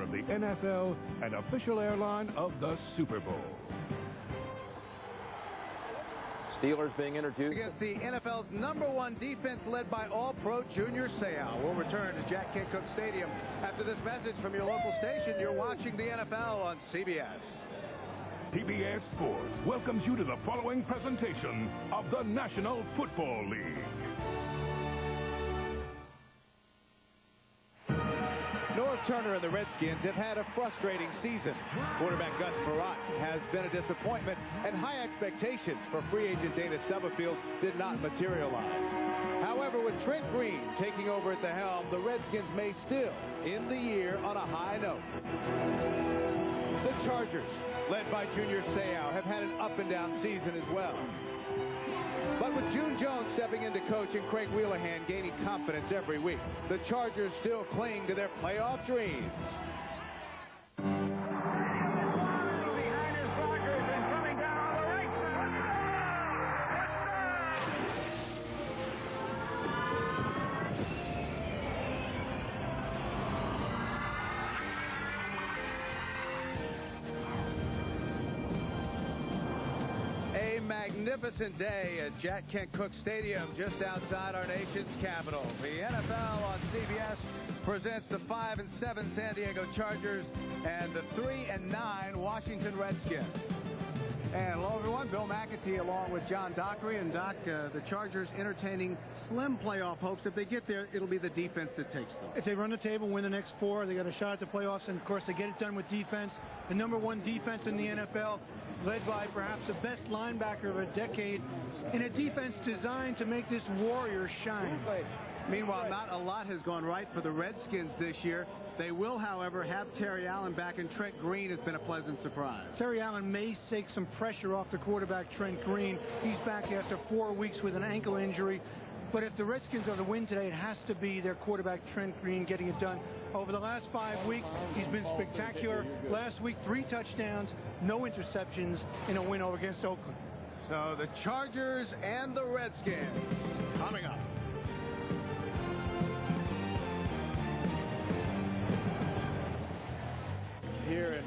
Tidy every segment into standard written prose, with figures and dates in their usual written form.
of the NFL and official airline of the Super Bowl. Steelers being introduced against the NFL's #1 defense led by All-Pro Junior Seau. We'll return to Jack Kent Cooke Stadium after this message from your local station. You're watching the NFL on CBS. PBS Sports welcomes you to the following presentation of the National Football League. Norv Turner and the Redskins have had a frustrating season. Quarterback Gus Frerotte has been a disappointment, and high expectations for free agent Dana Stubblefield did not materialize. However, with Trent Green taking over at the helm, the Redskins may still end the year on a high note. The Chargers, led by Junior Seau, have had an up-and-down season as well. But with June Jones stepping into coach and Craig Wheelahan gaining confidence every week, the Chargers still cling to their playoff dreams. Magnificent day at Jack Kent Cooke Stadium just outside our nation's capital. The NFL on CBS presents the 5-7 San Diego Chargers and the 3-9 Washington Redskins. And hello everyone, Bill McAtee along with John Dockery. And Doc, the Chargers entertaining slim playoff hopes. If they get there, it'll be the defense that takes them. If they run the table, win the next 4, they got a shot at the playoffs. And of course, they get it done with defense. The #1 defense in the NFL, led by perhaps the best linebacker of a decade, in a defense designed to make this warrior shine. Meanwhile, not a lot has gone right for the Redskins this year. They will, however, have Terry Allen back, and Trent Green has been a pleasant surprise. Terry Allen may take some pressure off the quarterback, Trent Green. He's back after 4 weeks with an ankle injury. But if the Redskins are to win today, it has to be their quarterback, Trent Green, getting it done. Over the last 5 weeks, he's been spectacular. Last week, 3 touchdowns, no interceptions in a win over against Oakland. So the Chargers and the Redskins coming up. Here in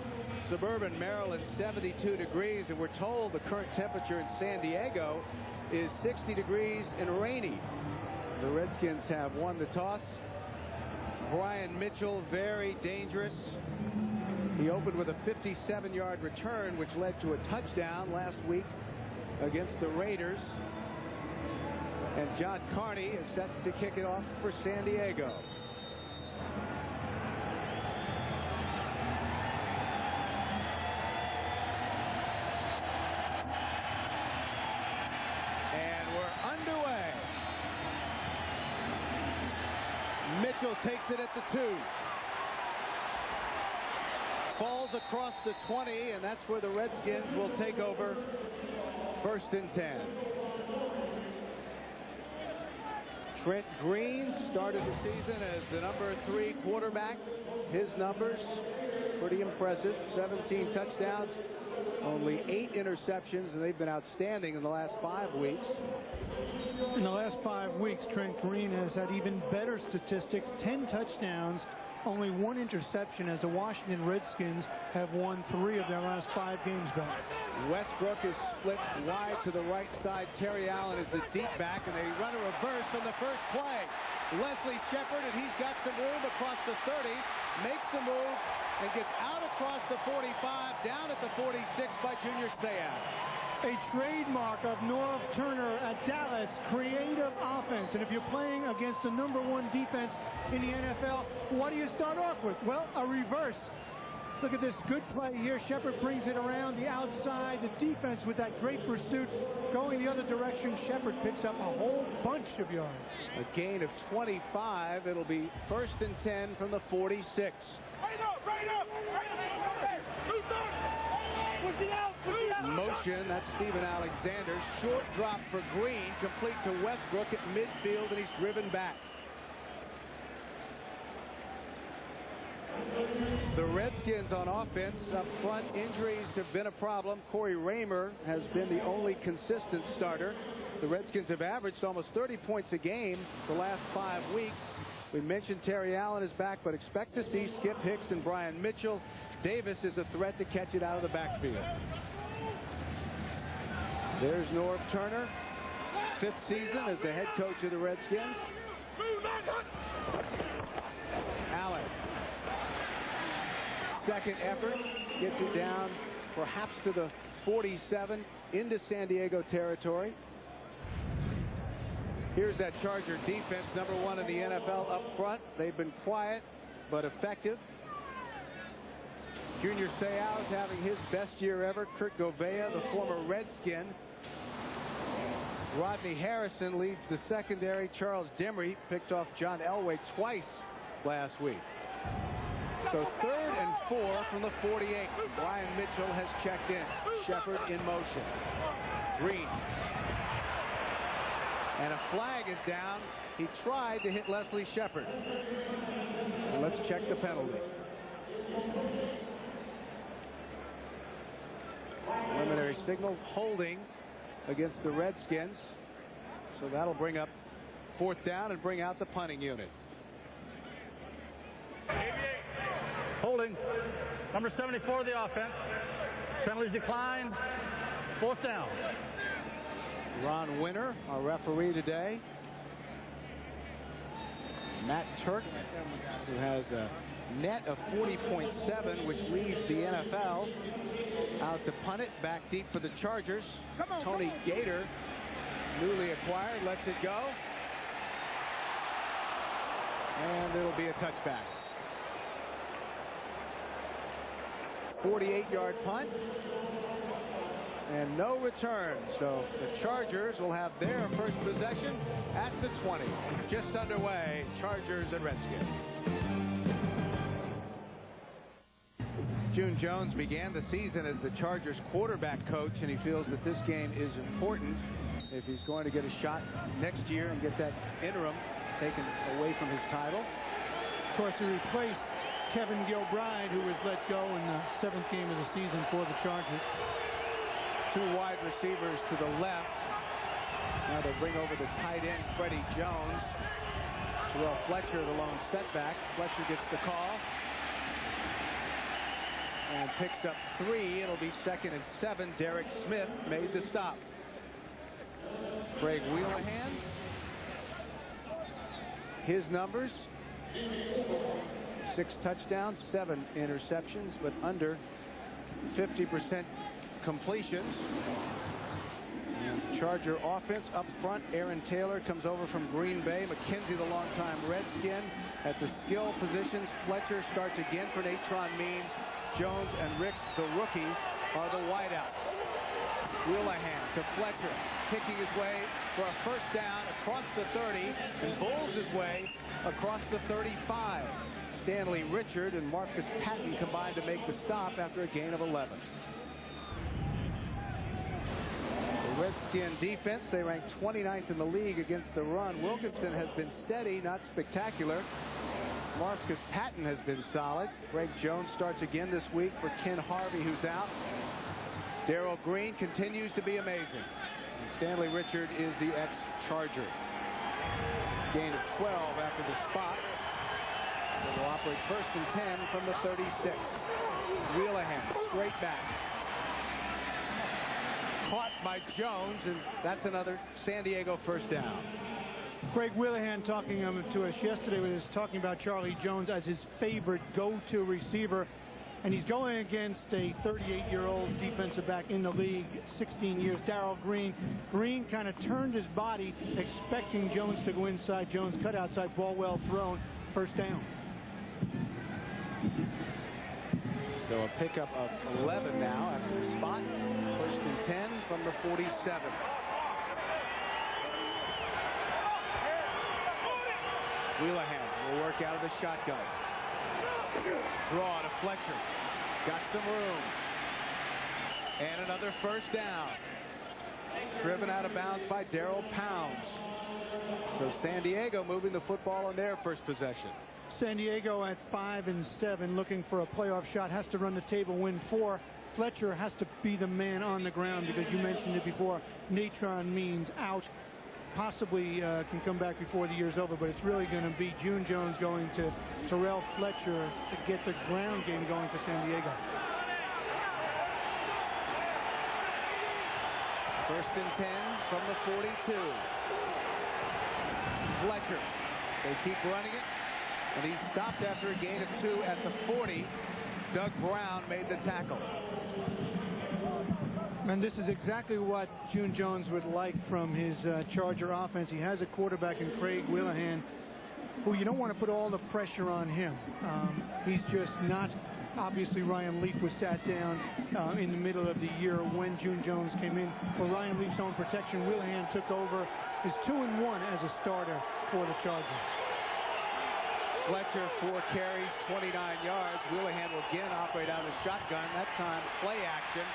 suburban Maryland, 72 degrees, and we're told the current temperature in San Diego is 60 degrees and rainy. The Redskins have won the toss. Brian Mitchell, very dangerous. He opened with a 57-yard return, which led to a touchdown last week against the Raiders. And John Carney is set to kick it off for San Diego. Mitchell takes it at the 2. Falls across the 20, and that's where the Redskins will take over 1st and 10. Trent Green started the season as the #3 quarterback. His numbers pretty impressive. 17 touchdowns, only 8 interceptions, and they've been outstanding in the last 5 weeks. In the last 5 weeks, Trent Green has had even better statistics, 10 touchdowns, only 1 interception, as the Washington Redskins have won 3 of their last 5 games back. Westbrook is split wide to the right side. Terry Allen is the deep back, and they run a reverse on the first play. Leslie Shepard, and he's got some room across the 30, makes the move, and gets out across the 45, down at the 46 by Junior Seau. A trademark of Norv Turner at Dallas, creative offense. And if you're playing against the #1 defense in the NFL, what do you start off with? Well, a reverse. Look at this good play here. Shepard brings it around the outside. The defense with that great pursuit going the other direction. Shepard picks up a whole bunch of yards. A gain of 25. It'll be 1st and 10 from the 46. Motion, that's Steven Alexander. Short drop for Green, complete to Westbrook at midfield, and he's driven back. The Redskins on offense up front, injuries have been a problem. Corey Raymer has been the only consistent starter. The Redskins have averaged almost 30 points a game the last 5 weeks. We mentioned Terry Allen is back, but expect to see Skip Hicks and Brian Mitchell. Davis is a threat to catch it out of the backfield. There's Norv Turner, 5th season as the head coach of the Redskins. Allen, second effort, gets it down perhaps to the 47 into San Diego territory. Here's that Charger defense, number 1 in the NFL up front. They've been quiet but effective. Junior Seau is having his best year ever. Kurt Govea, the former Redskin. Rodney Harrison leads the secondary. Charles Demery picked off John Elway twice last week. So 3rd and 4 from the 48. Brian Mitchell has checked in. Shepard in motion. Green. And a flag is down. He tried to hit Leslie Shepard. Let's check the penalty. Preliminary signal holding against the Redskins. So that'll bring up 4th down and bring out the punting unit. Holding. Number 74 of the offense. Penalties declined. 4th down. Ron Winter, our referee today. Matt Turk, who has a net of 40.7, which leads the NFL. Out to punt it, back deep for the Chargers. Tony Gator, newly acquired, lets it go. And it'll be a touchback. 48-yard punt. And no return. So the Chargers will have their first possession at the 20. Just underway, Chargers and Redskins. June Jones began the season as the Chargers quarterback coach, and he feels that this game is important if he's going to get a shot next year and get that interim taken away from his title. Of course, he replaced Kevin Gilbride, who was let go in the 7th game of the season for the Chargers. 2 wide receivers to the left. Now they bring over the tight end, Freddie Jones. Terrell Fletcher, the lone setback. Fletcher gets the call. And picks up 3. It'll be 2nd and 7. Derek Smith made the stop. Craig Wheelahan. His numbers. 6 touchdowns, 7 interceptions, but under 50% completions. And Charger offense up front. Aaron Taylor comes over from Green Bay. McKenzie, the longtime Redskin. At the skill positions, Fletcher starts again for Natron Means. Jones and Ricks, the rookie, are the wideouts. Wheelahan to Fletcher, picking his way for a first down across the 30, and bowls his way across the 35. Stanley Richard and Marcus Patton combined to make the stop after a gain of 11. The Redskin defense, they rank 29th in the league against the run. Wilkinson has been steady, not spectacular. Marcus Patton has been solid. Greg Jones starts again this week for Ken Harvey, who's out. Darrell Green continues to be amazing. And Stanley Richard is the ex-Charger. Gain of 12 after the spot. They will operate 1st and 10 from the 36. Wheelahan straight back. Caught by Jones, and that's another San Diego first down. Craig Wheelahan talking to us yesterday was talking about Charlie Jones as his favorite go-to receiver. And he's going against a 38-year-old defensive back in the league, 16 years, Darrell Green. Green kind of turned his body, expecting Jones to go inside. Jones cut outside, ball well thrown, first down. So a pickup of 11 now after the spot. 1st and 10 from the 47. Wheelahan will work out of the shotgun. Draw to Fletcher. Got some room. And another first down. Driven out of bounds by Darrell Pounds. So San Diego moving the football on their first possession. San Diego at 5 and 7, looking for a playoff shot, has to run the table, win 4. Fletcher has to be the man on the ground because you mentioned it before. Natron Means out. possibly can come back before the year's over, but it's really going to be June Jones going to Terrell Fletcher to get the ground game going for San Diego. First and 10 from the 42. Fletcher. They keep running it, and he's stopped after a gain of 2 at the 40. Doug Brown made the tackle. And this is exactly what June Jones would like from his Charger offense. He has a quarterback in Craig Willihan, who you don't want to put all the pressure on him. He's just not. Obviously, Ryan Leaf was sat down in the middle of the year when June Jones came in. For Ryan Leaf's own protection, Willihan took over his 2-1 as a starter for the Chargers. Fletcher, 4 carries, 29 yards. Willihan will again operate out of the shotgun. That time, play action.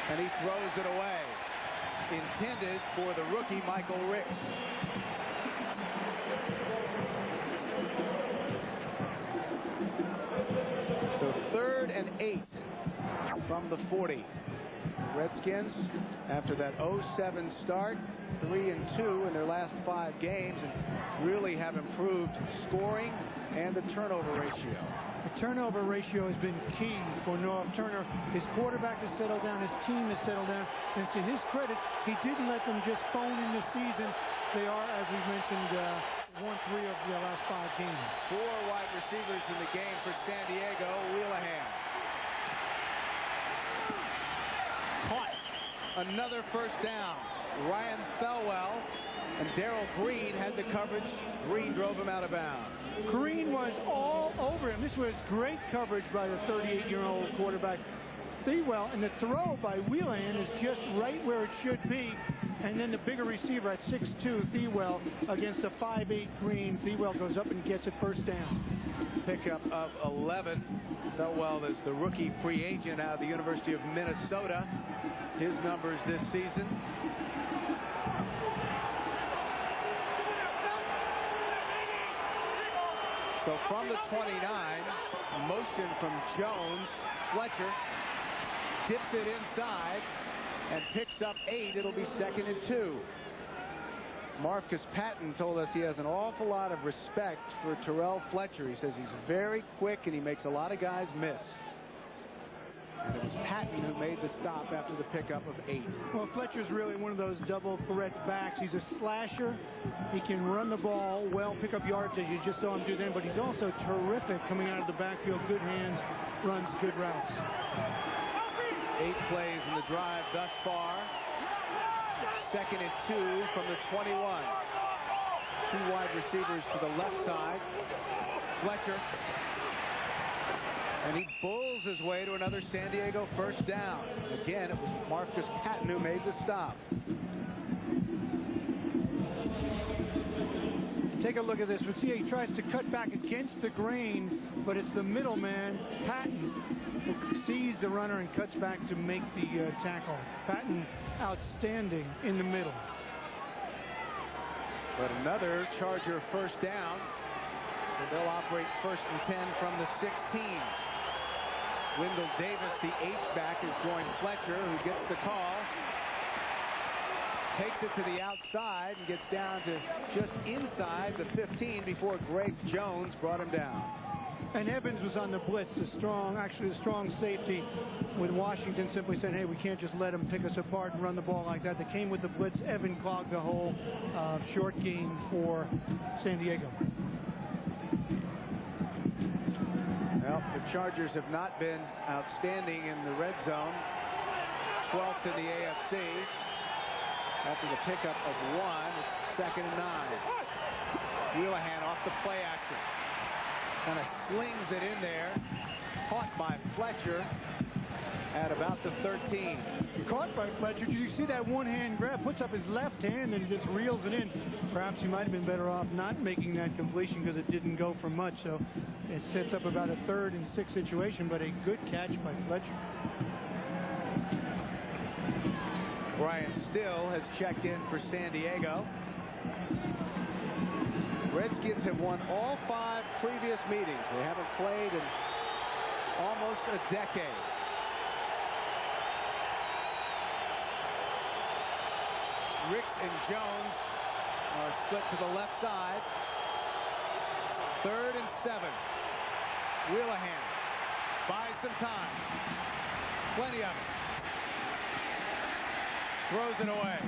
And he throws it away. Intended for the rookie, Michael Ricks. So 3rd and 8 from the 40. The Redskins, after that 0-7 start, 3-2 in their last 5 games, and really have improved scoring and the turnover ratio. The turnover ratio has been key for Norv Turner. His quarterback has settled down. His team has settled down. And to his credit, he didn't let them just phone in this season. They are, as we mentioned, won 3 of their last 5 games. 4 wide receivers in the game for San Diego. Willihan. Caught. Another first down. Ryan Thelwell and Darrell Green had the coverage. Green drove him out of bounds. Green was all over him. This was great coverage by the 38-year-old quarterback. Thewell, and the throw by Willihan is just right where it should be. And then the bigger receiver at 6'2", Thewell, against a 5'8" Green. Thewell goes up and gets it first down. Pickup of 11. Thewell is the rookie free agent out of the University of Minnesota. His numbers this season. So from the 29, motion from Jones. Fletcher dips it inside and picks up 8. It'll be 2nd and 2. Marcus Patton told us he has an awful lot of respect for Terrell Fletcher. He says he's very quick and he makes a lot of guys miss. And it was Patton who made the stop after the pickup of 8. Well, Fletcher's really one of those double threat backs. He's a slasher. He can run the ball well, pick up yards as you just saw him do then, but he's also terrific coming out of the backfield. Good hands, runs good routes. 8 plays in the drive thus far. 2nd and 2 from the 21. 2 wide receivers to the left side. Fletcher. And he bulls his way to another San Diego first down. Again, it was Marcus Patton who made the stop. Take a look at this. We'll see he tries to cut back against the grain, but it's the middleman, Patton, who sees the runner and cuts back to make the tackle. Patton outstanding in the middle. But another Charger first down. So they'll operate 1st and 10 from the 16. Wendell Davis, the H-back, is joined Fletcher, who gets the call. Takes it to the outside and gets down to just inside the 15 before Greg Jones brought him down. And Evans was on the blitz, actually a strong safety, with Washington simply said, hey, we can't just let him pick us apart and run the ball like that. They came with the blitz. Evan clogged the hole. Short gain for San Diego. Well, the Chargers have not been outstanding in the red zone. 12th in the AFC. After the pickup of 1, it's 2nd and 9. Willihan off the play action. Kind of slings it in there. Caught by Fletcher at about the 13. Caught by Fletcher. Did you see that one-hand grab? Puts up his left hand and just reels it in. Perhaps he might have been better off not making that completion because it didn't go for much. So it sets up about a 3rd and 6 situation, but a good catch by Fletcher. Brian Still has checked in for San Diego. Redskins have won all 5 previous meetings. They haven't played in almost a decade. Ricks and Jones are split to the left side. 3rd and 7. Wheelahan buys some time. Plenty of it. Throws it away.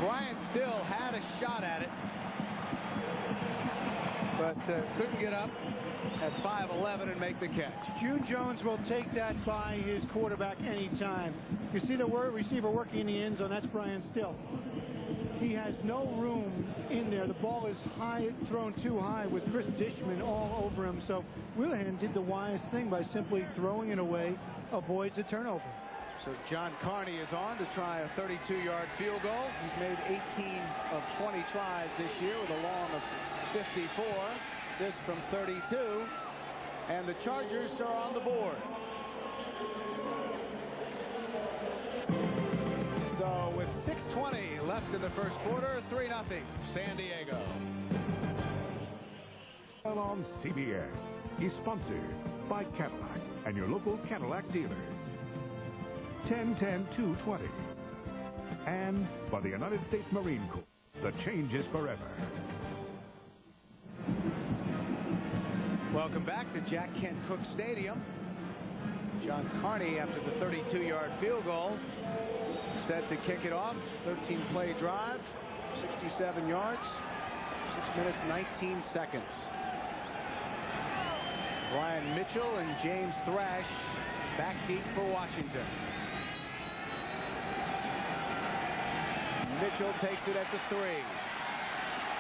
Bryant still had a shot at it, but couldn't get up at 5'11" and make the catch. June Jones will take that by his quarterback anytime. You see the receiver working in the end zone. That's Bryant Still. He has no room in there. The ball is high, thrown too high with Chris Dishman all over him. So Wheelahan did the wise thing by simply throwing it away, avoids a turnover. So John Carney is on to try a 32-yard field goal. He's made 18 of 20 tries this year with a long of 54. This from 32. And the Chargers are on the board. So with 6:20 left in the first quarter, 3-0 San Diego. On CBS is sponsored by Cadillac and your local Cadillac dealers. 10-10-220. And by the United States Marine Corps, the change is forever. Welcome back to Jack Kent Cooke Stadium. John Carney, after the 32-yard field goal, set to kick it off. 13-play drive, 67 yards, 6 minutes, 19 seconds. Brian Mitchell and James Thrash back deep for Washington. Mitchell takes it at the 3.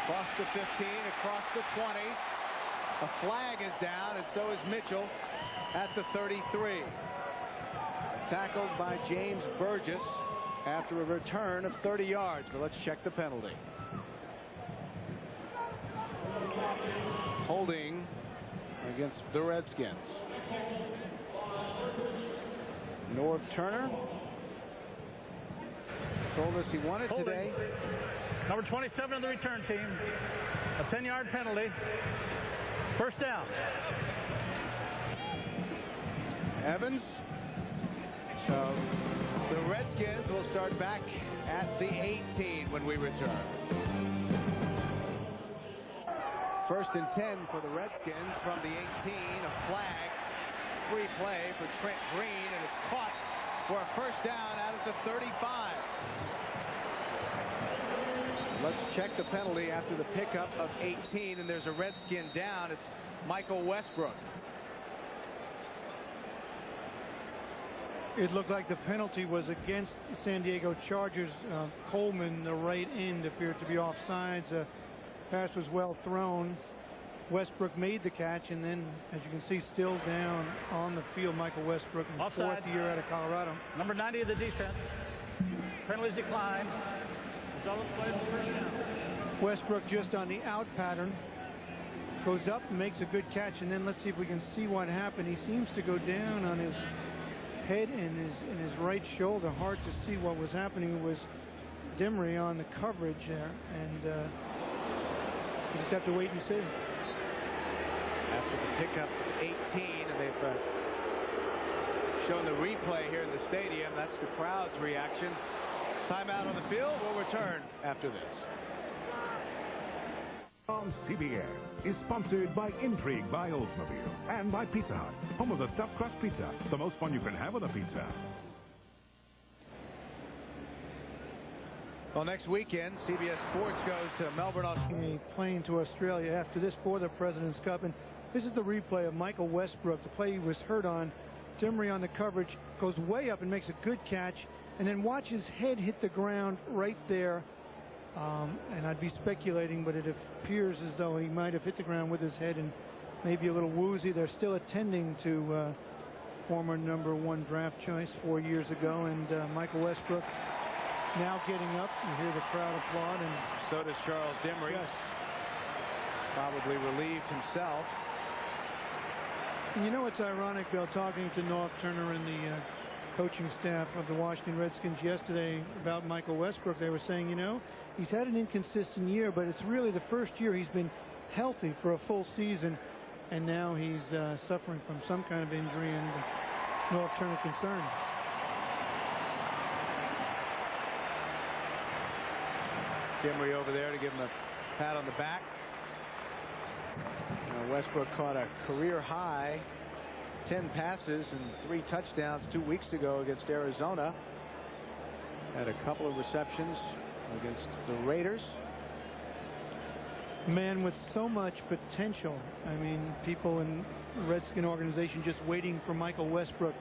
Across the 15, across the 20. A flag is down, and so is Mitchell at the 33. Tackled by James Burgess after a return of 30 yards. But let's check the penalty. Holding against the Redskins. Norv Turner told us he wanted Holding. today. Number 27 of the return team. A 10-yard penalty. First down. Evans. So the Redskins will start back at the 18 when we return. 1st and 10 for the Redskins from the 18. A flag. Free play for Trent Green, and it's caught for a first down out at the 35. Let's check the penalty after the pickup of 18, and there's a Redskin down. It's Michael Westbrook. It looked like the penalty was against the San Diego Chargers. Coleman, the right end, appeared to be offsides. Pass was well thrown. Westbrook made the catch, and then, as you can see, still down on the field. Michael Westbrook, in Offside. 4th year out of Colorado. Number 90 of the defense. Penalties declined. Result plays the first down. Westbrook just on the out pattern. Goes up and makes a good catch, and then let's see if we can see what happened. He seems to go down on his head and his right shoulder. Hard to see what was happening. It was Dimry on the coverage there, and you just have to wait and see. After the pickup of 18, and they've shown the replay here in the stadium. That's the crowd's reaction. Timeout on the field. We'll return after this. On CBS is sponsored by Intrigue by Oldsmobile and by Pizza Hut, home of the stuffed crust pizza, the most fun you can have with a pizza. Well, next weekend, CBS Sports goes to Melbourne, Australia. A plane to Australia after this for the President's Cup, and this is the replay of Michael Westbrook. The play he was hurt on. Dimry on the coverage, goes way up and makes a good catch, and then watch his head hit the ground right there. And I'd be speculating, but it appears as though he might have hit the ground with his head and maybe a little woozy. They're still attending to former #1 draft choice 4 years ago, and Michael Westbrook now getting up. You hear the crowd applaud, and So does Charles Dimry. yes. Probably relieved himself. And you know, it's ironic, Bill, talking to Norv Turner and the coaching staff of the Washington Redskins yesterday about Michael Westbrook. They were saying, you know, he's had an inconsistent year, but it's really the first year he's been healthy for a full season, and now he's suffering from some kind of injury, and Norv Turner concerned. Kimry over there to give him a pat on the back. Westbrook caught a career high 10 passes and 3 touchdowns 2 weeks ago against Arizona. Had a couple of receptions against the Raiders. Man with so much potential. I mean, people in the Redskin organization just waiting for Michael Westbrook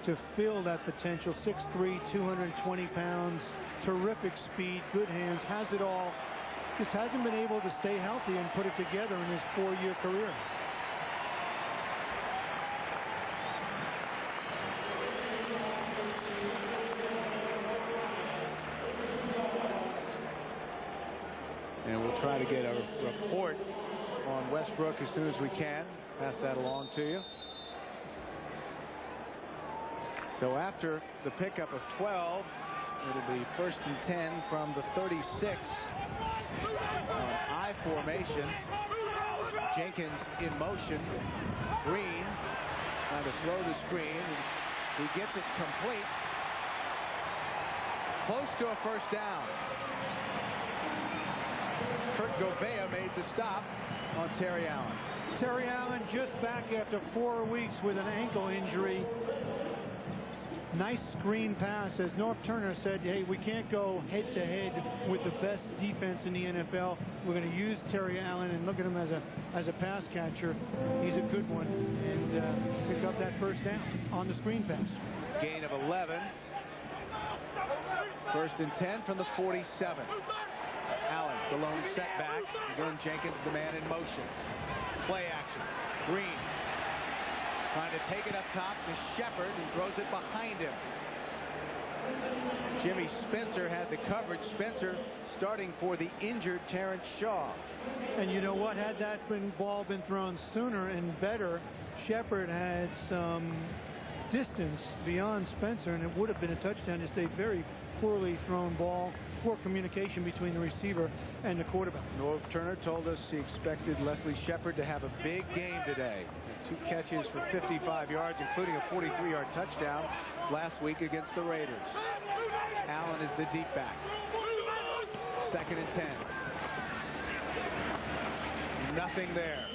to fill that potential. 6'3", 220 pounds, terrific speed, good hands, has it all. Just hasn't been able to stay healthy and put it together in his 4-year career. And we'll try to get a report on Westbrook as soon as we can. Pass that along to you. So after the pickup of 12, it'll be 1st and 10 from the 36 on I formation. Jenkins in motion. Green trying to throw the screen. He gets it complete. Close to a 1st down. Kurt Gobea made the stop on Terry Allen. Terry Allen just back after 4 weeks with an ankle injury. Nice screen pass. As North Turner said, hey, we can't go head-to-head with the best defense in the NFL. We're going to use Terry Allen and look at him as a pass catcher. He's a good one. And pick up that 1st down on the screen pass. Gain of 11. 1st and 10 from the 47. Allen, the lone setback. Again, Jenkins, the man in motion. Play action. Green trying to take it up top to Shepard, and throws it behind him. Jimmy Spencer had the coverage. Spencer starting for the injured Terrence Shaw. And you know what? Had that ball been thrown sooner and better, Shepard had some distance beyond Spencer, and it would have been a touchdown. Just a very poorly thrown ball. Poor communication between the receiver and the quarterback. Norv Turner told us he expected Leslie Shepard to have a big game today. 2 catches for 55 yards, including a 43-yard touchdown last week against the Raiders. Allen is the deep back. 2nd and 10. Nothing there.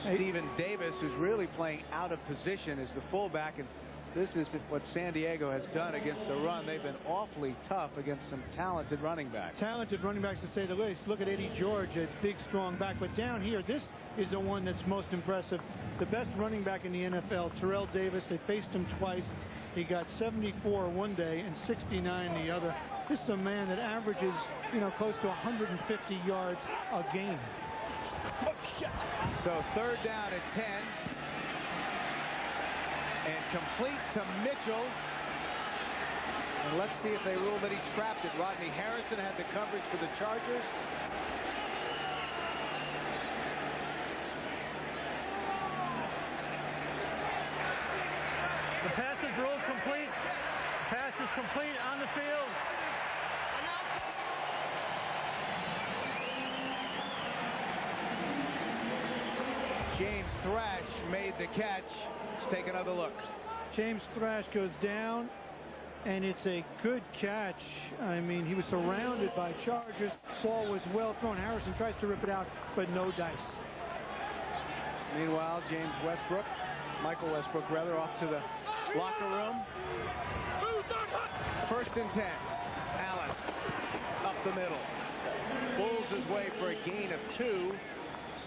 Stephen Davis, who's really playing out of position, is the fullback, and this is what San Diego has done against the run. They've been awfully tough against some talented running backs. Talented running backs, to say the least. Look at Eddie George, a big, strong back. But down here, this is the one that's most impressive. The best running back in the NFL, Terrell Davis. They faced him twice. He got 74 one day and 69 the other. This is a man that averages, close to 150 yards a game. So 3rd down and 10. And complete to Mitchell. And let's see if they rule that he trapped it. Rodney Harrison had the coverage for the Chargers. The pass is ruled complete. Pass is complete on the field. James Thrash made the catch. Let's take another look. James Thrash goes down, and it's a good catch. I mean, he was surrounded by Chargers. Ball was well thrown. Harrison tries to rip it out, but no dice. Meanwhile, Michael Westbrook, off to the locker room. 1st and 10. Allen up the middle. Pulls his way for a gain of 2.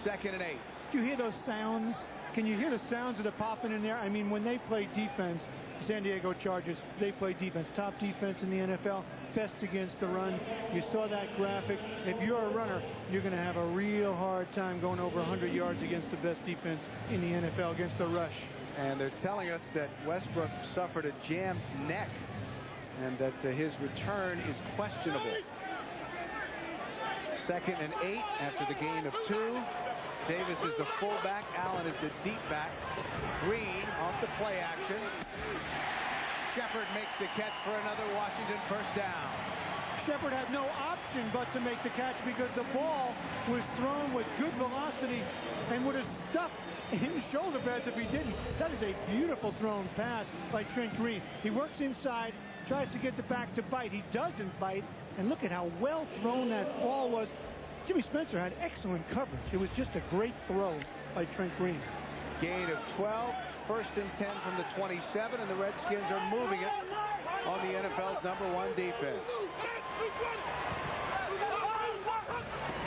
2nd and 8. Do you hear those sounds? Can you hear the sounds of the popping in there? I mean, when they play defense, San Diego Chargers, they play defense. Top defense in the NFL, best against the run. You saw that graphic. If you're a runner, you're going to have a real hard time going over 100 yards against the best defense in the NFL, against the rush. And they're telling us that Westbrook suffered a jammed neck and that his return is questionable. 2nd and 8 after the gain of 2. Davis is the fullback. Allen is the deep back. Green off the play action. Shepard makes the catch for another Washington 1st down. Shepard had no option but to make the catch because the ball was thrown with good velocity, and would have stuffed his shoulder pads if he didn't. That is a beautiful thrown pass by Trent Green. He works inside, tries to get the back to bite. He doesn't bite, and look at how well thrown that ball was. Jimmy Spencer had excellent coverage. It was just a great throw by Trent Green. Gain of 12, 1st and 10 from the 27, and the Redskins are moving it on the NFL's #1 defense.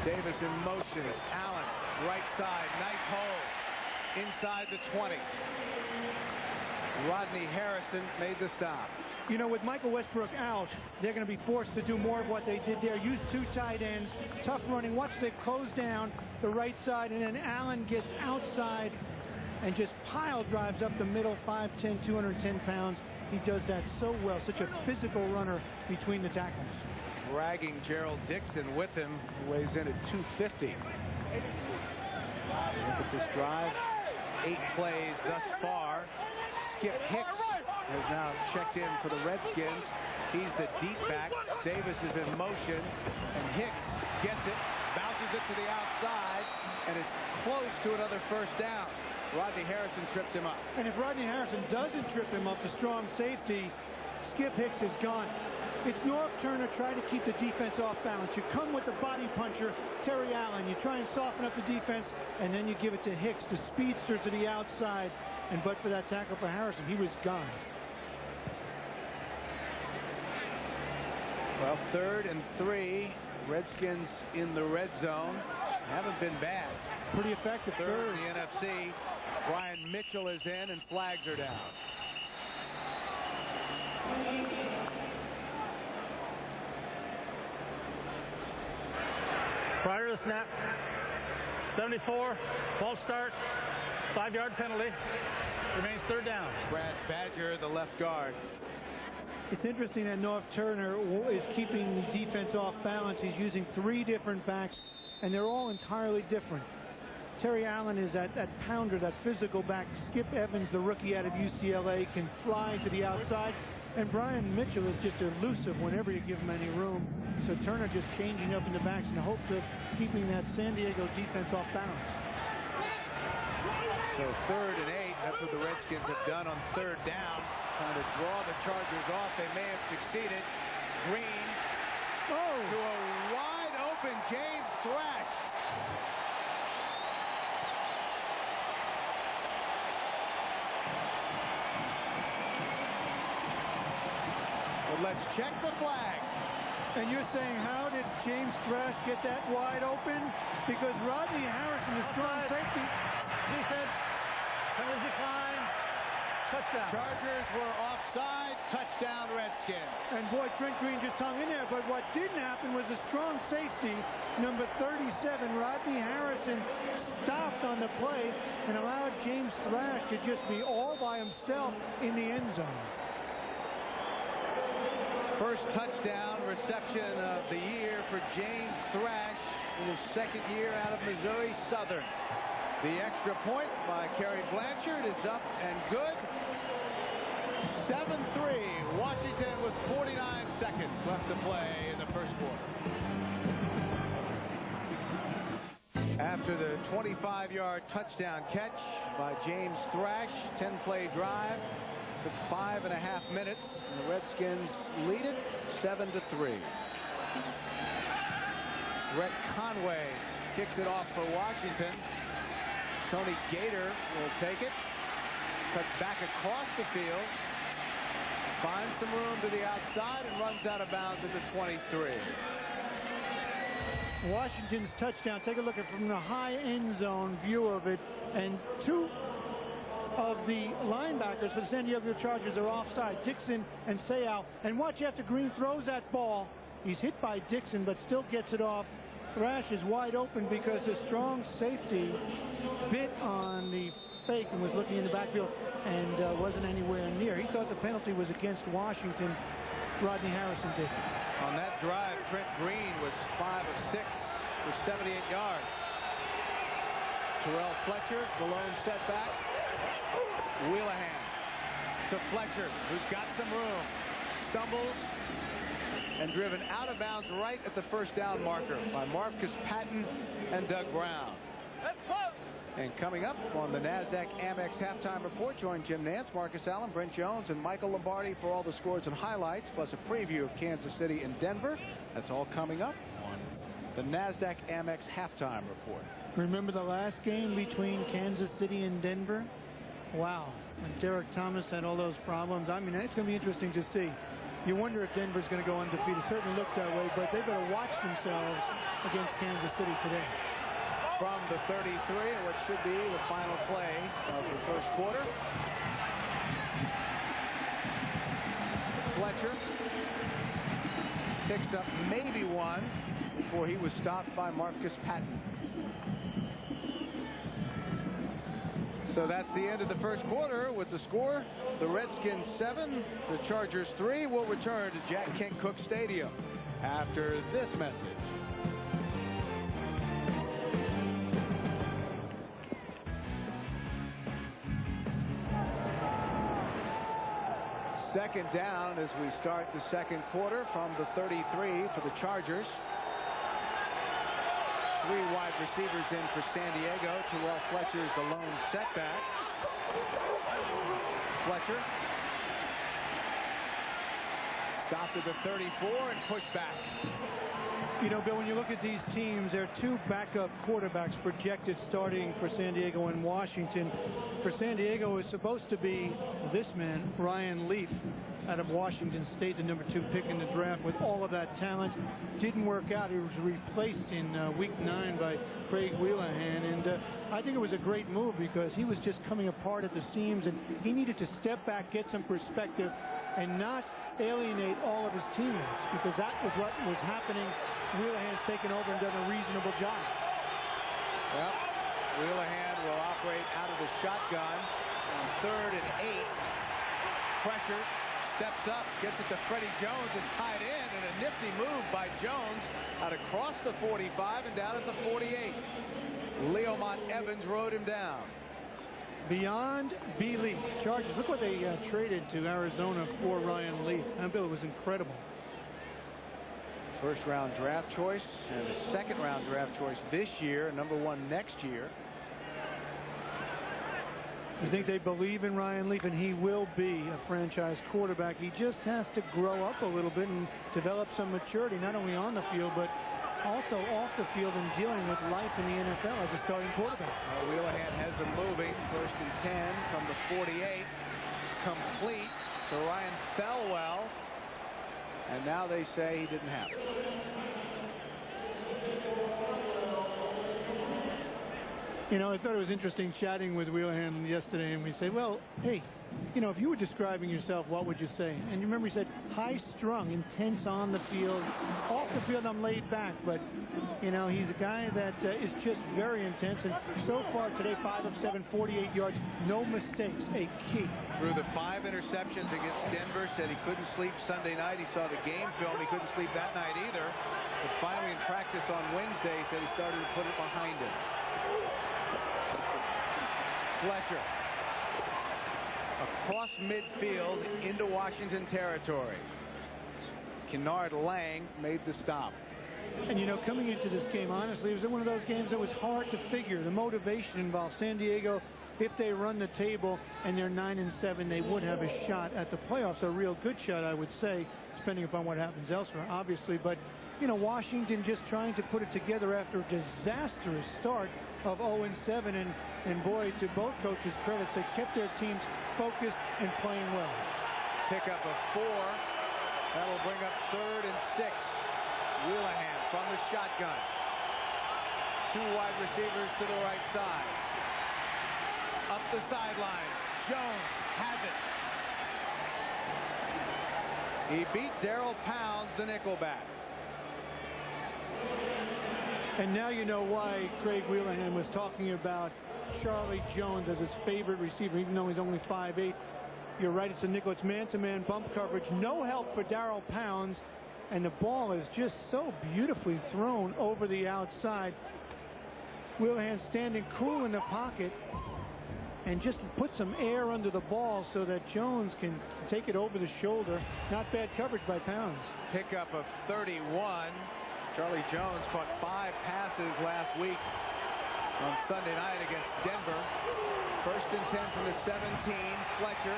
Davis in motion. It's Allen, right side, knife hole, inside the 20. Rodney Harrison made the stop. You know, with Michael Westbrook out, they're going to be forced to do more of what they did there. Use 2 tight ends, tough running. Watch they close down the right side, and then Allen gets outside and just pile drives up the middle, 5'10", 210 pounds. He does that so well. Such a physical runner between the tackles. Dragging Gerald Dixon with him, who weighs in at 250. Look at this drive. 8 plays thus far. Skip Hicks has now checked in for the Redskins. He's the deep back. Davis is in motion, and Hicks gets it, bounces it to the outside, and is close to another 1st down. Rodney Harrison trips him up. And if Rodney Harrison doesn't trip him up, the strong safety, Skip Hicks is gone. It's Norv Turner trying to keep the defense off balance. You come with the body puncher, Terry Allen. You try and soften up the defense, and then you give it to Hicks, the speedster, to the outside. And but for that tackle for Harrison, he was gone. Well, 3rd and 3. Redskins in the red zone. Haven't been bad. Pretty effective. 3rd in the NFC. Brian Mitchell is in, and flags are down. Prior to the snap, 74, false start, 5-yard penalty. Remains 3rd down. Brad Badger, the left guard. It's interesting that Norv Turner is keeping the defense off balance. He's using 3 different backs, and they're all entirely different. Terry Allen is that pounder, that physical back. Skip Evans, the rookie out of UCLA, can fly to the outside. And Brian Mitchell is just elusive whenever you give him any room. So Turner just changing up in the backs in the hopes of keeping that San Diego defense off balance. So 3rd and 8. That's what the Redskins have done on 3rd down. Trying to draw the Chargers off. They may have succeeded. Green to a wide open James Thrash. But let's check the flag. And you're saying, how did James Thrash get that wide open? Because Rodney Harrison, the strong safety. He said, penalty decline, touchdown. Chargers were offside, touchdown Redskins. And boy, Trent Green just hung in there. But what didn't happen was the strong safety, number 37, Rodney Harrison, stopped on the play and allowed James Thrash to just be all by himself in the end zone. First touchdown reception of the year for James Thrash in his 2nd year out of Missouri Southern. The extra point by Kerry Blanchard is up and good. 7-3. Washington with 49 seconds left to play in the 1st quarter. After the 25-yard touchdown catch by James Thrash, 10-play drive. Took 5.5 minutes, and the Redskins lead it 7-3. Brett Conway kicks it off for Washington. Tony Gator will take it. Cuts back across the field. Finds some room to the outside and runs out of bounds at the 23. Washington's touchdown. Take a look at from the high end zone view of it, and 2 of the linebackers for the San Diego Chargers are offside, Dixon and Sayal. And watch after Green throws that ball. He's hit by Dixon, but still gets it off. Thrash is wide open because the strong safety bit on the fake and was looking in the backfield and wasn't anywhere near. He thought the penalty was against Washington. Rodney Harrison did. On that drive, Trent Green was 5 of 6 for 78 yards. Terrell Fletcher, the lone setback. Wheelahan to Fletcher, who's got some room. Stumbles and driven out of bounds right at the 1st down marker by Marcus Patton and Doug Brown. That's close. And coming up on the NASDAQ Amex halftime report, join Jim Nantz, Marcus Allen, Brent Jones, and Michael Lombardi for all the scores and highlights, plus a preview of Kansas City and Denver. That's all coming up on the NASDAQ Amex halftime report. Remember the last game between Kansas City and Denver? Wow. When Derek Thomas had all those problems. I mean, it's going to be interesting to see. You wonder if Denver's going to go undefeated. It certainly looks that way, but they better watch themselves against Kansas City today. From the 33, and what should be the final play of the first quarter. Fletcher picks up maybe one before he was stopped by Marcus Patton. So that's the end of the first quarter with the score. The Redskins 7, the Chargers 3. Will return to Jack Kent Cooke Stadium after this message. Second down as we start the second quarter from the 33 for the Chargers. 3 wide receivers in for San Diego. Terrell Fletcher is the lone setback. Fletcher stopped at the 34 and pushed back. You know, Bill, when you look at these teams, there are 2 backup quarterbacks projected starting for San Diego and Washington. For San Diego, it's supposed to be this man, Ryan Leaf, out of Washington State, the number 2 pick in the draft with all of that talent. Didn't work out. He was replaced in week 9 by Craig Wheelahan, and I think it was a great move because he was just coming apart at the seams, and he needed to step back, get some perspective, and not alienate all of his teammates, because that was what was happening. Wheelahan's taken over and done a reasonable job. Well, Wheelahan will operate out of the shotgun on 3rd and 8. Pressure, steps up, gets it to Freddie Jones, and tied in, and a nifty move by Jones out across the 45 and down at the 48. Leomont Evans rode him down. Beyond belief. Chargers, look what they traded to Arizona for Ryan Leaf. And Bill, it was incredible. First round draft choice and a second round draft choice this year, number 1 next year. I think they believe in Ryan Leaf, and he will be a franchise quarterback. He just has to grow up a little bit and develop some maturity, not only on the field, but also off the field and dealing with life in the NFL as a starting quarterback. Wheelahan has him moving. 1st and 10 from the 48. It's complete to Ryan Thelwell. And now they say he didn't have it. You know, I thought it was interesting chatting with Wheelahan yesterday, and we said, well, hey, you know, if you were describing yourself, what would you say? And you remember he said, high-strung, intense on the field. Off the field, I'm laid back, but, you know, he's a guy that is just very intense. And so far today, 5 of 7, 48 yards, no mistakes, a key. Through the 5 interceptions against Denver, said he couldn't sleep Sunday night. He saw the game film. He couldn't sleep that night either. But finally in practice on Wednesday, he said he started to put it behind him. Fletcher across midfield into Washington territory. Kennard Lang made the stop. And, you know, coming into this game, honestly, it was one of those games that was hard to figure. The motivation involved. San Diego, if they run the table and they're 9-7, they would have a shot at the playoffs. A real good shot, I would say, depending upon what happens elsewhere, obviously. But, you know, Washington just trying to put it together after a disastrous start of 0-7. And boy, to both coaches' credits, they kept their teams focused and playing well. Pickup of 4. That'll bring up 3rd and 6. Wheelahan from the shotgun. 2 wide receivers to the right side. Up the sidelines. Jones has it. He beat Darryl Pounds, the nickelback. And now you know why Craig Wheelahan was talking about Charlie Jones as his favorite receiver, even though he's only 5'8". You're right, it's a nickel. It's man-to-man bump coverage. No help for Darryl Pounds. And the ball is just so beautifully thrown over the outside. Wheelahan standing cool in the pocket and just put some air under the ball so that Jones can take it over the shoulder. Not bad coverage by Pounds. Pickup of 31. Charlie Jones caught 5 passes last week on Sunday night against Denver. 1st and 10 from the 17. Fletcher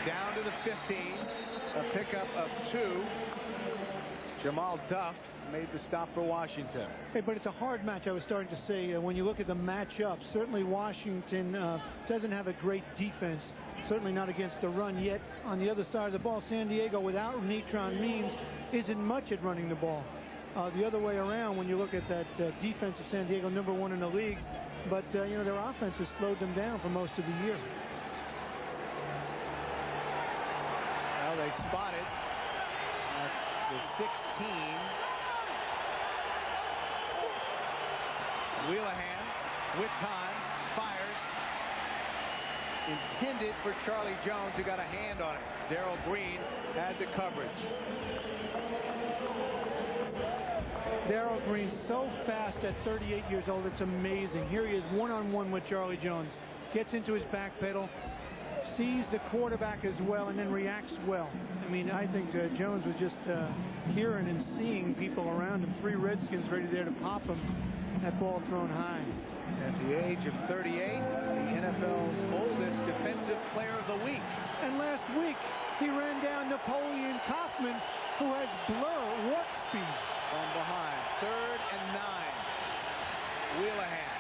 down to the 15. A pickup of 2. Jamal Duff made the stop for Washington. Hey, but it's a hard match. I was starting to say, when you look at the matchup, certainly Washington doesn't have a great defense. Certainly not against the run. Yet on the other side of the ball, San Diego without Natron Means isn't much at running the ball. The other way around, when you look at that defense of San Diego, #1 in the league, but you know, their offense has slowed them down for most of the year. Well, they spotted at the 16. Wheelahan with time fires. Intended for Charlie Jones, who got a hand on it. Darrell Green had the coverage. Darrell Green so fast at 38 years old, it's amazing. Here he is one-on-one with Charlie Jones. Gets into his back pedal, sees the quarterback as well, and then reacts well. I mean, I think Jones was just hearing and seeing people around him. 3 Redskins ready there to pop him. That ball thrown high. At the age of 38, the NFL's oldest defensive player of the week. And last week, he ran down Napoleon Kaufman, who has warp speed. From behind, 3rd and 9. Wheelahan.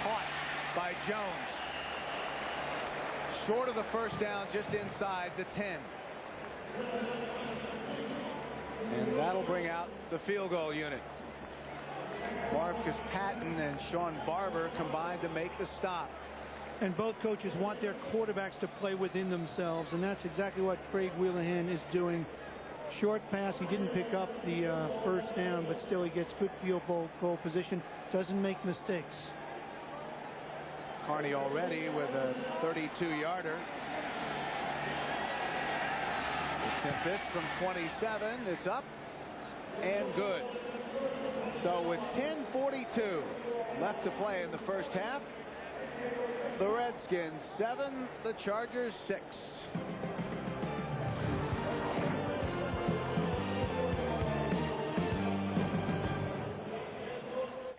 Caught by Jones. Short of the 1st down, just inside the 10. And that'll bring out the field goal unit. Marcus Patton and Sean Barber combined to make the stop. And both coaches want their quarterbacks to play within themselves, and that's exactly what Craig Wheelahan is doing. Short pass, he didn't pick up the 1st down, but still he gets good field goal position, doesn't make mistakes. Carney already with a 32-yarder. Attempt this from 27. It's up and good. So with 10:42 left to play in the 1st half, the Redskins 7, the Chargers 6.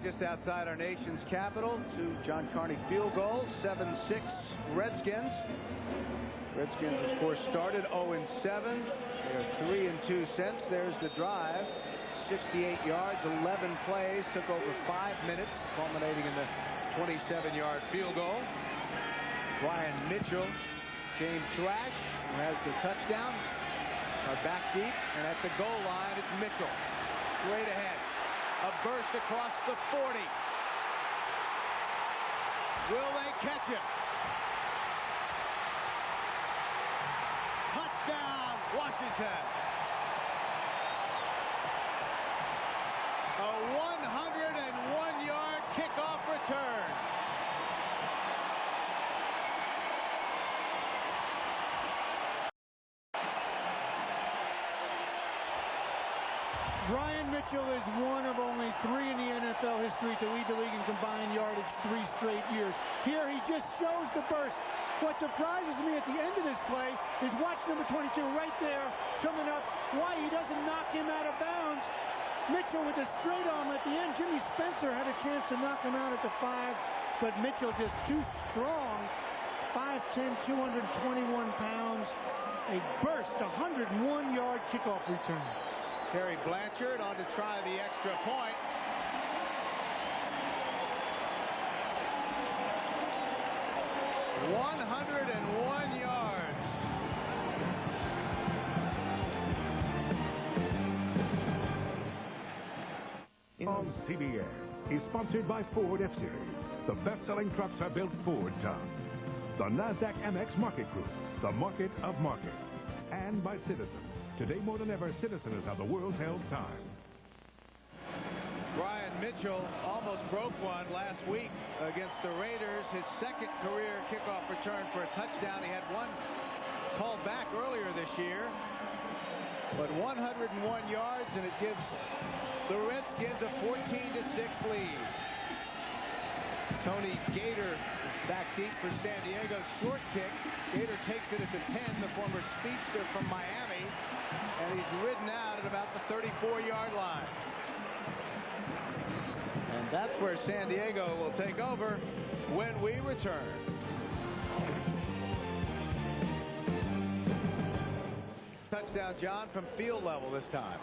Just outside our nation's capital, 2 John Carney field goals, 7-6 Redskins. Redskins, of course, started 0-7. They're 3-2 since. There's the drive. 68 yards, 11 plays, took over 5 minutes, culminating in the 27-yard field goal. Brian Mitchell, James Thrash, who has the touchdown, are back deep, and at the goal line, it's Mitchell. Straight ahead. A burst across the 40. Will they catch him? Touchdown, Washington. A 101-yard kickoff return. Brian Mitchell is one of only 3 in the NFL history to lead the league in combined yardage 3 straight years. Here he just shows the burst. What surprises me at the end of this play is watch number 22 right there coming up. Why he doesn't knock him out of bounds. Mitchell with a straight arm at the end. Jimmy Spencer had a chance to knock him out at the 5, but Mitchell just too strong. 5'10", 221 pounds. A burst, 101-yard kickoff return. Terry Blanchard on to try the extra point. ...101 yards. On CBS is sponsored by Ford F-Series. The best-selling trucks are built Ford tough. The NASDAQ MX Market Group, the market of markets. And by Citizens. Today more than ever, Citizens are the world's held time. Brian Mitchell almost broke one last week against the Raiders. His 2nd career kickoff return for a touchdown. He had one called back earlier this year. But 101 yards, and it gives the Redskins a 14-6 lead. Tony Gator back deep for San Diego. Short kick. Gator takes it at the 10, the former speedster from Miami. And he's ridden out at about the 34-yard line. That's where San Diego will take over when we return. Touchdown, John, from field level this time.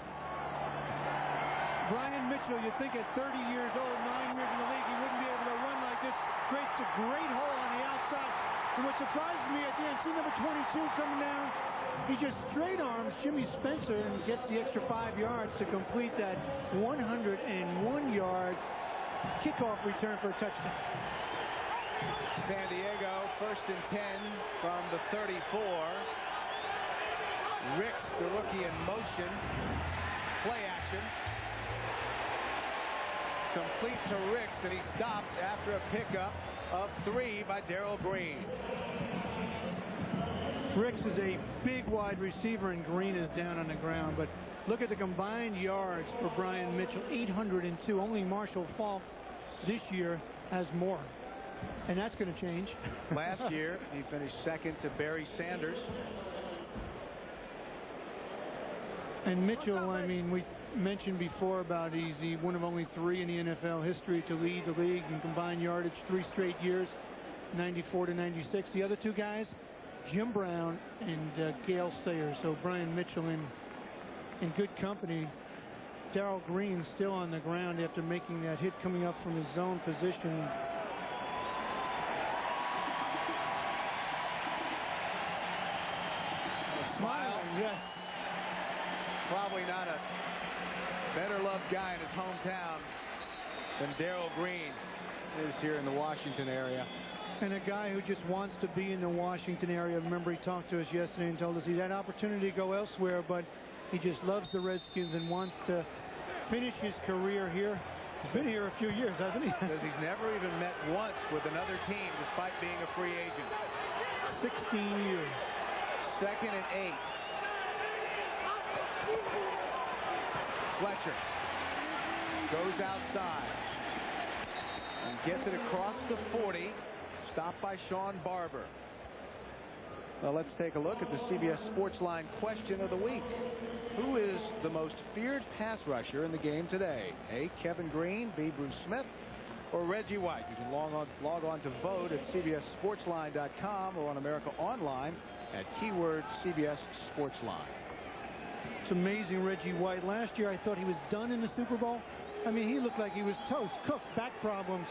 Brian Mitchell, you think at 30 years old, 9 years in the league, he wouldn't be able to run like this. Creates a great hole on the outside. And what surprised me at the end, see number 22 coming down? He just straight arms Jimmy Spencer and gets the extra 5 yards to complete that 101-yard kickoff return for a touchdown. San Diego, 1st and 10 from the 34. Ricks, the rookie, in motion. Play action. Complete to Ricks, and he stopped after a pickup of 3 by Darrell Green. Ricks is a big wide receiver, and Green is down on the ground. But look at the combined yards for Brian Mitchell, 802. Only Marshall Faulk this year has more. And that's going to change. Last year, he finished 2nd to Barry Sanders. And Mitchell, I mean, we mentioned before about he's one of only 3 in the NFL history to lead the league in combined yardage 3 straight years, 94 to 96. The other 2 guys, Jim Brown and Gale Sayers. So Brian Mitchell in good company. Darrell Green still on the ground after making that hit coming up from his zone position. Smiling, yes. Probably not a better loved guy in his hometown than Darrell Green is here in the Washington area. And a guy who just wants to be in the Washington area. Remember, he talked to us yesterday and told us he had opportunity to go elsewhere, but he just loves the Redskins and wants to finish his career here. He's been here a few years, hasn't he? Because he's never even met once with another team despite being a free agent. 16 years. 2nd and 8. Fletcher goes outside and gets it across the 40. Stopped by Sean Barber. Well, let's take a look at the CBS Sportsline question of the week. Who is the most feared pass rusher in the game today? A, Kevin Green, B, Bruce Smith, or Reggie White? You can log on to vote at CBSSportsline.com or on America Online at keyword CBS Sportsline. It's amazing, Reggie White. Last year I thought he was done in the Super Bowl. I mean, he looked like he was toast, cooked, back problems.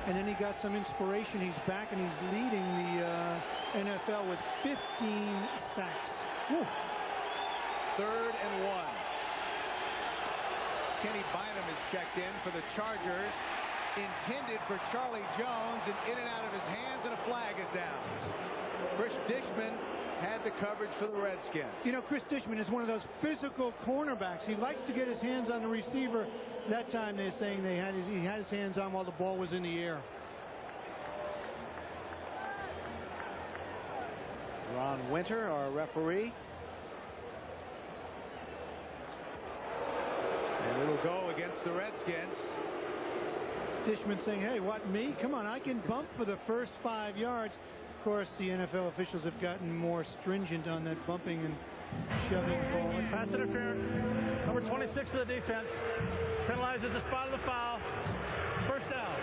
And then he got some inspiration. He's back and he's leading the NFL with 15 sacks. Woo. 3rd and 1. Kenny Bynum is checked in for the Chargers. Intended for Charlie Jones, and in and out of his hands, and a flag is down. Chris Dishman had the coverage for the Redskins. You know, Chris Dishman is one of those physical cornerbacks. He likes to get his hands on the receiver. That time they're saying he had his hands on while the ball was in the air. Ron Winter, our referee. And it'll go against the Redskins. Dishman saying, hey, what, me? Come on, I can bump for the first 5 yards. Of course, the NFL officials have gotten more stringent on that bumping and shoving ball. Pass interference. Number 26 of the defense. Penalizes the spot of the foul. First down.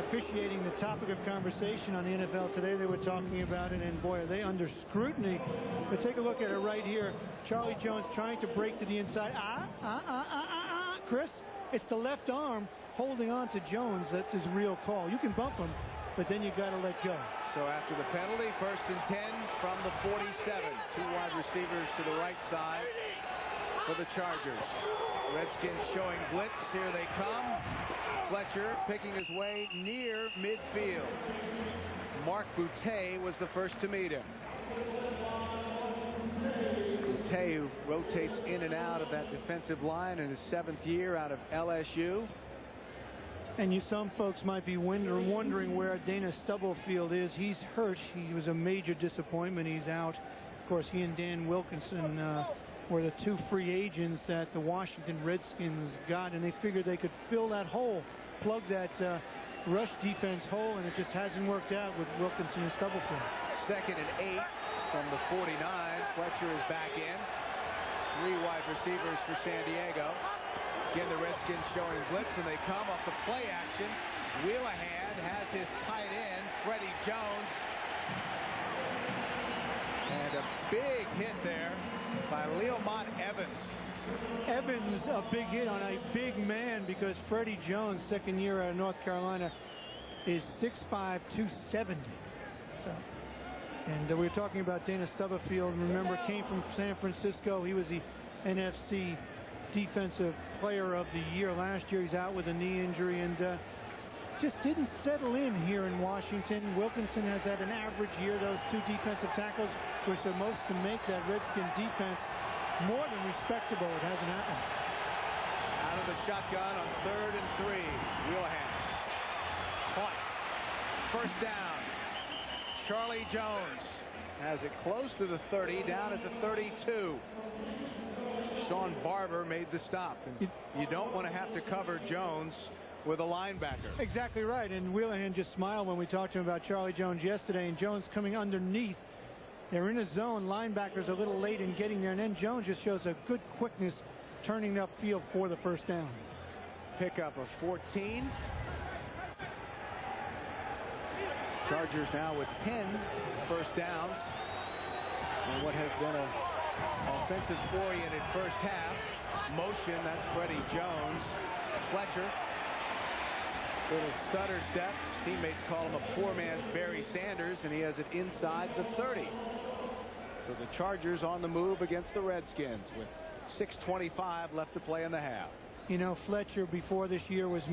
Officiating the topic of conversation on the NFL today. They were talking about it, and boy, are they under scrutiny. But take a look at it right here. Charlie Jones trying to break to the inside. Chris, it's the left arm holding on to Jones. That's his real call. You can bump him, but then you got to let go. So after the penalty, 1st and 10 from the 47. 2 wide receivers to the right side for the Chargers. Redskins showing blitz. Here they come. Fletcher picking his way near midfield. Mark Boutte was the first to meet him. Boutte, who rotates in and out of that defensive line in his 7th year out of LSU. And some folks might be wondering where Dana Stubblefield is. He's hurt. He was a major disappointment. He's out. Of course, he and Dan Wilkinson were the 2 free agents that the Washington Redskins got, and they figured they could fill that hole, plug that rush defense hole, and it just hasn't worked out with Wilkinson and Stubblefield. 2nd and 8 from the 49. Fletcher is back in. 3 wide receivers for San Diego. Again, the Redskins showing blitz, and they come off the play action. Wheelahan has his tight end, Freddie Jones. And a big hit there by Leomont Evans. Evans, a big hit on a big man, because Freddie Jones, second year out of North Carolina, is 6'5", 270. So, and we were talking about Dana Stubblefield. Remember, came from San Francisco. He was the NFC Defensive Player of the Year last year. He's out with a knee injury and just didn't settle in here in Washington. Wilkinson has had an average year. Those two defensive tackles were supposed to make that Redskin defense more than respectable. It hasn't happened. Out of the shotgun on 3rd and 3. Wheelahan. Caught. First down. Charlie Jones has it close to the 30, down at the 32. Sean Barber made the stop. And you don't want to have to cover Jones with a linebacker. Exactly right. And Wheelahan just smiled when we talked to him about Charlie Jones yesterday, and Jones coming underneath. They're in a zone. Linebackers a little late in getting there, and then Jones just shows a good quickness turning upfield for the first down. Pickup of 14. Chargers now with 10 first downs. And what has been an offensive-oriented first half. Motion, that's Freddie Jones. Fletcher. Little stutter step. Teammates call him a poor man's Barry Sanders, and he has it inside the 30. So the Chargers on the move against the Redskins with 6:25 left to play in the half. You know, Fletcher before this year was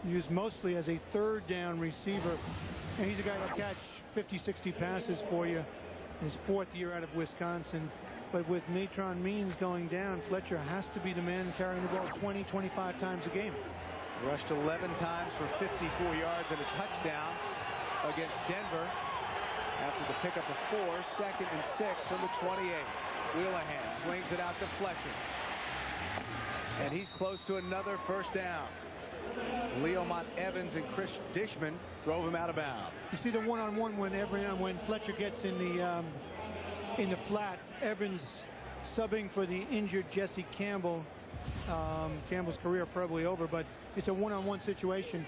used mostly as a third down receiver. And he's a guy that'll catch 50, 60 passes for you. His 4th year out of Wisconsin. But with Natron Means going down, Fletcher has to be the man carrying the ball 20, 25 times a game. Rushed 11 times for 54 yards and a touchdown against Denver. After the pickup of 4, 2nd and 6 from the 28. Wheelahan swings it out to Fletcher. And he's close to another first down. Leomont Evans and Chris Dishman drove him out of bounds. You see the one-on-one when Fletcher gets in the flat. Evans subbing for the injured Jesse Campbell. Campbell's career probably over, but it's a one-on-one situation.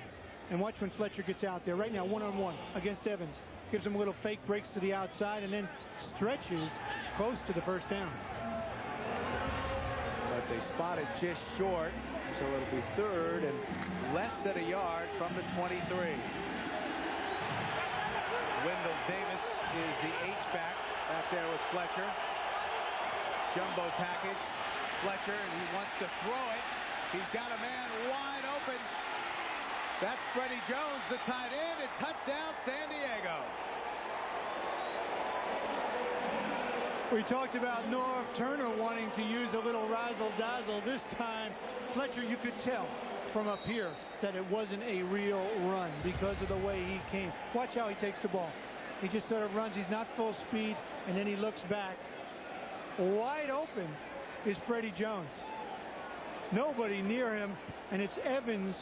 And watch when Fletcher gets out there right now, one-on-one against Evans. Gives him a little fake, breaks to the outside, and then stretches close to the first down. But they spotted just short, so it'll be 3rd and less than a yard from the 23. Wendell Davis is the H-back back there with Fletcher. Jumbo package. Fletcher, and he wants to throw it. He's got a man wide open. That's Freddie Jones, the tight end, and touchdown San Diego. We talked about Norv Turner wanting to use a little razzle-dazzle. This time, Fletcher, you could tell from up here that it wasn't a real run because of the way he came. Watch how he takes the ball. He just sort of runs. He's not full speed, and then he looks back. Wide open is Freddie Jones. Nobody near him, and it's Evans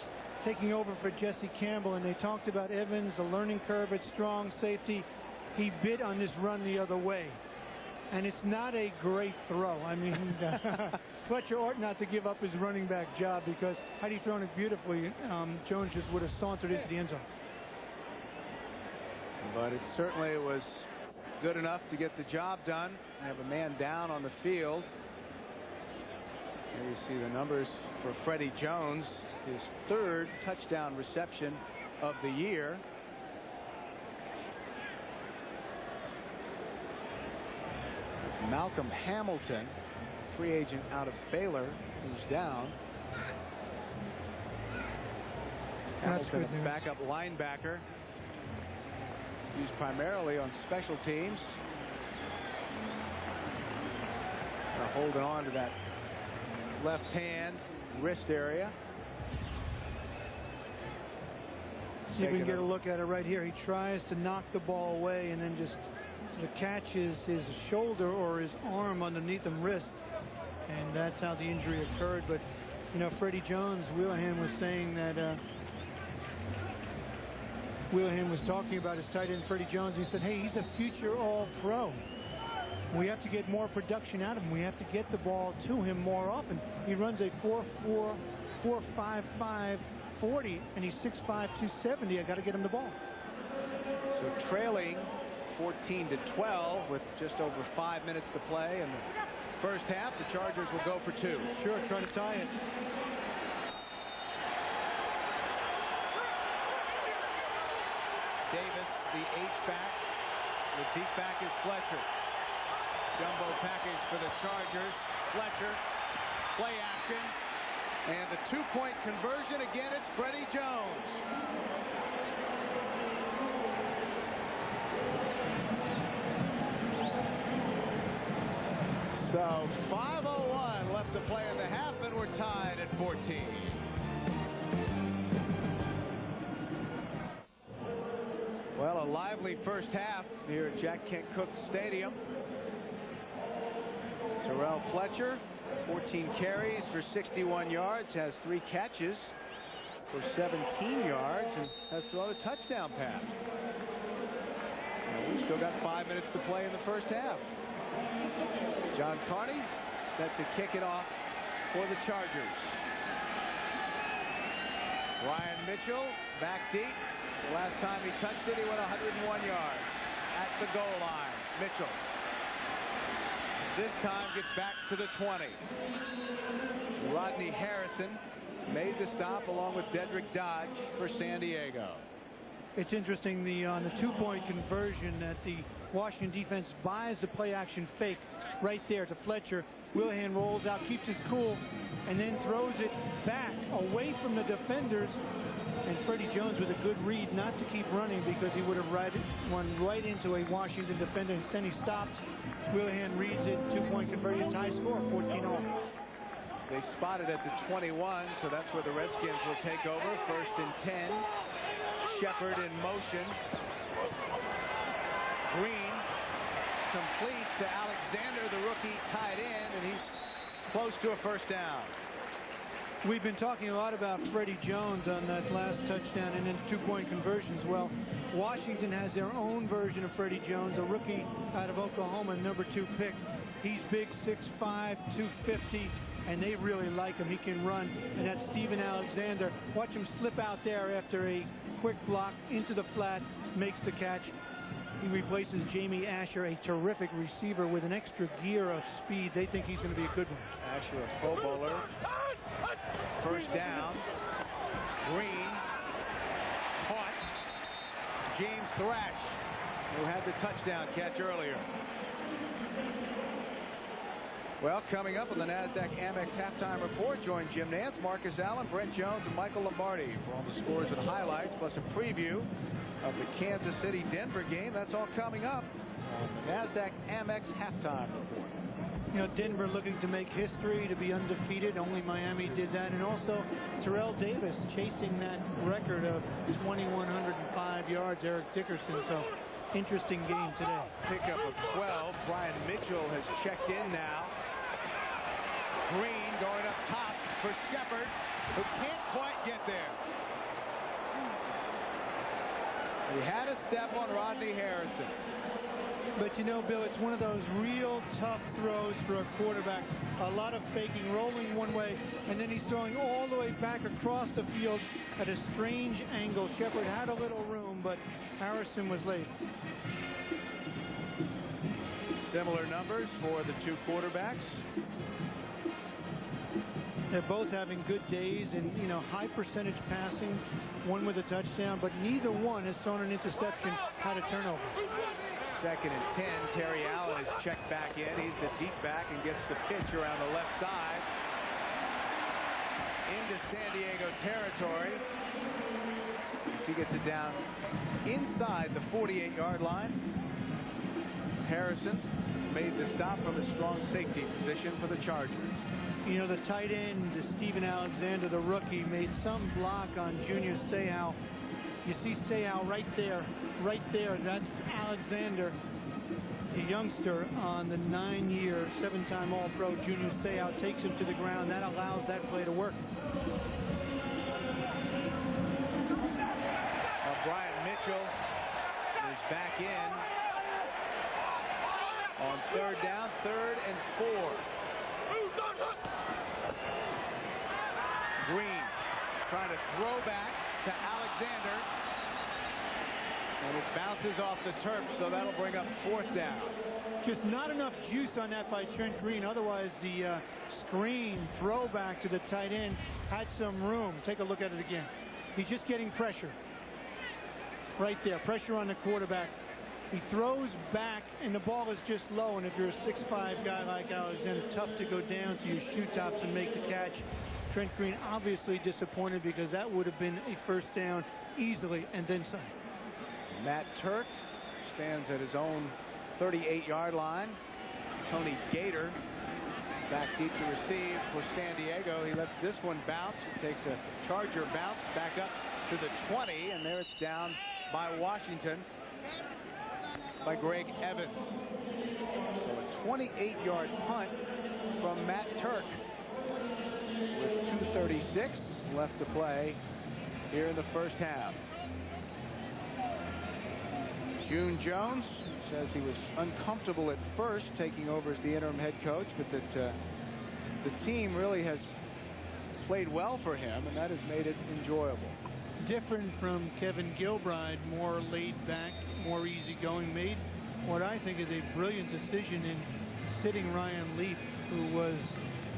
taking over for Jesse Campbell. And they talked about Evans, the learning curve at strong safety. He bit on this run the other way. And it's not a great throw. I mean, Fletcher ought not to give up his running back job, because had he thrown it beautifully, Jones just would have sauntered into the end zone. But it certainly was good enough to get the job done. Have a man down on the field. Here you see the numbers for Freddie Jones, his 3rd touchdown reception of the year. It's Malcolm Hamilton, free agent out of Baylor, who's down. Hamilton, a backup linebacker, used primarily on special teams. Holding on to that left hand wrist area. See if we can get a look at it right here. He tries to knock the ball away and then just sort of catches his shoulder or his arm underneath him, wrist. And that's how the injury occurred. But, you know, Freddie Jones, Wheelahan was saying that Wheelahan was talking about his tight end, Freddie Jones. He said, hey, he's a future All-Pro. We have to get more production out of him. We have to get the ball to him more often. He runs a 4.4, 4.55 40, and he's 6'5", 270. I got to get him the ball. So trailing 14-12 with just over 5 minutes to play in the first half. The Chargers will go for 2. Sure, try to tie it. Davis, the H-back. The deep back is Fletcher. Jumbo package for the Chargers. Fletcher, play action. And the two-point conversion. Again, it's Freddie Jones. So 5:01 left to play in the half, and we're tied at 14. Well, a lively first half here at Jack Kent Cooke Stadium. Terrell Fletcher, 14 carries for 61 yards, has 3 catches for 17 yards, and has thrown a touchdown pass. And we still got 5 minutes to play in the first half. John Carney set to kick it off for the Chargers. Ryan Mitchell back deep. The last time he touched it, he went 101 yards at the goal line. Mitchell this time gets back to the 20. Rodney Harrison made the stop along with Dedrick Dodge for San Diego. It's interesting on the two-point conversion that the Washington defense buys the play action fake right there to Fletcher. Willihan rolls out, keeps his cool, and then throws it back away from the defenders. And Freddie Jones with a good read not to keep running, because he would have run right into a Washington defender. Instead he stops. Willihan reads it. Two-point conversion, tie score, 14-all. They spotted at the 21, so that's where the Redskins will take over. 1st and 10. Shepard in motion. Green complete to Alexander, the rookie tight end, and he's close to a first down. We've been talking a lot about Freddie Jones on that last touchdown and then two-point conversions. Well, Washington has their own version of Freddie Jones, a rookie out of Oklahoma, number 2 pick. He's big, 6'5", 250, and they really like him. He can run. And that's Steven Alexander. Watch him slip out there after a quick block into the flat, makes the catch. He replaces Jamie Asher, a terrific receiver with an extra gear of speed. They think he's going to be a good one. Asher, a Pro Bowler. First down. Green. Caught. James Thrash, who had the touchdown catch earlier. Well, coming up on the NASDAQ Amex halftime report, join Jim Nance, Marcus Allen, Brent Jones, and Michael Lombardi for all the scores and highlights, plus a preview of the Kansas City-Denver game. That's all coming up on the NASDAQ Amex halftime report. You know, Denver looking to make history, to be undefeated. Only Miami did that. And also Terrell Davis chasing that record of 2,105 yards, Eric Dickerson. So interesting game today. Pickup of 12. Brian Mitchell has checked in now. Green going up top for Shepard, who can't quite get there. He had a step on Rodney Harrison. But you know, Bill, it's one of those real tough throws for a quarterback. A lot of faking, rolling one way, and then he's throwing all the way back across the field at a strange angle. Shepard had a little room, but Harrison was late. Similar numbers for the two quarterbacks. They're both having good days and, you know, high percentage passing, one with a touchdown, but neither one has thrown an interception, had a turnover. 2nd and 10. Terry Allen is checked back in. He's the deep back and gets the pitch around the left side into San Diego territory. He gets it down inside the 48-yard line. Harrison made the stop from a strong safety position for the Chargers. You know, the tight end, Steven Alexander, the rookie, made some block on Junior Seau. You see Seau right there, That's Alexander, the youngster on the 9-year, 7-time All-Pro. Junior Seau takes him to the ground. That allows that play to work. Brian Mitchell is back in on 3rd 4. Green trying to throw back to Alexander. And it bounces off the turf, so that'll bring up 4th down. Just not enough juice on that by Trent Green. Otherwise, the screen throwback to the tight end had some room. Take a look at it again. He's just getting pressure. Right there, pressure on the quarterback. He throws back, and the ball is just low. And if you're a 6'5" guy like Alexander, tough to go down to your shoe tops and make the catch. Trent Green obviously disappointed because that would have been a 1st down easily, and then some. Matt Turk stands at his own 38-yard line. Tony Gator back deep to receive for San Diego. He lets this one bounce. He takes a Charger bounce back up to the 20, and there it's down by Washington by Greg Evans. So a 28-yard punt from Matt Turk with 2:36 left to play here in the 1st half. June Jones says he was uncomfortable at first taking over as the interim head coach, but that the team really has played well for him, and that has made it enjoyable. Different from Kevin Gilbride, more laid back, more easygoing, made what I think is a brilliant decision in sitting Ryan Leaf, who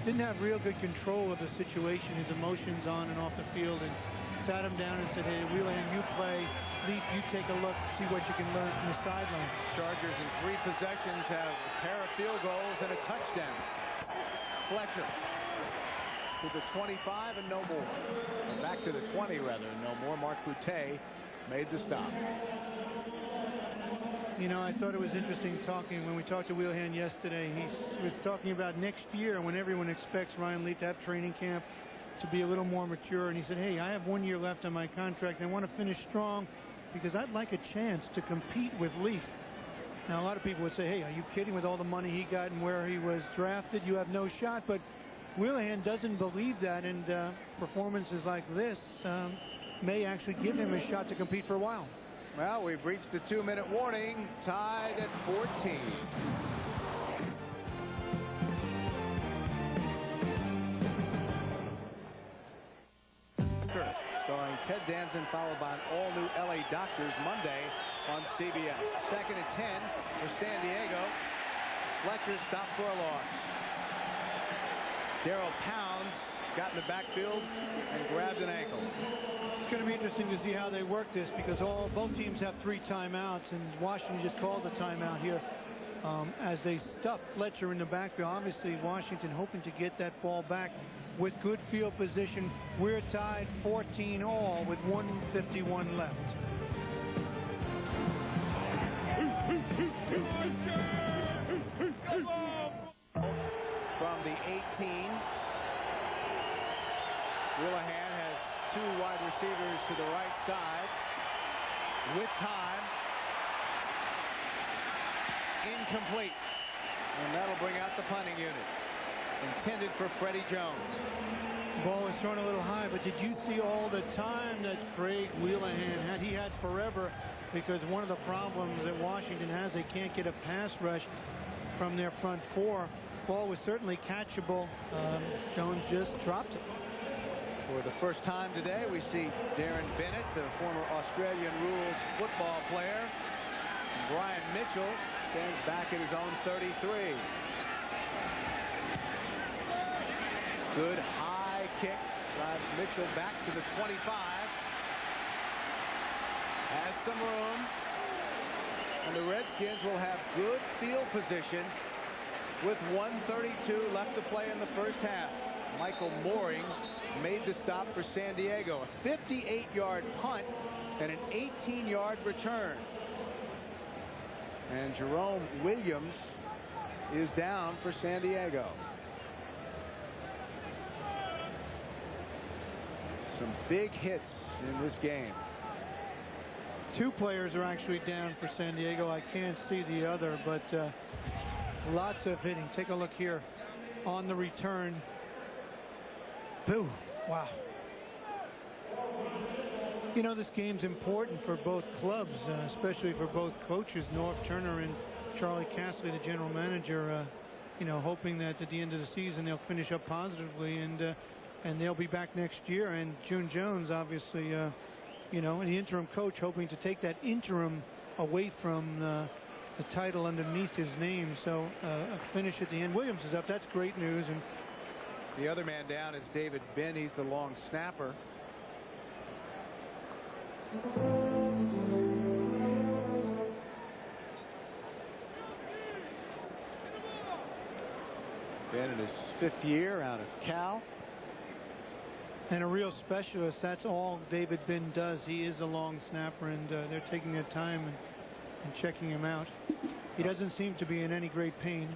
didn't have real good control of the situation, his emotions on and off the field, and sat him down and said, hey, Wheelahan, you play. Leaf, you take a look, see what you can learn from the sideline. Chargers in 3 possessions have a pair of field goals and a touchdown. Fletcher to the 25 and no more. Or back to the 20 rather, and no more. Mark Boutte made the stop. You know, I thought it was interesting talking when we talked to Wheelahan yesterday. He was talking about next year when everyone expects Ryan Leaf to have training camp, to be a little more mature, and he said, hey, I have 1 year left on my contract and I want to finish strong because I'd like a chance to compete with Leaf. Now, a lot of people would say, hey, are you kidding? With all the money he got and where he was drafted, you have no shot. But Wheelahan doesn't believe that, and performances like this may actually give him a shot to compete for a while. Well, we've reached the 2-minute warning, tied at 14. Starring Ted Danson, followed by an all-new LA Doctors Monday on CBS. 2nd and 10 for San Diego. Fletcher stopped for a loss. Darrell Pounds got in the backfield and grabbed an ankle. It's going to be interesting to see how they work this, because both teams have 3 timeouts, and Washington just called a timeout here as they stuff Fletcher in the backfield. Obviously, Washington hoping to get that ball back with good field position. We're tied 14-all with 1:51 left. From the 18. Wheelahan has 2 wide receivers to the right side. With time. Incomplete. And that'll bring out the punting unit. Intended for Freddie Jones. Ball was thrown a little high, but did you see all the time that Craig Wheelahan had? He had forever, because one of the problems that Washington has, they can't get a pass rush from their front 4. Ball was certainly catchable. Jones just dropped it. For the first time today, we see Darren Bennett, the former Australian rules football player. And Brian Mitchell stands back at his own 33. Good high kick drives Mitchell back to the 25. Has some room. And the Redskins will have good field position with 1:32 left to play in the 1st half. Michael Mooring made the stop for San Diego. A 58-yard punt and an 18-yard return. And Jerome Williams is down for San Diego. Some big hits in this game. 2 players are actually down for San Diego. I can't see the other, but lots of hitting. Take a look here on the return. Boom. Wow. You know, this game's important for both clubs, especially for both coaches, Norv Turner and Charlie Casserly, the general manager. you know, hoping that at the end of the season they'll finish up positively, and they'll be back next year. And June Jones, obviously, you know, an interim coach, hoping to take that interim away from the title underneath his name. So a finish at the end. Williams is up. That's great news. And the other man down is David Binn. He's the long snapper. Binn in his 5th year out of Cal. And a real specialist. That's all David Binn does. He is a long snapper, and they're taking their time and checking him out. He doesn't seem to be in any great pain.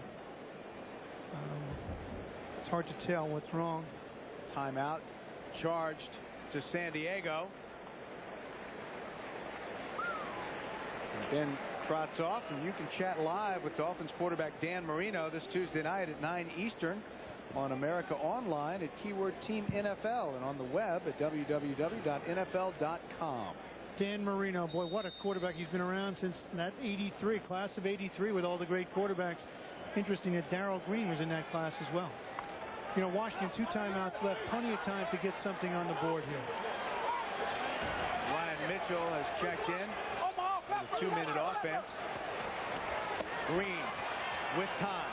It's hard to tell what's wrong. Timeout charged to San Diego. And Ben trots off, and you can chat live with Dolphins quarterback Dan Marino this Tuesday night at 9 Eastern on America Online at keyword Team NFL and on the web at www.nfl.com. Dan Marino, boy, what a quarterback. He's been around since that '83 class of '83 with all the great quarterbacks. Interesting that Darrell Green was in that class as well. You know, Washington, 2 timeouts left, plenty of time to get something on the board here. Ryan Mitchell has checked in for the 2-minute offense. Green with time.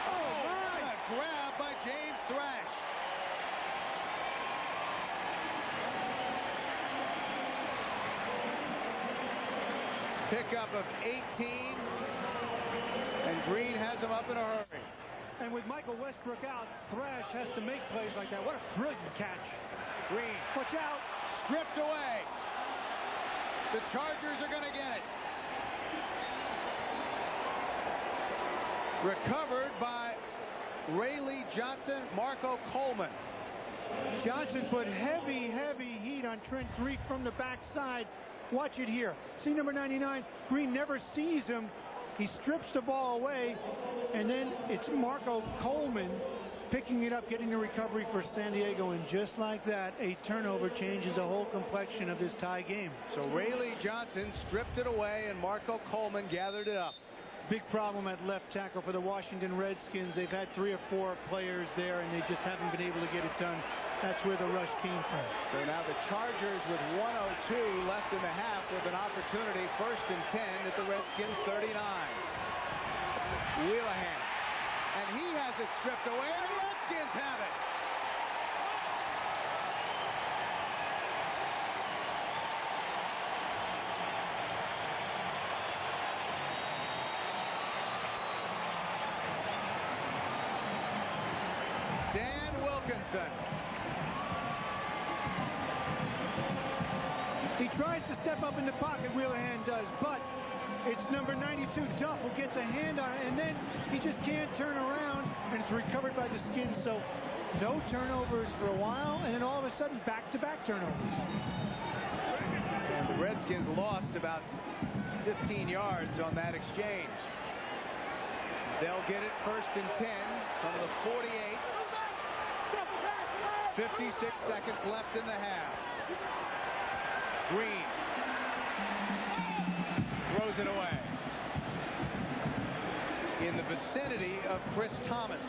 Oh, my! A grab by James Thrash. Pickup of 18, and Green has him up in a hurry. And with Michael Westbrook out, Thrash has to make plays like that. What a brilliant catch. Green. Watch out. Stripped away. The Chargers are going to get it. Recovered by Rayleigh Johnson, Marco Coleman. Johnson put heavy heat on Trent Greek from the backside. Watch it here. See number 99. Green never sees him. He strips the ball away, and then it's Marco Coleman picking it up, getting the recovery for San Diego, and just like that, a turnover changes the whole complexion of this tie game. So Rayleigh Johnson stripped it away, and Marco Coleman gathered it up. Big problem at left tackle for the Washington Redskins. They've had 3 or 4 players there, and they just haven't been able to get it done. That's where the rush came from. So now the Chargers with 1:02 left in the half with an opportunity, 1st and 10 at the Redskins 39. Wheelahan. And he has it stripped away, and the Redskins have it. Dan Wilkinson. He tries to step up in the pocket, Wheelahan does, but it's number 92, Duff, who gets a hand on it, and then he just can't turn around, and it's recovered by the Skins. So no turnovers for a while, and then all of a sudden back-to-back turnovers. And the Redskins lost about 15 yards on that exchange. They'll get it 1st and 10 from the 48. 56 seconds left in the half. Green throws it away. In the vicinity of Chris Thomas.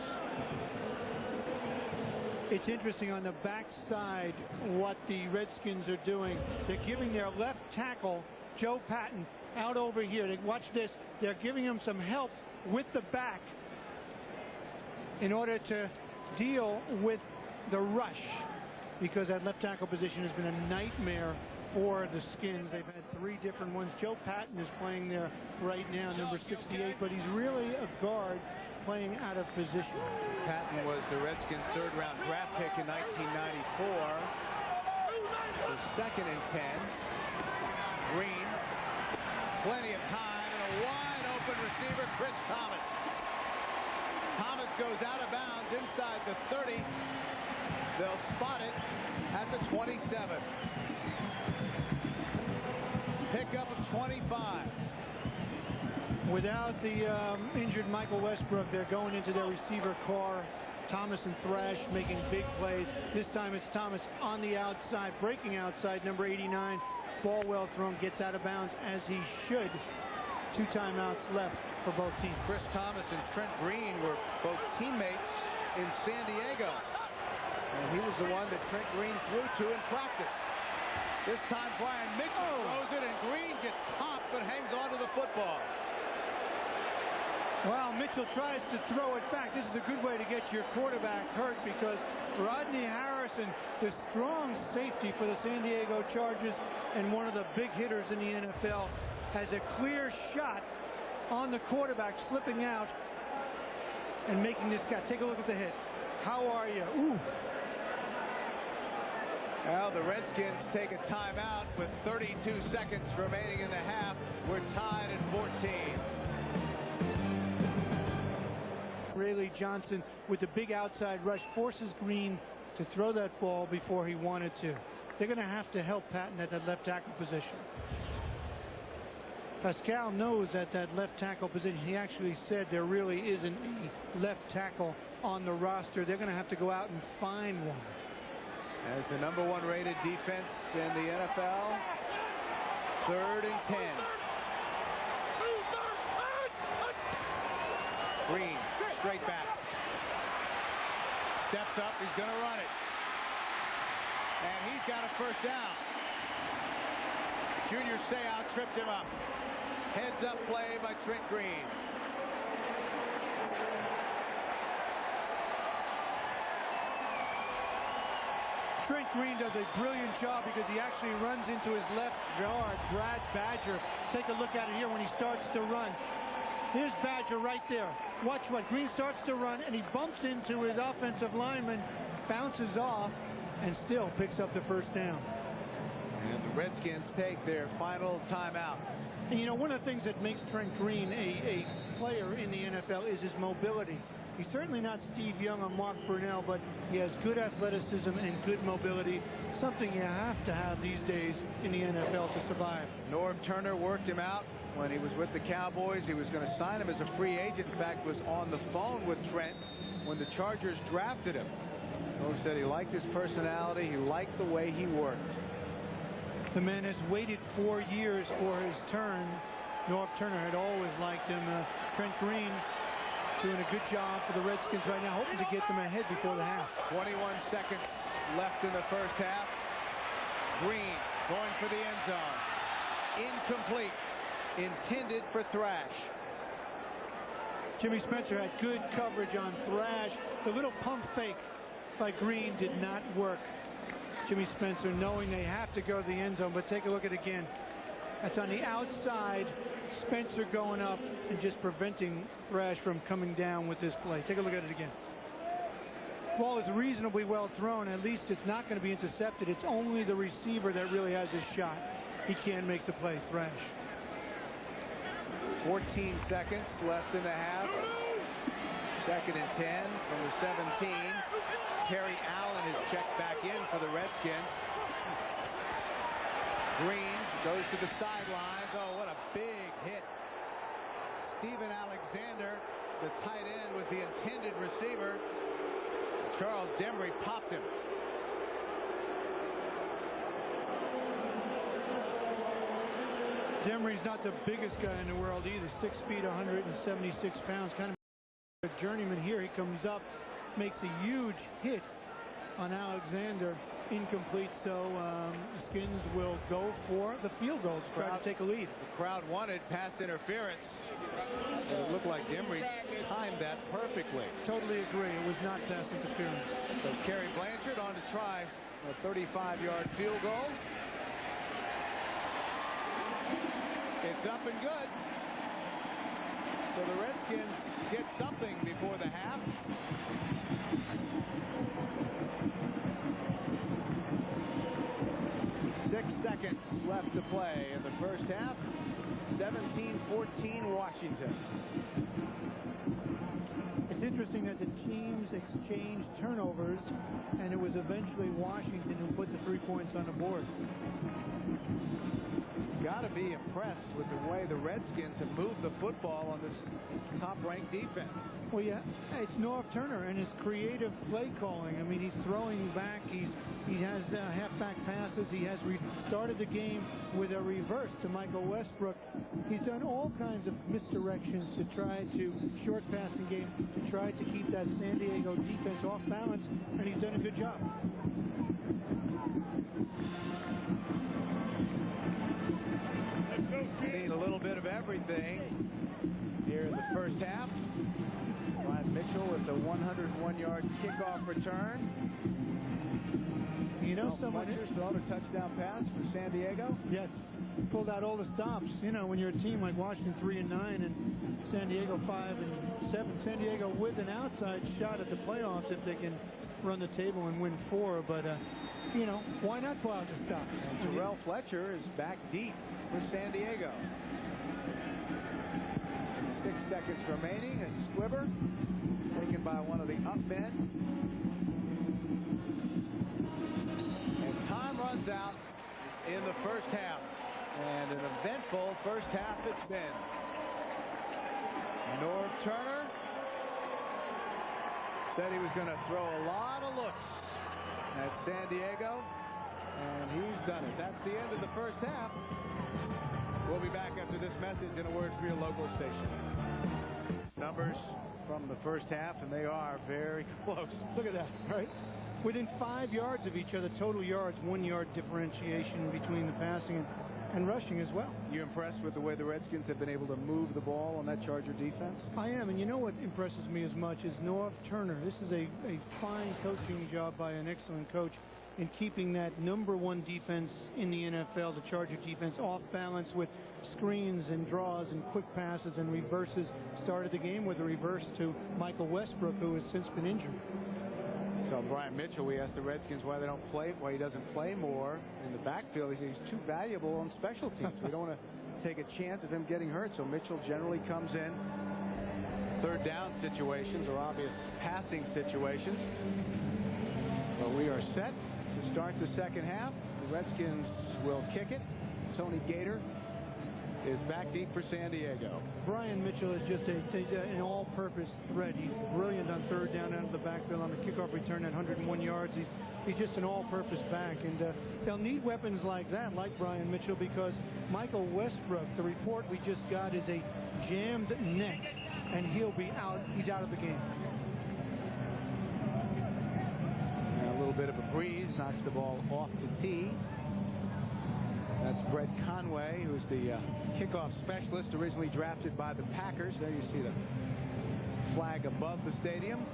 It's interesting on the backside what the Redskins are doing. They're giving their left tackle, Joe Patton, out over here. Watch this. They're giving him some help with the back in order to deal with the rush, because that left tackle position has been a nightmare for the Skins. They've had 3 different ones. Joe Patton is playing there right now, number 68, but he's really a guard playing out of position. Patton was the Redskins' 3rd-round draft pick in 1994. So 2nd and 10. Green. Plenty of time, and a wide-open receiver, Chris Thomas. Thomas goes out of bounds inside the 30. They'll spot it at the 27. Pickup of 25. Without the injured Michael Westbrook, they're going into their receiver core. Thomas and Thrash making big plays. This time it's Thomas on the outside, breaking outside, number 89. Ball well thrown, gets out of bounds as he should. 2 timeouts left. for both teams. Chris Thomas and Trent Green were both teammates in San Diego. And he was the one that Trent Green threw to in practice. This time Brian Mitchell throws it, and Green gets popped but hangs on to the football. Well, Mitchell tries to throw it back. This is a good way to get your quarterback hurt, because Rodney Harrison, the strong safety for the San Diego Chargers and one of the big hitters in the NFL, has a clear shot on the quarterback, slipping out and making this guy. Take a look at the hit. How are you? Ooh. Well, the Redskins take a timeout with 32 seconds remaining in the half. We're tied at 14. Rayleigh Johnson, with the big outside rush, forces Green to throw that ball before he wanted to. They're going to have to help Patton at that left tackle position. Pascal knows that left tackle position. He actually said there really isn't a left tackle on the roster. They're going to have to go out and find one. As the #1 rated defense in the NFL, 3rd and 10. Green, straight back. Steps up, he's going to run it. And he's got a first down. Junior Seau trips him up. Heads up play by Trent Green. Trent Green does a brilliant job because he actually runs into his left guard, Brad Badger. Take a look at it here when he starts to run. Here's Badger right there. Watch what Green starts to run, and he bumps into his offensive lineman, bounces off, and still picks up the first down. And the Redskins take their final timeout. And you know, one of the things that makes Trent Green a player in the NFL is his mobility. He's certainly not Steve Young or Mark Brunell, but he has good athleticism and good mobility, something you have to have these days in the NFL to survive. Norv Turner worked him out when he was with the Cowboys. He was going to sign him as a free agent. In fact, was on the phone with Trent when the Chargers drafted him. Norv said he liked his personality. He liked the way he worked. The man has waited 4 years for his turn. Norv Turner had always liked him. Trent Green doing a good job for the Redskins right now, hoping to get them ahead before the half. 21 seconds left in the first half. Green going for the end zone. Incomplete. Intended for Thrash. Jimmy Spencer had good coverage on Thrash. The little pump fake by Green did not work. Jimmy Spencer knowing they have to go to the end zone, but take a look at it again. That's on the outside. Spencer going up and just preventing Thrash from coming down with this play. Take a look at it again. Ball is reasonably well thrown. At least it's not going to be intercepted. It's only the receiver that really has a shot. He can make the play, Thrash. 14 seconds left in the half. 2nd and 10 from the 17. Terry Allen is checked back in for the Redskins. Green goes to the sidelines. Oh, what a big hit. Steven Alexander, the tight end, was the intended receiver. Charles Demry popped him. Demry's not the biggest guy in the world either. 6 feet, 176 pounds. Kind of a journeyman here. He comes up, makes a huge hit on Alexander. Incomplete, so the Skins will go for the field goal to try to take a lead. The crowd wanted pass interference. It looked like Demry timed that perfectly. Totally agree. It was not pass interference. So Kerry Blanchard on to try a 35-yard field goal. It's up and good. So the Redskins get something before the half. Six seconds left to play in the first half. 17-14 Washington. It's interesting that the teams exchanged turnovers, and it was eventually Washington who put the 3 points on the board. got to be impressed with the way the Redskins have moved the football on this top-ranked defense. Well, yeah, it's Norv Turner and his creative play calling. I mean, he's throwing back. He has halfback passes. He has started the game with a reverse to Michael Westbrook. He's done all kinds of misdirections to try to short passing game to try to keep that San Diego defense off balance, and he's done a good job. Seen a little bit of everything here in the first half. Brian Mitchell with the 101-yard kickoff return. You know, someone Fletcher's thrown a touchdown pass for San Diego. Yes, pulled out all the stops. You know, when you're a team like Washington 3-9 and San Diego 5-7, San Diego with an outside shot at the playoffs if they can run the table and win 4. But you know, why not pull out the stops? And Terrell Fletcher is back deep for San Diego. 6 seconds remaining. A squibber taken by one of the up men. And time runs out in the first half. And an eventful first half it's been. Norv Turner said he was going to throw a lot of looks at San Diego. And he's done it. That's the end of the first half. We'll be back after this message and a word for your local station. Numbers from the first half, and they are very close. Look at that, right? Within 5 yards of each other, total yards, 1 yard differentiation between the passing and rushing as well. You impressed with the way the Redskins have been able to move the ball on that Charger defense? I am, and you know what impresses me as much is Norv Turner. This is a fine coaching job by an excellent coach in keeping that #1 defense in the NFL, the Charger defense, off balance with screens and draws and quick passes and reverses. Started the game with a reverse to Michael Westbrook, who has since been injured. So Brian Mitchell, we asked the Redskins why he doesn't play more in the backfield. He says he's too valuable on special teams. We don't want to take a chance of him getting hurt. So Mitchell generally comes in third down situations or obvious passing situations. But we are set to start the second half. The Redskins will kick it. Tony Gator is back deep for San Diego. Brian Mitchell is just an all-purpose threat. He's brilliant on third down out of the backfield on the kickoff return at 101 yards. He's just an all-purpose back, and they'll need weapons like that, like Brian Mitchell, because Michael Westbrook, the report we just got, is a jammed neck, and he'll be out. He's out of the game. A little bit of a breeze knocks the ball off the tee. That's Brett Conway, who's the kickoff specialist, originally drafted by the Packers. There you see the flag above the stadium.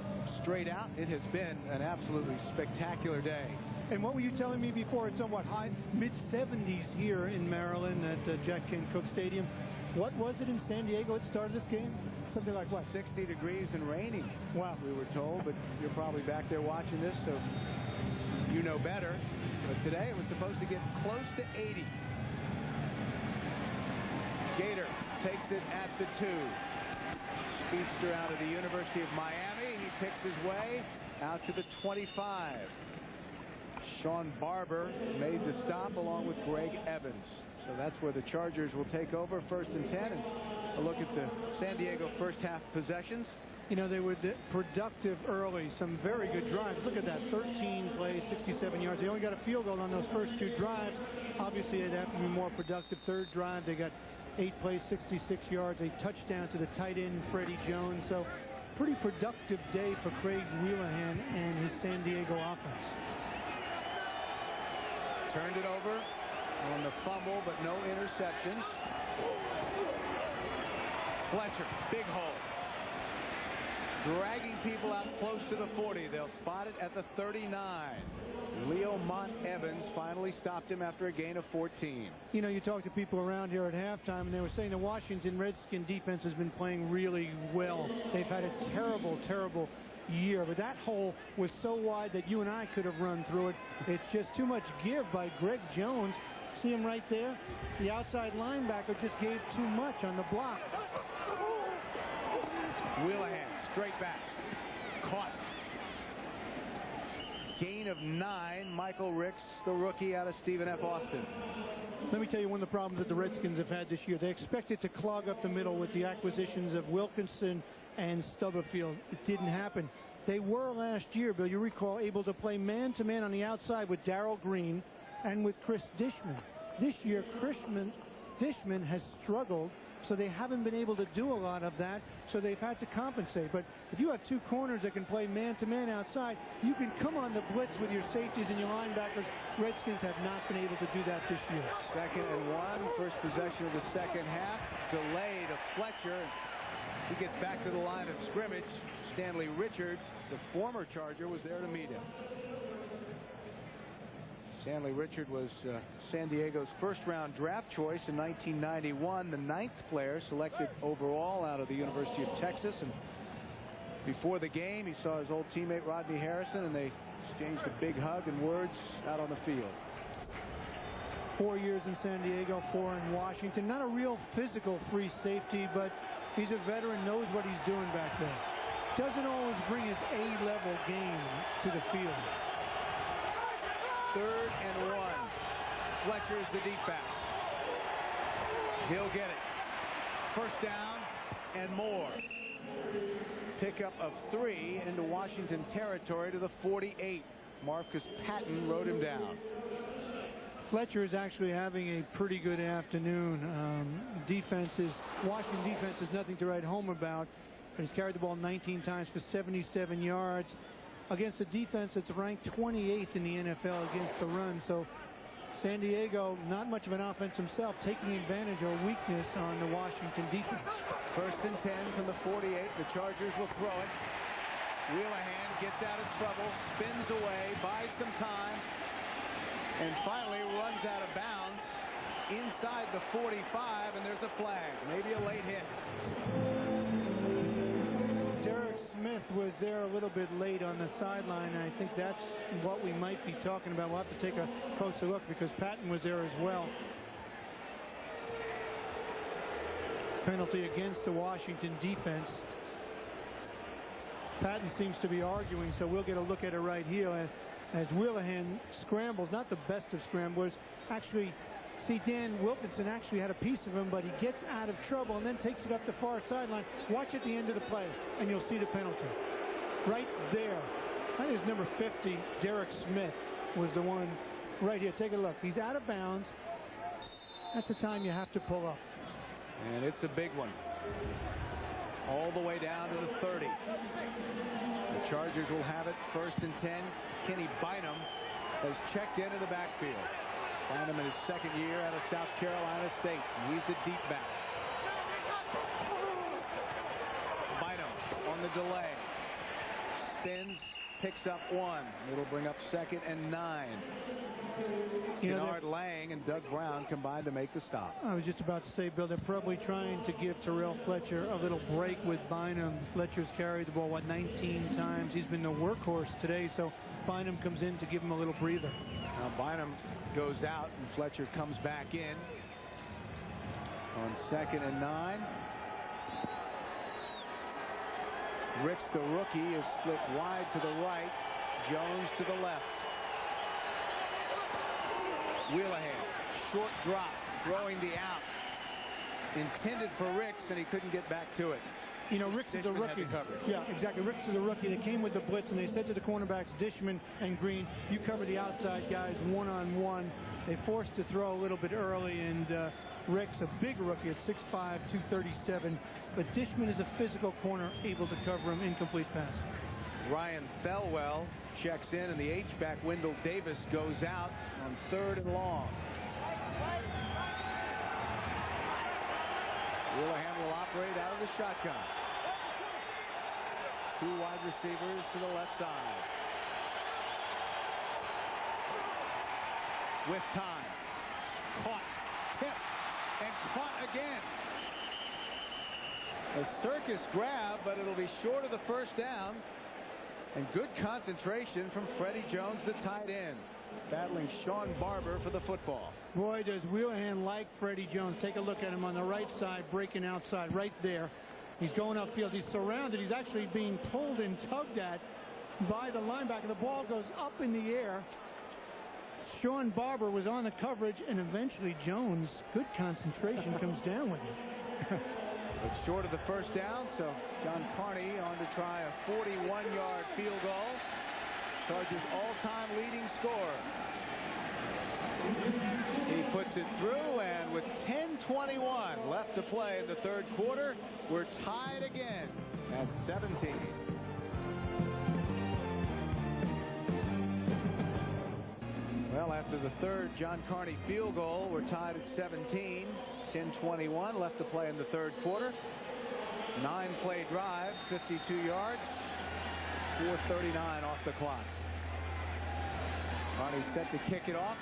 Straight out. It has been an absolutely spectacular day. And what were you telling me before? It's somewhat high, mid-70s here in Maryland at Jack Kent Cooke Stadium. What was it in San Diego at the start of this game? Something like what? 60 degrees and raining. Wow. We were told, but you're probably back there watching this, so you know better. But today it was supposed to get close to 80. Gator takes it at the 2. Speedster out of the University of Miami. He picks his way out to the 25. Sean Barber made the stop along with Greg Evans. So that's where the Chargers will take over, 1st and 10. And a look at the San Diego first half possessions. You know, they were productive early. Some very good drives. Look at that. 13 plays, 67 yards. They only got a field goal on those first 2 drives. Obviously, they'd have to be more productive. 3rd drive, they got 8 plays, 66 yards. A touchdown to the tight end, Freddie Jones. So, pretty productive day for Craig Wheelahan and his San Diego offense. Turned it over on the fumble, but no interceptions. Fletcher, big hole. Dragging people out close to the 40. They'll spot it at the 39. Leo Mont Evans finally stopped him after a gain of 14. You know, you talk to people around here at halftime, and they were saying the Washington Redskin defense has been playing really well. They've had a terrible, terrible year, but that hole was so wide that you and I could have run through it. It's just too much give by Greg Jones. See him right there? The outside linebacker just gave too much on the block. Wheelahan straight back. Caught. gain of 9. Michael Ricks, the rookie out of Stephen F. Austin. Let me tell you one of the problems that the Redskins have had this year. They expected to clog up the middle with the acquisitions of Wilkinson and Stubblefield. It didn't happen. They were last year, Bill, you recall, able to play man-to-man on the outside with Darrell Green and with Chris Dishman. This year, Dishman has struggled, so they haven't been able to do a lot of that, so they've had to compensate. But if you have two corners that can play man-to-man outside, you can come on the blitz with your safeties and your linebackers. Redskins have not been able to do that this year. 2nd and 1, first possession of the second half. Delay to Fletcher. He gets back to the line of scrimmage. Stanley Richard, the former Charger, was there to meet him. Stanley Richard was San Diego's first-round draft choice in 1991, the 9th player selected overall out of the University of Texas. And before the game, he saw his old teammate Rodney Harrison, and they exchanged a big hug and words out on the field. 4 years in San Diego, 4 in Washington. Not a real physical free safety, but he's a veteran, knows what he's doing back there. Doesn't always bring his A-level game to the field. 3rd and 1. Fletcher's the deep back. He'll get it. First down and more. Pickup of 3 into Washington territory to the 48. Marcus Patton rode him down. Fletcher is actually having a pretty good afternoon. Washington defense is nothing to write home about. He's carried the ball 19 times for 77 yards against a defense that's ranked 28th in the NFL against the run. So San Diego, not much of an offense himself, taking advantage of a weakness on the Washington defense. 1st and 10 from the 48. The Chargers will throw it. Wheelahan gets out of trouble, spins away, buys some time, and finally runs out of bounds inside the 45, and there's a flag. Maybe a late hit. Derek Smith was there a little bit late on the sideline, and I think that's what we might be talking about. We'll have to take a closer look because Patton was there as well. Penalty against the Washington defense. Patton seems to be arguing, so we'll get a look at it right here as Wheelahan scrambles. Not the best of scramblers. Actually, see, Dan Wilkinson actually had a piece of him, but he gets out of trouble and then takes it up the far sideline. Watch at the end of the play, and you'll see the penalty. Right there. I think it's number 50, Derek Smith, was the one right here. Take a look. He's out of bounds. That's the time you have to pull up. And it's a big one. All the way down to the 30. The Chargers will have it 1st and 10. Kenny Bynum has checked into the backfield. Bynum in his 2nd year out of South Carolina State. He's the deep back. Bynum on the delay. Spins, picks up 1. It'll bring up 2nd and 9. Kennard Lang and Doug Brown combined to make the stop. I was just about to say, Bill, they're probably trying to give Terrell Fletcher a little break with Bynum. Fletcher's carried the ball, 19 times. He's been the workhorse today, so Bynum comes in to give him a little breather. Now Bynum goes out, and Fletcher comes back in on 2nd and 9. Ricks, the rookie, is split wide to the right. Jones to the left. Wheelahan, short drop, throwing the out. Intended for Ricks, and he couldn't get back to it. You know, Ricks is a rookie. Yeah, exactly. Ricks is a rookie. They came with the blitz, and they said to the cornerbacks, Dishman and Green, you cover the outside guys one-on-one. They forced to throw a little bit early, and Ricks, a big rookie at 6'5", 237. But Dishman is a physical corner, able to cover him. Incomplete pass. Ryan Thelwell checks in, and the H-back Wendell Davis goes out on 3rd and long. Wheelahan will operate out of the shotgun. 2 wide receivers to the left side. With time. Caught, tipped, and caught again. A circus grab, but it'll be short of the first down. And good concentration from Freddie Jones, the tight end, battling Sean Barber for the football. Boy, does Wheelahan like Freddie Jones. Take a look at him on the right side, breaking outside right there. He's going upfield. He's surrounded. He's actually being pulled and tugged at by the linebacker. The ball goes up in the air. Sean Barber was on the coverage, and eventually Jones, good concentration, comes down with it. But short of the first down, so John Carney on to try a 41-yard field goal. Chargers all-time leading scorer. He puts it through, and with 10:21 left to play in the third quarter, we're tied again at 17. Well, after the third John Carney field goal, we're tied at 17. 10:21 left to play in the third quarter. 9-play drive, 52 yards, 4:39 off the clock. Carney set to kick it off.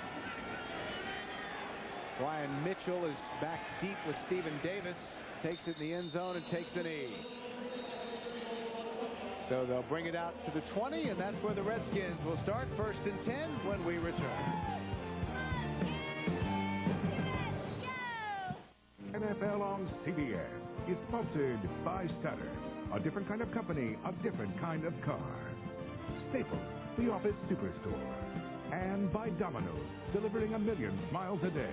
Brian Mitchell is back deep with Stephen Davis. Takes it in the end zone and takes the knee. So they'll bring it out to the 20, and that's where the Redskins will start. 1st and 10 when we return. NFL on CBS is sponsored by Stutter, a different kind of company, a different kind of car. Staples, the office superstore. And by Domino's, delivering 1 million smiles a day.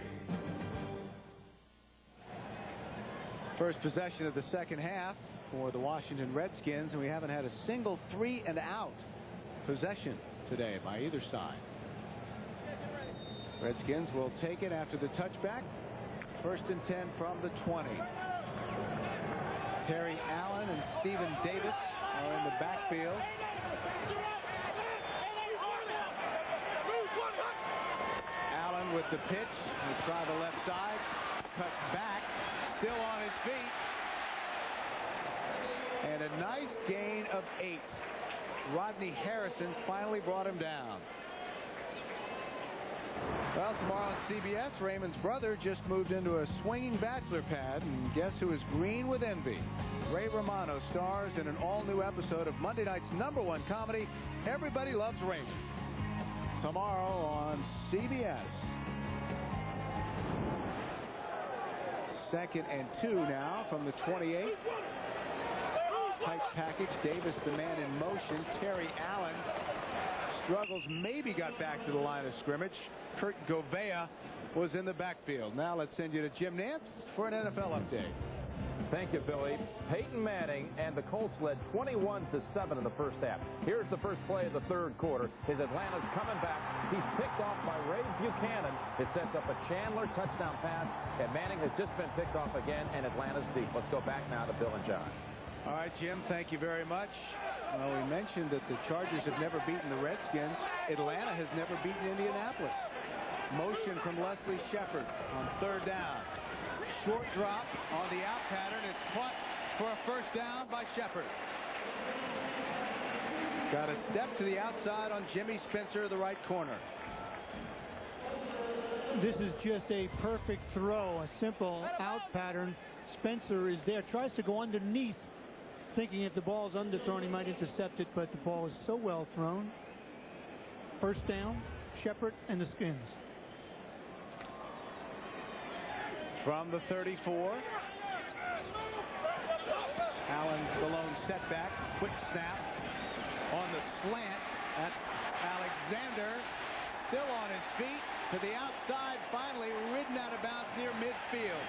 First possession of the second half for the Washington Redskins, and we haven't had a single 3-and-out possession today by either side. Redskins will take it after the touchback. 1st and 10 from the 20. Terry Allen and Stephen Davis are in the backfield. Allen with the pitch. He'll try the left side. Cuts back. Still on his feet. And a nice gain of 8. Rodney Harrison finally brought him down. Well, tomorrow on CBS, Raymond's brother just moved into a swinging bachelor pad, and guess who is green with envy? Ray Romano stars in an all-new episode of Monday night's #1 comedy, Everybody Loves Raymond. Tomorrow on CBS. 2nd and 2 now from the 28. Tight package. Davis, the man in motion. Terry Allen struggles, maybe got back to the line of scrimmage. Kurt Govea was in the backfield. Now let's send you to Jim Nance for an NFL update. Thank you, Billy. Peyton Manning and the Colts led 21-7 in the first half. Here's the first play of the third quarter. His Atlanta's coming back. He's picked off by Ray Buchanan. It sets up a Chandler touchdown pass, and Manning has just been picked off again, and Atlanta's deep. Let's go back now to Bill and John. All right, Jim, thank you very much. Well, we mentioned that the Chargers have never beaten the Redskins. Atlanta has never beaten Indianapolis. Motion from Leslie Shepard on 3rd down. Short drop on the out pattern. It's caught for a first down by Shepard. Got a step to the outside on Jimmy Spencer, the right corner. This is just a perfect throw, a simple out pattern. Spencer is there, tries to go underneath, thinking if the ball's underthrown he might intercept it, but the ball is so well thrown. First down, Shepard and the Skins. From the 34. Allen, the lone setback. Quick snap on the slant. That's Alexander. Still on his feet to the outside. Finally ridden out of bounds near midfield.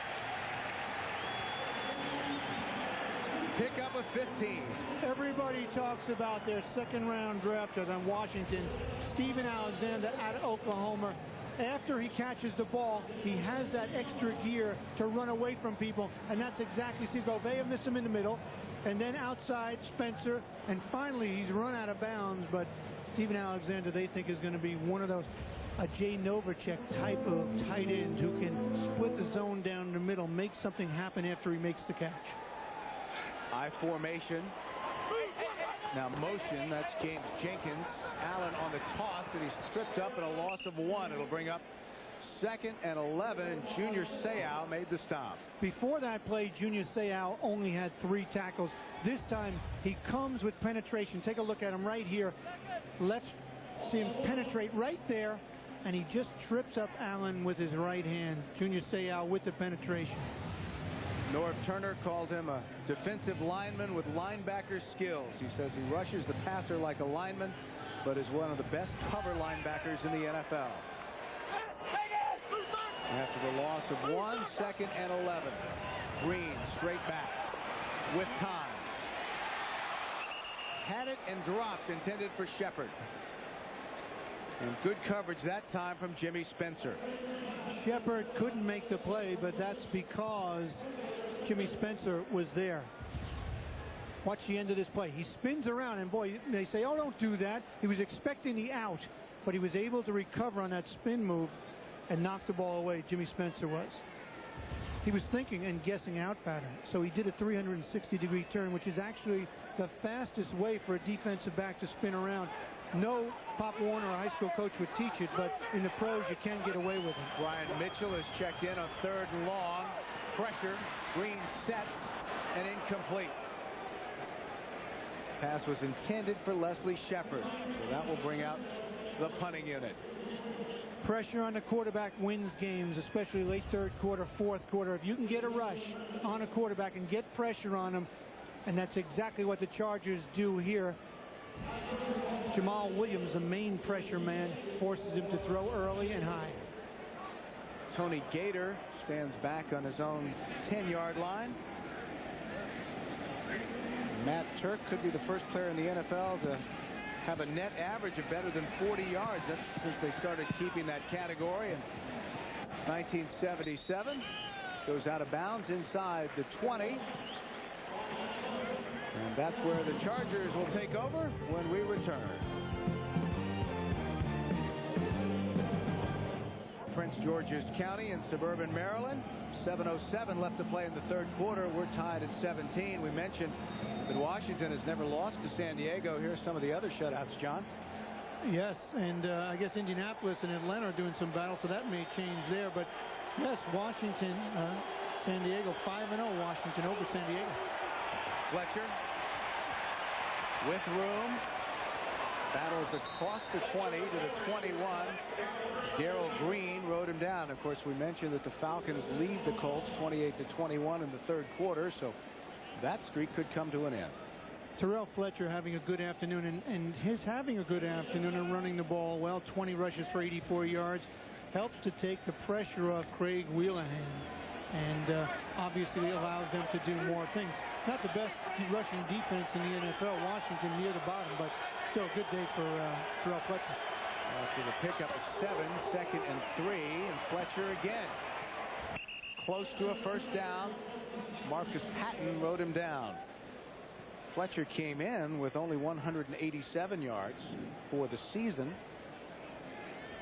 Pick up a 15. Everybody talks about their second-round draft pick on Washington. Stephen Alexander out of Oklahoma. After he catches the ball, he has that extra gear to run away from people, and that's exactly Steve Govea missed him in the middle, and then outside Spencer, and finally he's run out of bounds. But Stephen Alexander, they think, is going to be one of those a Jay Novacek type of tight end who can split the zone down the middle, make something happen after he makes the catch. I formation. Now motion, that's James Jenkins. Allen on the toss, and he's tripped up and a loss of 1. It'll bring up 2nd and 11, and Junior Seau made the stop. Before that play, Junior Seau only had 3 tackles. This time he comes with penetration. Take a look at him right here. Let's see him penetrate right there, and he just trips up Allen with his right hand. Junior Seau with the penetration. Norv Turner called him a defensive lineman with linebacker skills. He says he rushes the passer like a lineman, but is one of the best cover linebackers in the NFL. After the loss of 1, 2nd and 11. Green straight back with time. Had it and dropped, intended for Shepard. And good coverage that time from Jimmy Spencer. Shepard couldn't make the play, but that's because Jimmy Spencer was there. Watch the end of this play. He spins around, and boy, they say, oh, don't do that. He was expecting the out, but he was able to recover on that spin move and knock the ball away. Jimmy Spencer was. He was thinking and guessing out pattern. So he did a 360-degree turn, which is actually the fastest way for a defensive back to spin around. No Pop Warner, a high school coach, would teach it, but in the pros, you can get away with it. Ryan Mitchell is checked in on 3rd and long. Pressure. Green sets and incomplete. Pass was intended for Leslie Shepard, so that will bring out the punting unit. Pressure on the quarterback wins games, especially late 3rd quarter, 4th quarter. If you can get a rush on a quarterback and get pressure on him, and that's exactly what the Chargers do here. Jamal Williams, the main pressure man, forces him to throw early and high. Tony Gator stands back on his own 10-yard line. Matt Turk could be the first player in the NFL to have a net average of better than 40 yards. That's since they started keeping that category in 1977. Goes out of bounds inside the 20. And that's where the Chargers will take over when we return. Prince George's County in suburban Maryland. 7:07 left to play in the 3rd quarter. We're tied at 17. We mentioned that Washington has never lost to San Diego. Here's some of the other shutouts, John. Yes, and I guess Indianapolis and Atlanta are doing some battle, so that may change there. But yes, Washington, San Diego, 5-0 Washington over San Diego. Fletcher with room. Battles across the 20 to the 21. Darrell Green rode him down. Of course, we mentioned that the Falcons lead the Colts 28-21 in the 3rd quarter, so that streak could come to an end. Terrell Fletcher having a good afternoon, and his having a good afternoon and running the ball well. 20 rushes for 84 yards. Helps to take the pressure off Craig Wheelahan, and obviously allows them to do more things. Not the best rushing defense in the NFL. Washington near the bottom, but still a good day for Terrell Fletcher. After the pickup of 7, 2nd and 3, and Fletcher again. Close to a first down. Marcus Patton rode him down. Fletcher came in with only 187 yards for the season,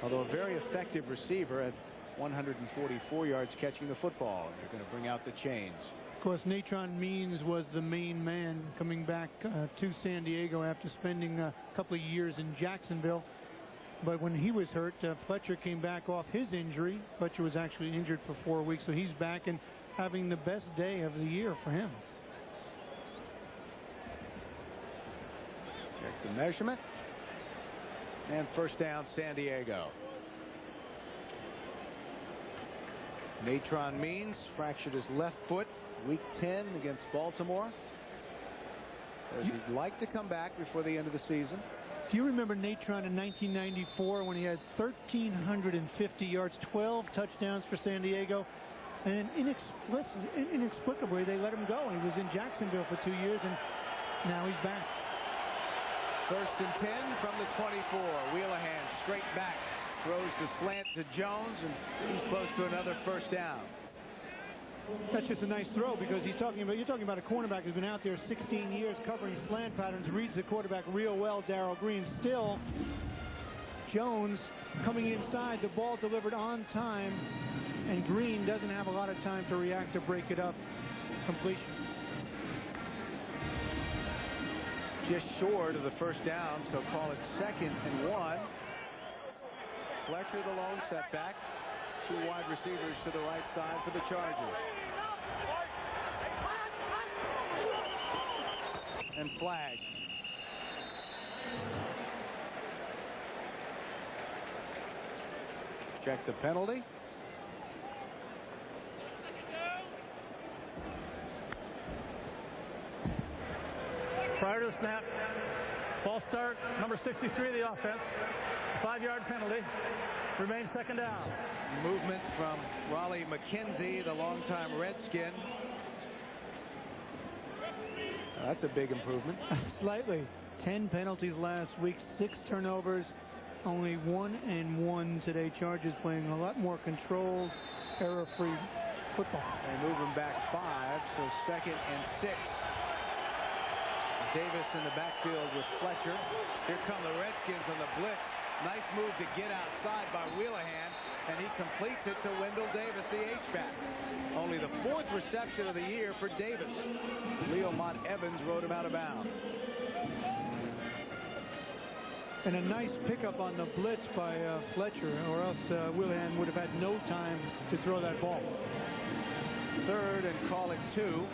although a very effective receiver at 144 yards catching the football. They're going to bring out the chains. Of course, Natron Means was the main man coming back to San Diego after spending a couple of years in Jacksonville. But when he was hurt, Fletcher came back off his injury. Fletcher was actually injured for 4 weeks, so he's back and having the best day of the year for him. Check the measurement. And first down, San Diego. Natron Means fractured his left foot week 10 against Baltimore. He'd like to come back before the end of the season. Do you remember Natron in 1994 when he had 1,350 yards, 12 touchdowns for San Diego? And inexplicably, they let him go. He was in Jacksonville for 2 years, and now he's back. 1st and 10 from the 24. Wheelahan straight back. Throws the slant to Jones, and he's close to another first down. That's just a nice throw, because you're talking about a cornerback who's been out there 16 years covering slant patterns, reads the quarterback real well. Darrell Green. Still, Jones coming inside, the ball delivered on time, and Green doesn't have a lot of time to react to break it up. Completion. Just short of the first down, so call it 2nd and 1. Fletcher the lone setback. 2 wide receivers to the right side for the Chargers. And flags. Check the penalty. to the snap. False start, number 63 of the offense. 5-yard penalty. Remains second down. Movement from Raleigh McKenzie, the longtime Redskin. That's a big improvement. Slightly. 10 penalties last week, 6 turnovers, only 1-1 today. Chargers playing a lot more controlled, error-free football. They move him back 5, so 2nd and 6. Davis in the backfield with Fletcher. Here come the Redskins on the blitz. Nice move to get outside by Wheelahan, and he completes it to Wendell Davis, the H-back. Only the 4th reception of the year for Davis. Leo Mott Evans rode him out of bounds. And a nice pickup on the blitz by Fletcher, or else Wheelahan would have had no time to throw that ball. 3rd and call it 2.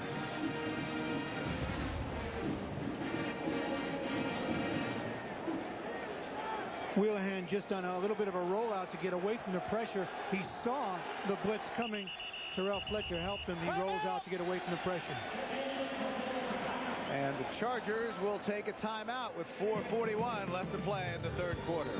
Wheelahan just on a little bit of a rollout to get away from the pressure. He saw the blitz coming. Terrell Fletcher helped him. He rolls out to get away from the pressure. And the Chargers will take a timeout with 4:41 left to play in the 3rd quarter.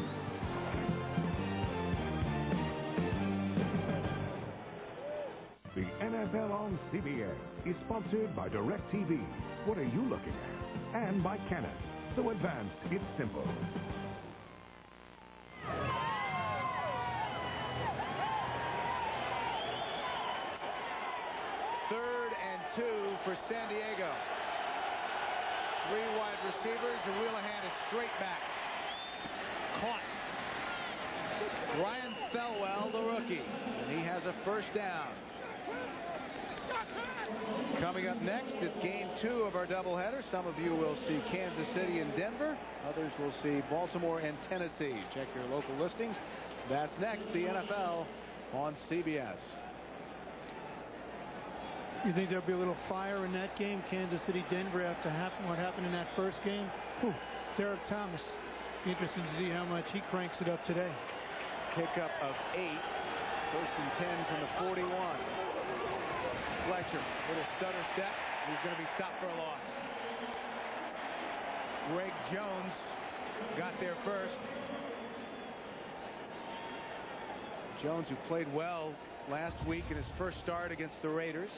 The NFL on CBS is sponsored by DirecTV. What are you looking at? And by Canon. So advanced, it's simple. 3rd and 2 for San Diego. 3 wide receivers, and Wheelahan is straight back. Caught. Brian Thelwell, the rookie, and he has a 1st down. Coming up next is game 2 of our doubleheader. Some of you will see Kansas City and Denver. Others will see Baltimore and Tennessee. Check your local listings. That's next, the NFL on CBS. You think there'll be a little fire in that game? Kansas City, Denver, after what happened in that first game? Whew. Derek Thomas. Interesting to see how much he cranks it up today. Pickup of 8. 1st and 10 from the 41. Fletcher with a stutter step. He's going to be stopped for a loss. Greg Jones got there first. Jones, who played well last week in his first start against the Raiders.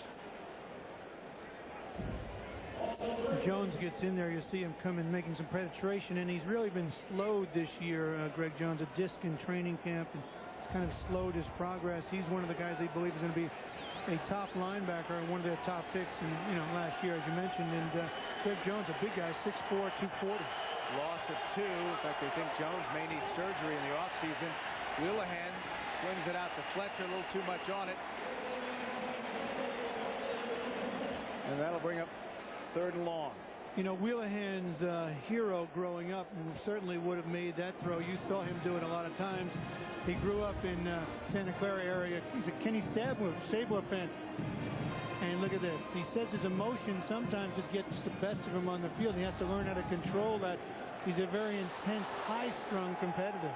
Jones gets in there. You see him coming, making some penetration, and he's really been slowed this year. Greg Jones, a disc in training camp, and it's kind of slowed his progress. He's one of the guys they believe is going to be a top linebacker and one of their top picks in last year, as you mentioned. And Greg Jones, a big guy, 6'4", 240. Loss of 2. In fact, they think Jones may need surgery in the offseason. Wheelahan swings it out to Fletcher, a little too much on it. And that'll bring up 3rd and long. You know, Wheelahan's hero growing up certainly would have made that throw. You saw him do it a lot of times. He grew up in Santa Clara area. He's a Kenny Stabler fan. And look at this. He says his emotion sometimes just gets the best of him on the field. He has to learn how to control that. He's a very intense, high-strung competitor.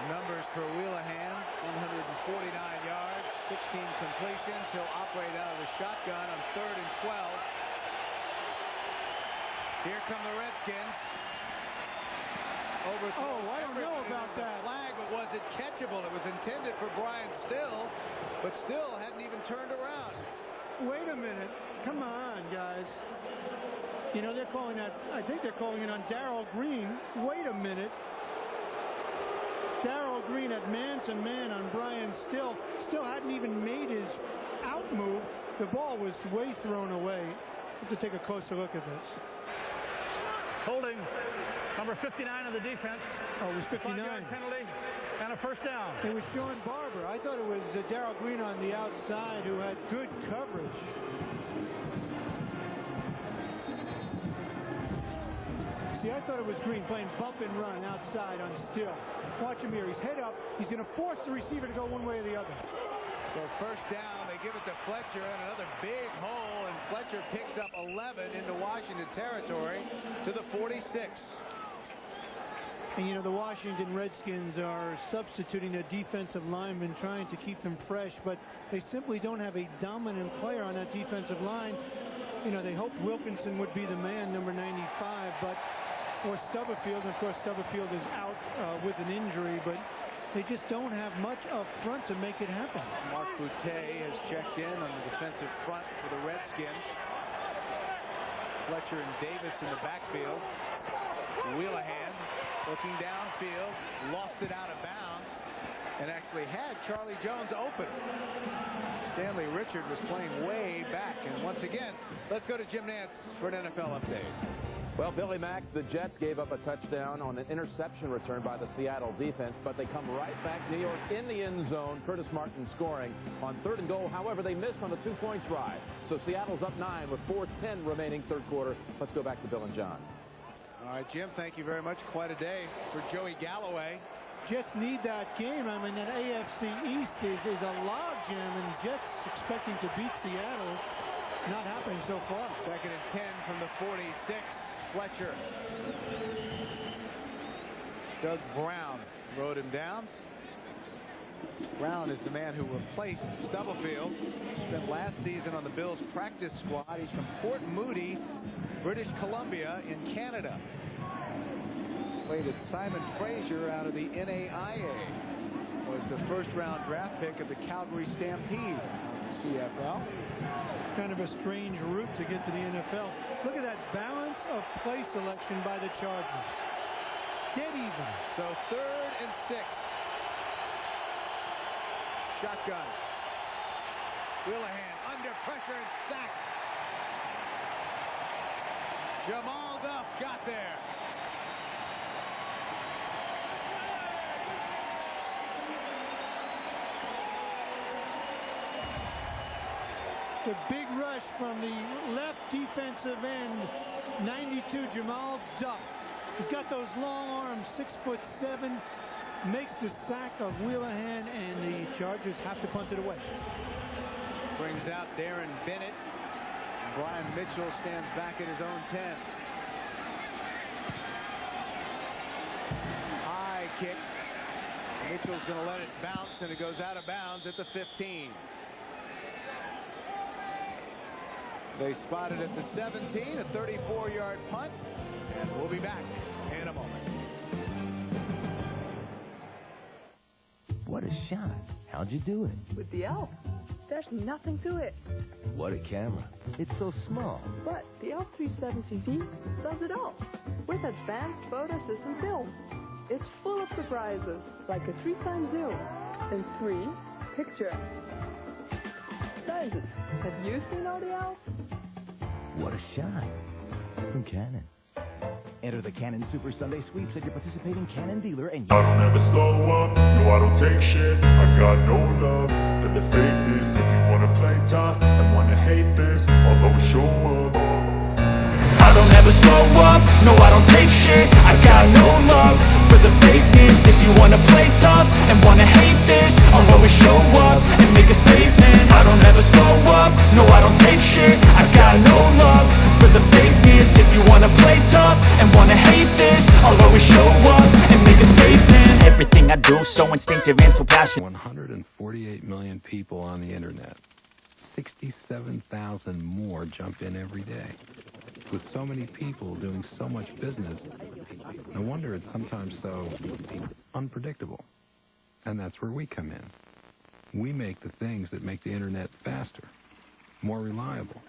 Numbers for Wheelahan, 149 yards, 16 completions. He'll operate out of the shotgun on 3rd and 12. Here come the Redskins. Oh, I don't know about that. Flag, but was it catchable? It was intended for Brian Still, but Still hadn't even turned around. Wait a minute. Come on, guys. You know, they're calling that, I think they're calling it on Darrell Green. Wait a minute. Darrell Green had man-to-man on Brian Still. Still hadn't even made his out move. The ball was way thrown away. Have to take a closer look at this. Holding number 59 of the defense. Oh, it was 59. 5-yard penalty and a 1st down. It was Sean Barber. I thought it was Darrell Green on the outside who had good coverage. See, I thought it was Green playing bump and run outside on Still. Watch him here. He's head up. He's going to force the receiver to go one way or the other. So 1st down, they give it to Fletcher, and another big hole, and Fletcher picks up 11 into Washington territory to the 46. And you know, the Washington Redskins are substituting their defensive linemen, trying to keep them fresh, but they simply don't have a dominant player on that defensive line. you know, they hoped Wilkinson would be the man, number 95, but for Stubblefield, and of course Stubblefield is out with an injury, but they just don't have much up front to make it happen. Mark Boutte has checked in on the defensive front for the Redskins. Fletcher and Davis in the backfield. Wheelahan looking downfield, lost it out of bounds, and actually had Charlie Jones open. Stanley Richard was playing way back. And once again, let's go to Jim Nantz for an NFL update. Well, Billy Mack, the Jets gave up a touchdown on an interception return by the Seattle defense, but they come right back. New York in the end zone. Curtis Martin scoring on 3rd and goal. However, they missed on the 2-point try. So Seattle's up 9 with 4:10 remaining third quarter. Let's go back to Bill and John. All right, Jim, thank you very much. Quite a day for Joey Galloway. Jets need that game. I mean, that AFC East is a logjam, and Jets expecting to beat Seattle. Not happening so far. 2nd and 10 from the 46. Fletcher. Doug Brown rode him down. Brown is the man who replaced Stubblefield. Spent last season on the Bills practice squad. He's from Port Moody, British Columbia in Canada. Played at Simon Fraser out of the NAIA. Was the 1st-round draft pick of the Calgary Stampede, CFL. Kind of a strange route to get to the NFL. Look at that balance of play selection by the Chargers. Dead even. So 3rd and 6. Shotgun. Wheelahan under pressure and sacked. Jamal Duff got there. The big rush from the left defensive end, 92, Jamal Duff. He's got those long arms, 6'7", makes the sack of Wheelahan, and the Chargers have to punt it away. Brings out Darren Bennett. Brian Mitchell stands back at his own 10. High kick. Mitchell's going to let it bounce, and it goes out of bounds at the 15. They spot it at the 17, a 34-yard punt, and we'll be back in a moment. What a shot. How'd you do it? With the ELF. There's nothing to it. What a camera. It's so small. But the ELF 370Z does it all. With advanced photo system film. It's full of surprises, like a 3x zoom and 3 picture sizes. Have you seen all the ELF? What a shot. From Canon. Enter the Canon Super Sunday Sweeps at your participating Canon dealer and I don't ever slow up, no I don't take shit. I got no love for the fakeness. If you wanna play tough and wanna hate this, I'll always show up. I don't ever slow up, no I don't take shit. I got no love for the fakeness. If you wanna play tough and wanna hate this, I'll always show up and make a statement. I don't ever slow up, no I don't take shit. I got no love for the fakeness. If you wanna play tough and wanna hate this, I'll always show up and make a statement. Everything I do so instinctive and so passionate. 148 million people on the internet. 67,000 more jump in every day. With so many people doing so much business, no wonder it's sometimes so unpredictable. And that's where we come in. We make the things that make the internet faster, more reliable,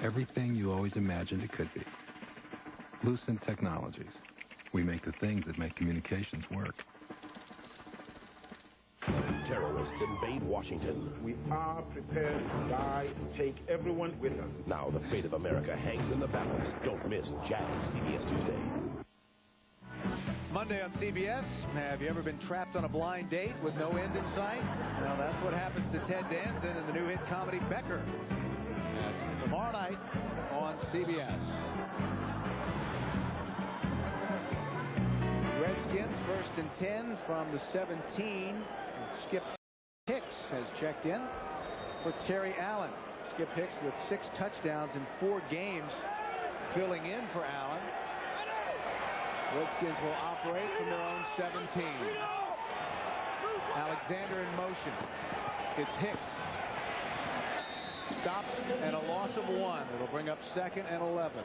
everything you always imagined it could be. Lucent Technologies. We make the things that make communications work. Terrorists invade Washington. We are prepared to die and take everyone with us. Now the fate of America hangs in the balance. Don't miss Jags, CBS Tuesday. Monday on CBS. Have you ever been trapped on a blind date with no end in sight? Well, that's what happens to Ted Danson in the new hit comedy Becker. That's tomorrow night on CBS. Redskins 1st and 10 from the 17. Skip Hicks has checked in for Terry Allen. Skip Hicks with 6 touchdowns in 4 games, filling in for Allen. Redskins will operate from their own 17. Alexander in motion. It's Hicks. stopped and a loss of 1. It'll bring up 2nd and 11.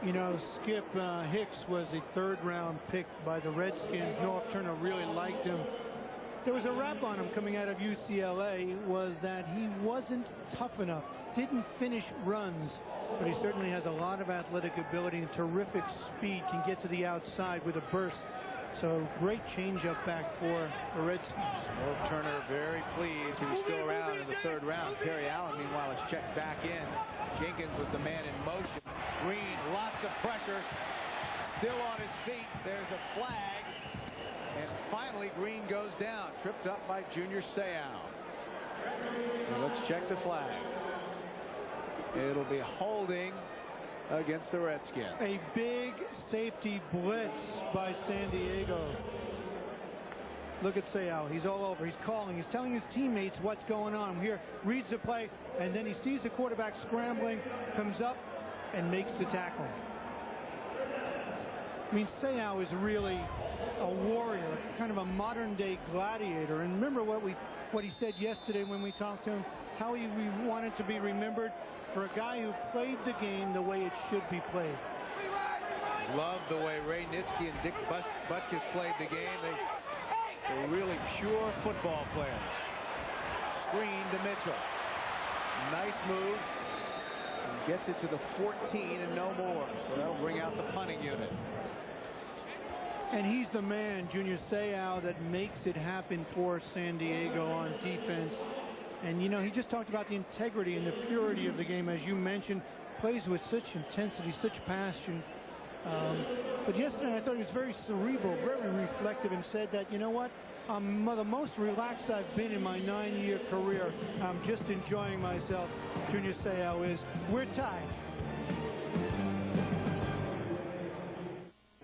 You know, Skip Hicks was a 3rd-round pick by the Redskins. North Turner really liked him. There was a rap on him coming out of UCLA, was that he wasn't tough enough, didn't finish runs, but he certainly has a lot of athletic ability and terrific speed, can get to the outside with a burst. So great changeup back for the Redskins. North Turner very pleased he was still around in the 3rd round. Terry Allen, meanwhile, is checked back in. Jenkins was the man in motion. Green, lots of pressure, still on his feet. There's a flag, and finally Green goes down, tripped up by Junior Seau. So let's check the flag. It'll be holding against the Redskins. A big safety blitz by San Diego. Look at Seau. He's all over. He's calling. He's telling his teammates what's going on. Here, reads the play, and then he sees the quarterback scrambling, comes up, and makes the tackle. I mean, Seau is really a warrior, kind of a modern-day gladiator. And remember what he said yesterday when we talked to him, how he wanted to be remembered for a guy who played the game the way it should be played. Love the way Ray Nitschke and Dick Butkus played the game. They're really pure football players. Screen to Mitchell. Nice move. And gets it to the 14 and no more. So that'll bring out the punting unit. And he's the man, Junior Seau, that makes it happen for San Diego on defense. And, you know, he just talked about the integrity and the purity of the game, as you mentioned. Plays with such intensity, such passion. But yesterday I thought he was very cerebral, very reflective, and said that, you know what, I'm the most relaxed I've been in my 9-year career. I'm just enjoying myself. Junior Seau is. We're tied.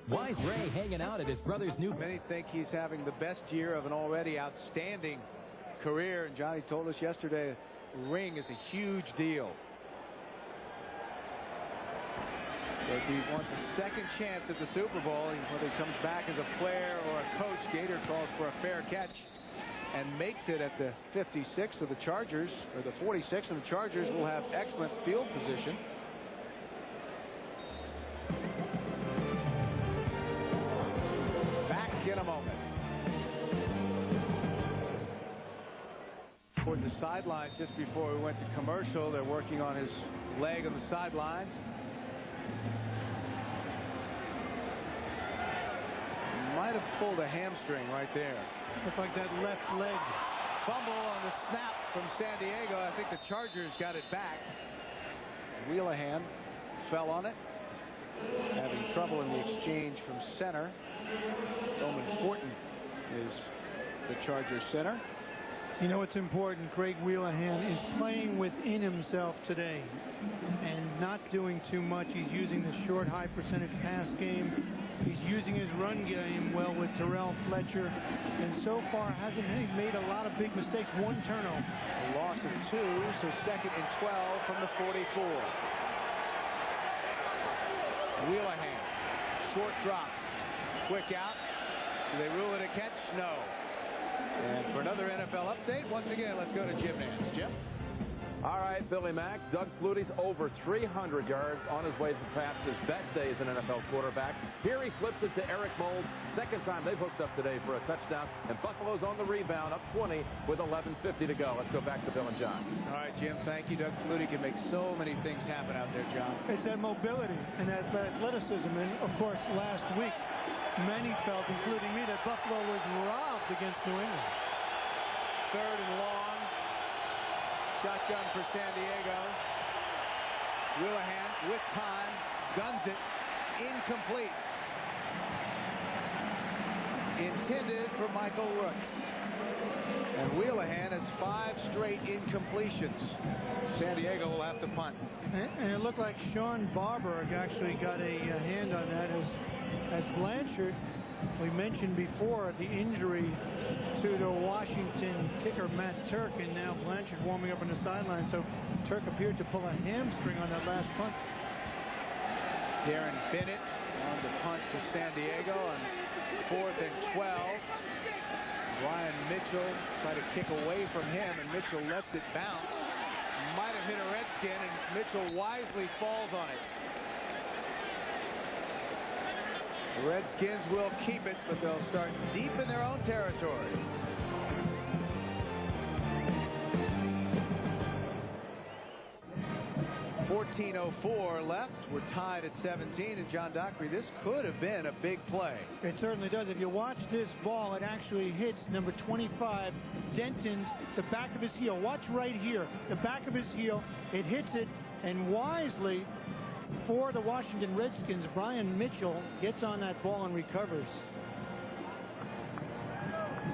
Why is Ray hanging out at his brother's new... Many think he's having the best year of an already outstanding career, and Johnny told us yesterday ring is a huge deal. If he wants a second chance at the Super Bowl, whether he comes back as a player or a coach, Gator calls for a fair catch and makes it at the 56 of the Chargers, or the 46, and the Chargers will have excellent field position. Back in a moment. Toward the sidelines just before we went to commercial. They're working on his leg on the sidelines. Might have pulled a hamstring right there. Looked like that left leg. Fumble on the snap from San Diego. I think the Chargers got it back. Wheelahan fell on it. Having trouble in the exchange from center. Bowman Fortin is the Chargers center. You know what's important? Craig Wheelahan is playing within himself today and not doing too much. He's using the short, high percentage pass game. He's using his run game well with Terrell Fletcher, and so far hasn't made a lot of big mistakes. 1 turnover. A loss of 2, so 2nd and 12 from the 44. Wheelahan, short drop, quick out. Do they rule it a catch? No. And for another NFL update, once again, let's go to Jim Nance. Jim? All right, Billy Mack. Doug Flutie's over 300 yards on his way to perhaps his best day as an NFL quarterback. Here he flips it to Eric Mould. Second time they've hooked up today for a touchdown. And Buffalo's on the rebound, up 20 with 11:50 to go. Let's go back to Bill and John. All right, Jim, thank you. Doug Flutie can make so many things happen out there, John. It's that mobility and that athleticism. And, of course, last week, many felt, including me, that Buffalo was robbed against New England. 3rd and long. Shotgun for San Diego. Wheelahan with time. Guns it. Incomplete. Intended for Michael Rooks. And Wheelahan has 5 straight incompletions. San Diego will have to punt. And it looked like Sean Barber actually got a hand on that as Blanchard. We mentioned before the injury to the Washington kicker Matt Turk, and now Blanchard warming up on the sideline. So Turk appeared to pull a hamstring on that last punt. Darren Bennett on the punt for San Diego on 4th and 12. Ryan Mitchell tried to kick away from him, and Mitchell lets it bounce. might have hit a Redskin, and Mitchell wisely falls on it. The Redskins will keep it, but they'll start deep in their own territory. .14:04 left. We're tied at 17, and John Dockery, this could have been a big play. It certainly does. If you watch this ball, it actually hits number 25, Denton's, the back of his heel. Watch right here, the back of his heel. It hits it, and wisely for the Washington Redskins, Brian Mitchell gets on that ball and recovers.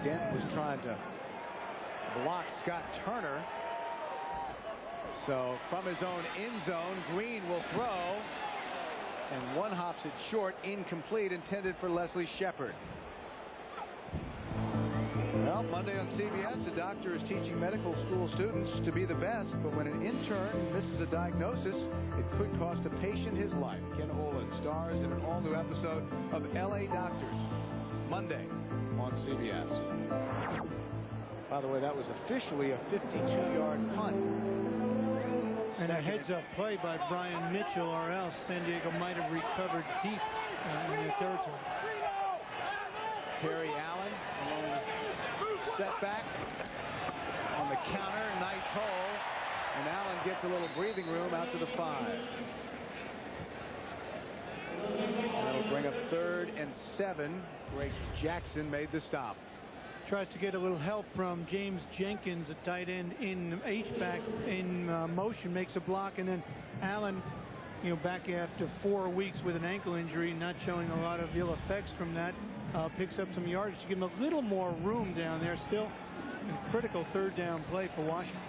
Dent was trying to block Scott Turner. So from his own end zone, Green will throw, and one hops it short, incomplete, intended for Leslie Shepard. Well, Monday on CBS, a doctor is teaching medical school students to be the best, but when an intern misses a diagnosis, it could cost a patient his life. Ken Olin stars in an all-new episode of LA Doctors, Monday on CBS. By the way, that was officially a 52-yard punt. And a heads-up play by Brian Mitchell, or else San Diego might have recovered deep in their territory. Terry Allen, setback on the counter, nice hole, and Allen gets a little breathing room out to the 5. That'll bring up 3rd and 7. Greg Jackson made the stop. Tries to get a little help from James Jenkins, a tight end in H-back in motion, makes a block, and then Allen, back after 4 weeks with an ankle injury, not showing a lot of ill effects from that, picks up some yardage to give him a little more room down there. Still a critical 3rd down play for Washington.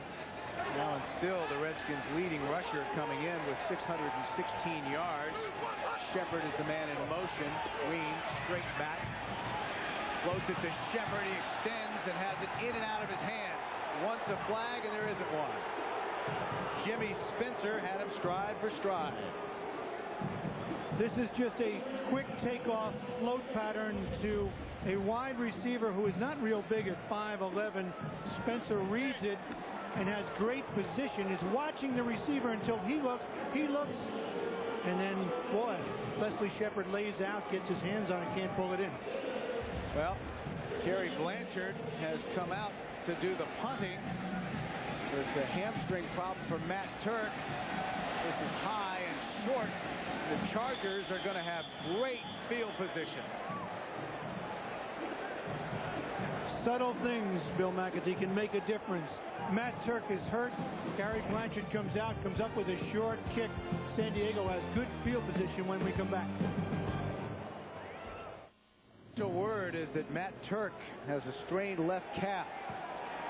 Allen still the Redskins' leading rusher, coming in with 616 yards. Shepard is the man in motion. Green straight back. Floats it to Shepard. He extends and has it in and out of his hands. Wants a flag, and there isn't one. Jimmy Spencer had him stride for stride. This is just a quick takeoff float pattern to a wide receiver who is not real big at 5'11". Spencer reads it and has great position, is watching the receiver until he looks, and then, boy, Leslie Shepard lays out, gets his hands on it, can't pull it in. Well, Kerry Blanchard has come out to do the punting with the hamstring problem for Matt Turk. This is high and short. The Chargers are going to have great field position. Subtle things, Bill McAtee, can make a difference. Matt Turk is hurt. Gary Blanchard comes out, comes up with a short kick. San Diego has good field position when we come back. The word is that Matt Turk has a strained left calf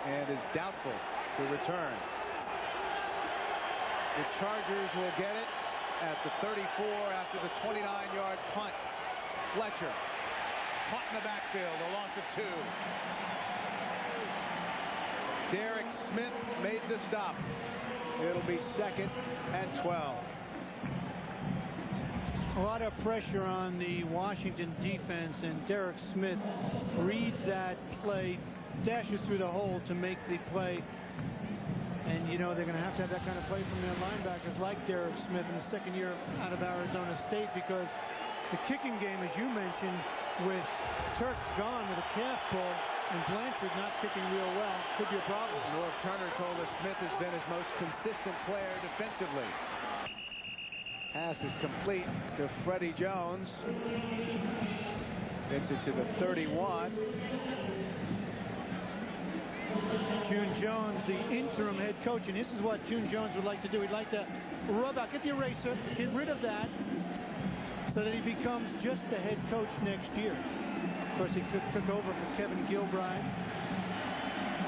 and is doubtful to return. The Chargers will get it at the 34 after the 29-yard punt. Fletcher caught in the backfield, a loss of 2. Derek Smith made the stop. It'll be 2nd and 12. A lot of pressure on the Washington defense, and Derek Smith reads that play, dashes through the hole to make the play. And, they're going to have that kind of play from their linebackers like Derek Smith in the 2nd year out of Arizona State, because the kicking game, as you mentioned, with Turk gone with a calf pull and Blanchard not kicking real well, could be a problem. Norv Turner told us Smith has been his most consistent player defensively. Pass is complete to Freddie Jones. Gets it to the 31. June Jones, the interim head coach, and this is what June Jones would like to do. He'd like to rub out, get the eraser, get rid of that, so that he becomes just the head coach next year. Of course, he took over for Kevin Gilbride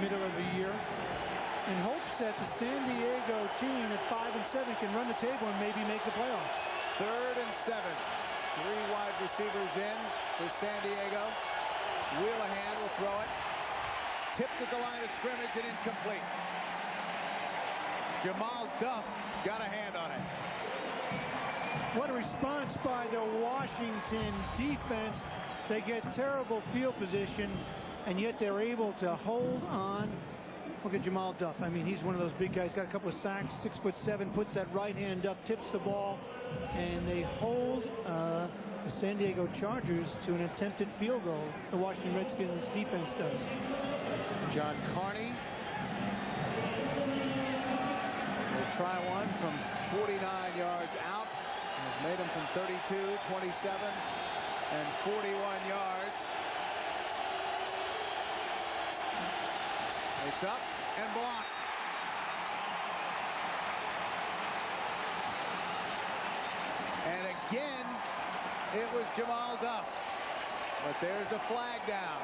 middle of the year, and hopes that the San Diego team at 5 and 7 can run the table and maybe make the playoffs. 3rd and 7. 3 wide receivers in for San Diego. Wheelahan will throw it. Tipped at the line of scrimmage and incomplete. Jamal Duff got a hand on it. What a response by the Washington defense. They get terrible field position, and yet they're able to hold on Look at Jamal Duff. I mean, he's one of those big guys. Got a couple of sacks, 6'7", puts that right hand up, tips the ball, and they hold the San Diego Chargers to an attempted field goal. The Washington Redskins defense does. John Carney will try one from 49 yards out. Has made them from 32, 27, and 41 yards. It's up and blocked. And again, it was Jamal Duff. But there's a flag down.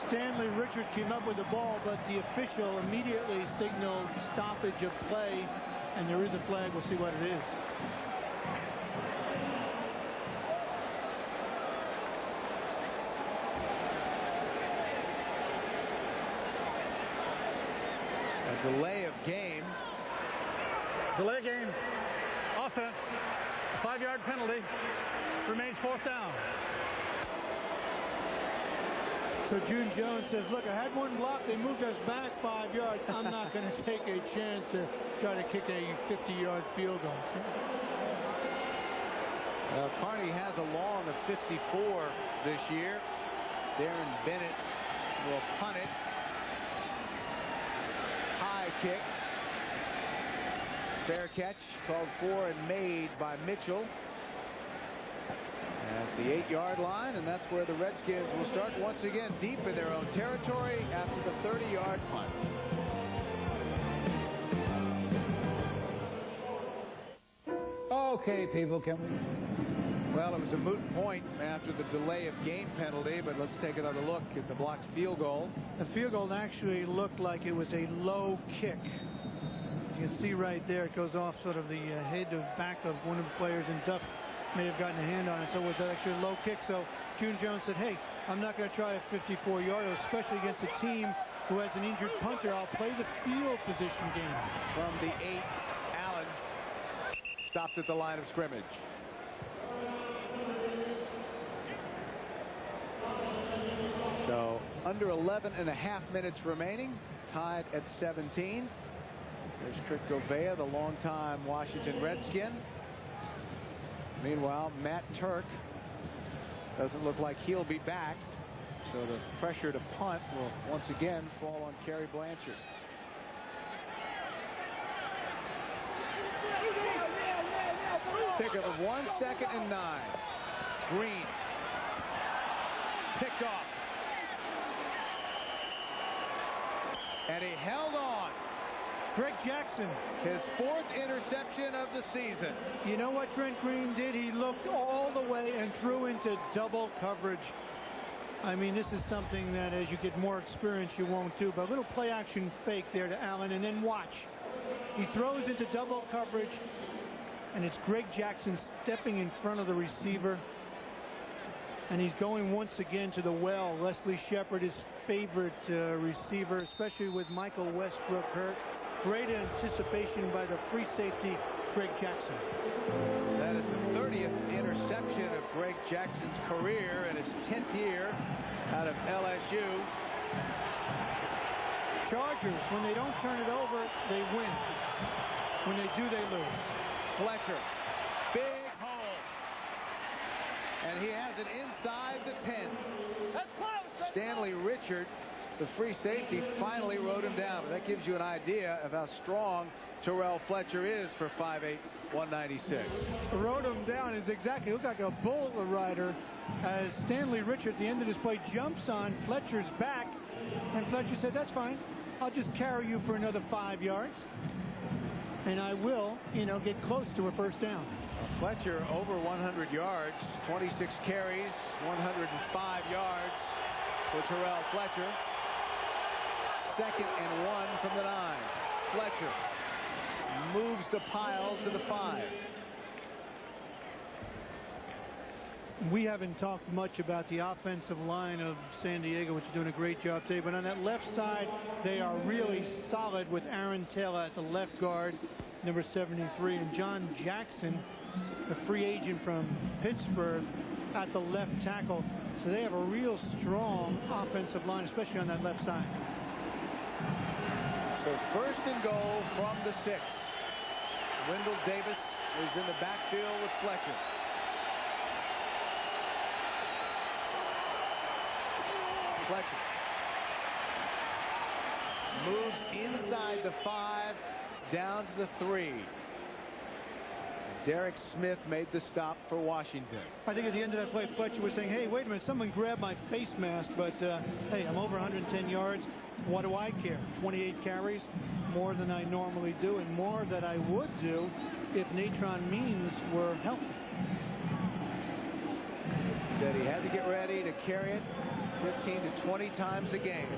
Stanley Richard came up with the ball, but the official immediately signaled stoppage of play, and there is a flag. We'll see what it is. A delay of game. Delay of game. Offense. 5-yard penalty. Remains 4th down. So June Jones says, look, I had one block. They moved us back 5 yards. I'm not going to take a chance to try to kick a 50-yard field goal. Carney has a long of 54 this year. Darren Bennett will punt it. High kick. Fair catch called for and made by Mitchell at the 8-yard line, and that's where the Redskins will start once again deep in their own territory after the 30-yard punt. Okay, people, can we? Well, it was a moot point after the delay of game penalty, but let's take another look at the blocked field goal. The field goal actually looked like it was a low kick. You can see right there, it goes off sort of the head of back of one of the players, and Duff may have gotten a hand on it, so it was actually a low kick. So June Jones said, hey, I'm not going to try a 54-yarder, especially against a team who has an injured punter. I'll play the field position game. From the 8, Allen stopped at the line of scrimmage. So under 11 and a half minutes remaining, tied at 17. There's Trick Govea, the longtime Washington Redskin. Meanwhile, Matt Turk doesn't look like he'll be back. So the pressure to punt will once again fall on Kerry Blanchard. Pickup of 1 second and 9. Green. Picked off. And he held on. Greg Jackson. His 4th interception of the season. You know what Trent Green did? He looked all the way and threw into double coverage. I mean, this is something that as you get more experience you won't do, but a little play action fake there to Allen, and then watch. He throws into double coverage, and it's Greg Jackson stepping in front of the receiver, and he's going once again to the well. Leslie Shepard, his favorite receiver, especially with Michael Westbrook hurt. Great anticipation by the free safety, Greg Jackson. That is the 30th interception of Greg Jackson's career in his 10th year out of LSU. Chargers, when they don't turn it over, they win. When they do, they lose. Fletcher, big hole. And he has it inside the 10. That's close. Stanley Richard, the free safety, finally rode him down. That gives you an idea of how strong Terrell Fletcher is for 5'8", 196. Rode him down is exactly, looked like a bull rider as Stanley Richard at the end of this play jumps on Fletcher's back, and Fletcher said, that's fine. I'll just carry you for another 5 yards, and I will, get close to a first down. Fletcher over 100 yards, 26 carries, 105 yards for Terrell Fletcher. 2nd and 1 from the 9. Fletcher moves the pile to the 5. We haven't talked much about the offensive line of San Diego, which is doing a great job today, but on that left side they are really solid with Aaron Taylor at the left guard, number 73, and John Jackson, the free agent from Pittsburgh, at the left tackle. So they have a real strong offensive line, especially on that left side. So first and goal from the 6. Wendell Davis is in the backfield with Fletcher. Fletcher moves inside the 5, down to the 3. Derek Smith made the stop for Washington. I think at the end of that play, Fletcher was saying, hey, wait a minute, someone grabbed my face mask, but hey, I'm over 110 yards. What do I care? 28 carries, more than I normally do, and more than I would do if Natron Means were healthy. Said he had to get ready to carry it 15 to 20 times a game.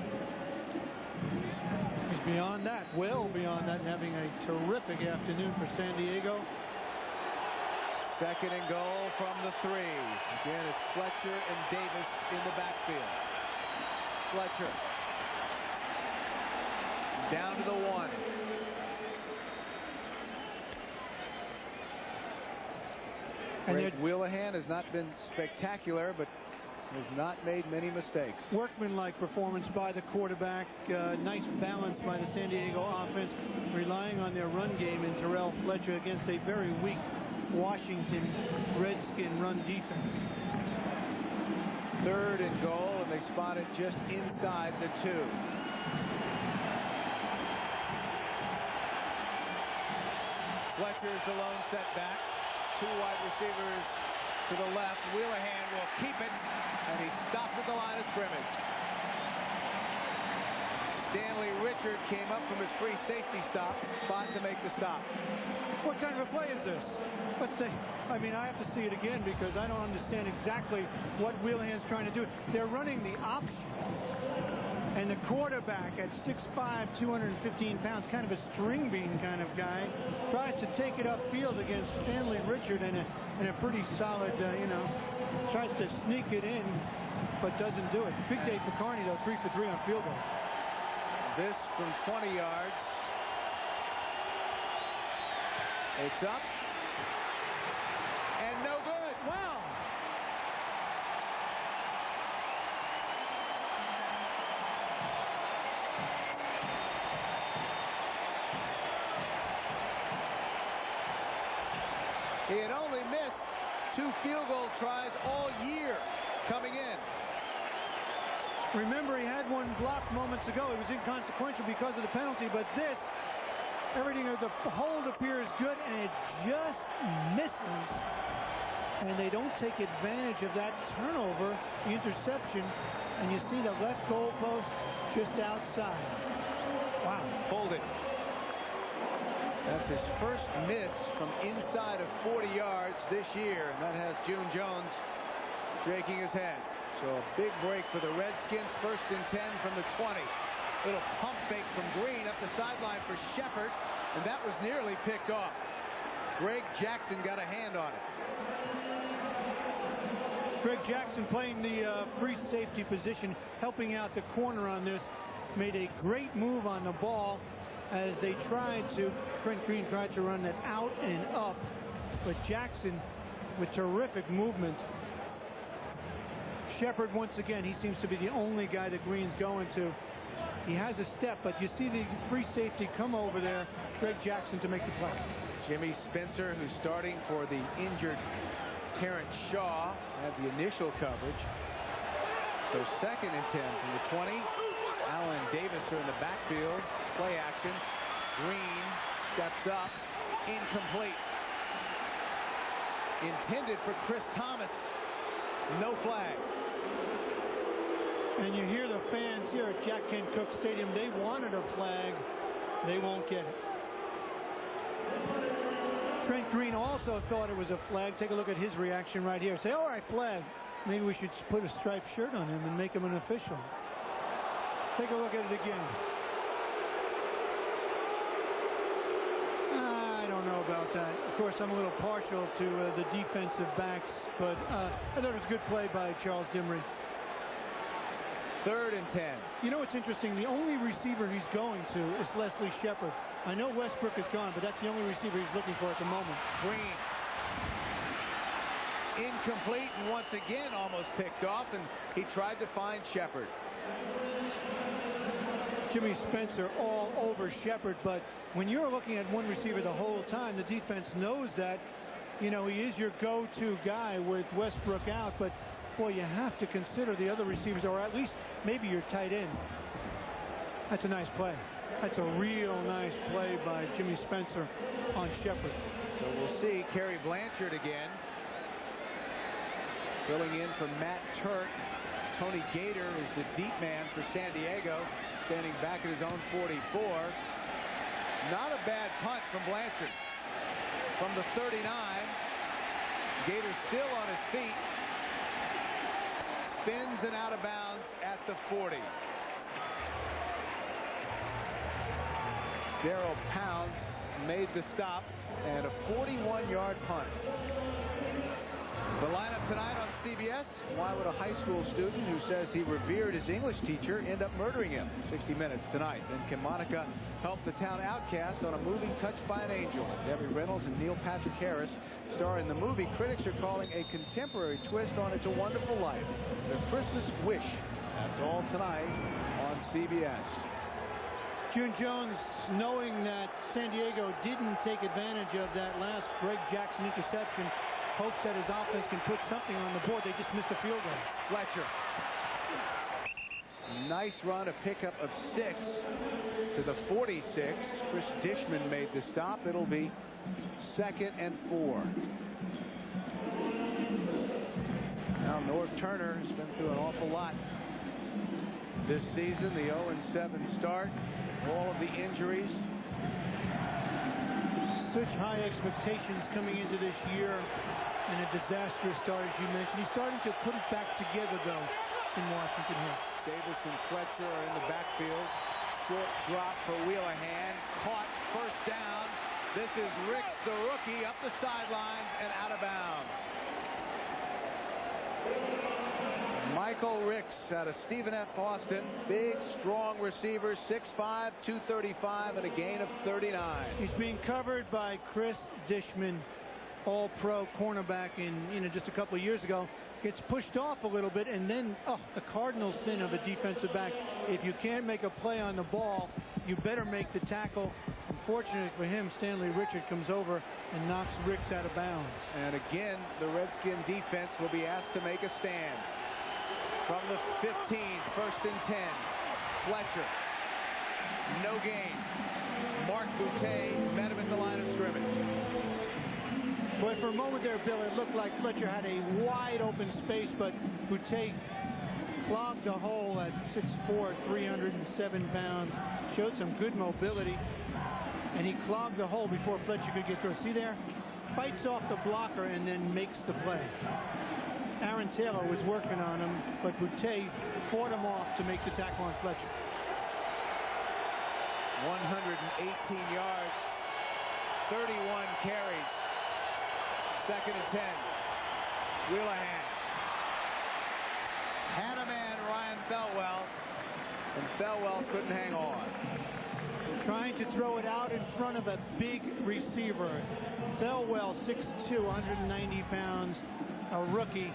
He's beyond that, well beyond that, and having a terrific afternoon for San Diego. Second and goal from the 3. Again, it's Fletcher and Davis in the backfield. Fletcher down to the 1. Greg Wheelahan has not been spectacular, but has not made many mistakes. Workmanlike performance by the quarterback. Nice balance by the San Diego offense, relying on their run game in Terrell Fletcher against a very weak Washington Redskin run defense. Third and goal, and they spot it just inside the 2. Fletcher's the lone setback. 2 wide receivers to the left. Wheelahan will keep it, and he's stopped at the line of scrimmage. Stanley Richard came up from his free safety spot to make the stop. What kind of a play is this? Let's see. I mean, I have to see it again because I don't understand exactly what Wheelahan's trying to do. They're running the option. And the quarterback at 6'5", 215 pounds, kind of a string bean kind of guy, tries to take it upfield against Stanley Richard and a pretty solid, tries to sneak it in, but doesn't do it. Big Dave McCarney, though, 3 for 3 on field goals. This from 20 yards. It's up. And no good. Wow. He had only missed 2 field goal tries all year coming in. Remember, he had one blocked moments ago. It was inconsequential because of the penalty, but this, everything of the hold appears good, and it just misses. And they don't take advantage of that turnover, the interception, and you see the left goalpost just outside. Wow. Hold it. That's his first miss from inside of 40 yards this year, and that has June Jones shaking his head. So a big break for the Redskins. First and 10 from the 20. Little pump fake from Green up the sideline for Shepard, and that was nearly picked off. Greg Jackson got a hand on it. Greg Jackson playing the free safety position, helping out the corner on this, made a great move on the ball as they tried to, Trent Green tried to run it out and up, but Jackson with terrific movement. Shepard, once again, he seems to be the only guy that Green's going to. He has a step, but you see the free safety come over there, Greg Jackson, to make the play. Jimmy Spencer, who's starting for the injured Terrence Shaw, had the initial coverage. So second and 10 from the 20. Allen Davis are in the backfield. Play action. Green steps up. Incomplete. Intended for Chris Thomas. No flag. And you hear the fans here at Jack Kent Cooke Stadium. They wanted a flag. They won't get it. Trent Green also thought it was a flag. Take a look at his reaction right here. Say, all right, flag. Maybe we should put a striped shirt on him and make him an official. Take a look at it again. I don't know about that. Of course, I'm a little partial to the defensive backs, but I thought it was a good play by Charles Dimry. Third and 10. You know what's interesting? The only receiver he's going to is Leslie Shepard. I know Westbrook is gone, but that's the only receiver he's looking for at the moment. Green. incomplete, and once again almost picked off, and he tried to find Shepard. Jimmy Spencer all over Shepard, but when you're looking at one receiver the whole time, the defense knows that, you know, he is your go-to guy with Westbrook out, but boy, you have to consider the other receivers, or at least maybe your tight end. That's a nice play. That's a real nice play by Jimmy Spencer on Shepard. So we'll see Kerry Blanchard again. Filling in for Matt Turk. Tony Gator is the deep man for San Diego, standing back at his own 44. Not a bad punt from Blanchard. From the 39, Gator still on his feet. Spins and out of bounds at the 40. Darryl Pounds made the stop, and a 41-yard punt. The lineup tonight on CBS. Why would a high school student who says he revered his English teacher end up murdering him? 60 Minutes tonight. Then can Monica help the town outcast on a movie Touched by an Angel? Debbie Reynolds and Neil Patrick Harris star in the movie critics are calling a contemporary twist on It's a Wonderful Life. The Christmas Wish. That's all tonight on CBS. June Jones, knowing that San Diego didn't take advantage of that last Greg Jackson interception, hopes that his offense can put something on the board. They just missed a field goal. Fletcher. Nice run, a pickup of 6 to the 46. Chris Dishman made the stop. It'll be 2nd and 4. Now North Turner has been through an awful lot this season. The 0-7 start. All of the injuries. Such high expectations coming into this year, and a disastrous start, as you mentioned. He's starting to put it back together, though, in Washington here. Davis and Fletcher are in the backfield. Short drop for Wheelahan. Caught, first down. This is Ricks, the rookie, up the sidelines and out of bounds. Michael Ricks out of Stephen F. Austin. Big, strong receiver, 6'5", 235, and a gain of 39. He's being covered by Chris Dishman, all-pro cornerback in just a couple of years ago. Gets pushed off a little bit, and then the cardinal sin of a defensive back. If you can't make a play on the ball, you better make the tackle. Unfortunately for him, Stanley Richard comes over and knocks Ricks out of bounds. And again, the Redskin defense will be asked to make a stand. From the 15, 1st and 10. Fletcher. No gain. Mark Boutte met him at the line of scrimmage. Boy, for a moment there, Bill, it looked like Fletcher had a wide open space, but Boutte clogged the hole at 6'4", 307 pounds. Showed some good mobility, and he clogged the hole before Fletcher could get through. See there? Fights off the blocker and then makes the play. Aaron Taylor was working on him, but Boutte fought him off to make the tackle on Fletcher. 118 yards, 31 carries. 2nd and 10. Wheelahan. Had a man, Ryan Thelwell, and Thelwell couldn't hang on. Trying to throw it out in front of a big receiver. Thelwell, 6'2", 190 pounds, a rookie.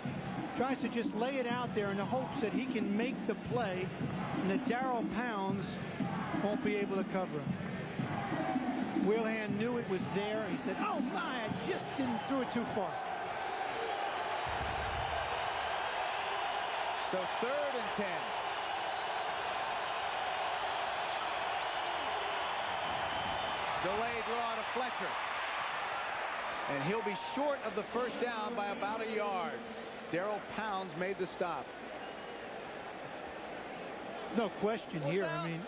Tries to just lay it out there in the hopes that he can make the play and that Darryl Pounds won't be able to cover him. Wheelahan knew it was there. He said, oh my, I just didn't throw it too far. So 3rd and 10. Delayed draw to Fletcher. And he'll be short of the first down by about a yard. Darryl Pounds made the stop. No question here. I mean,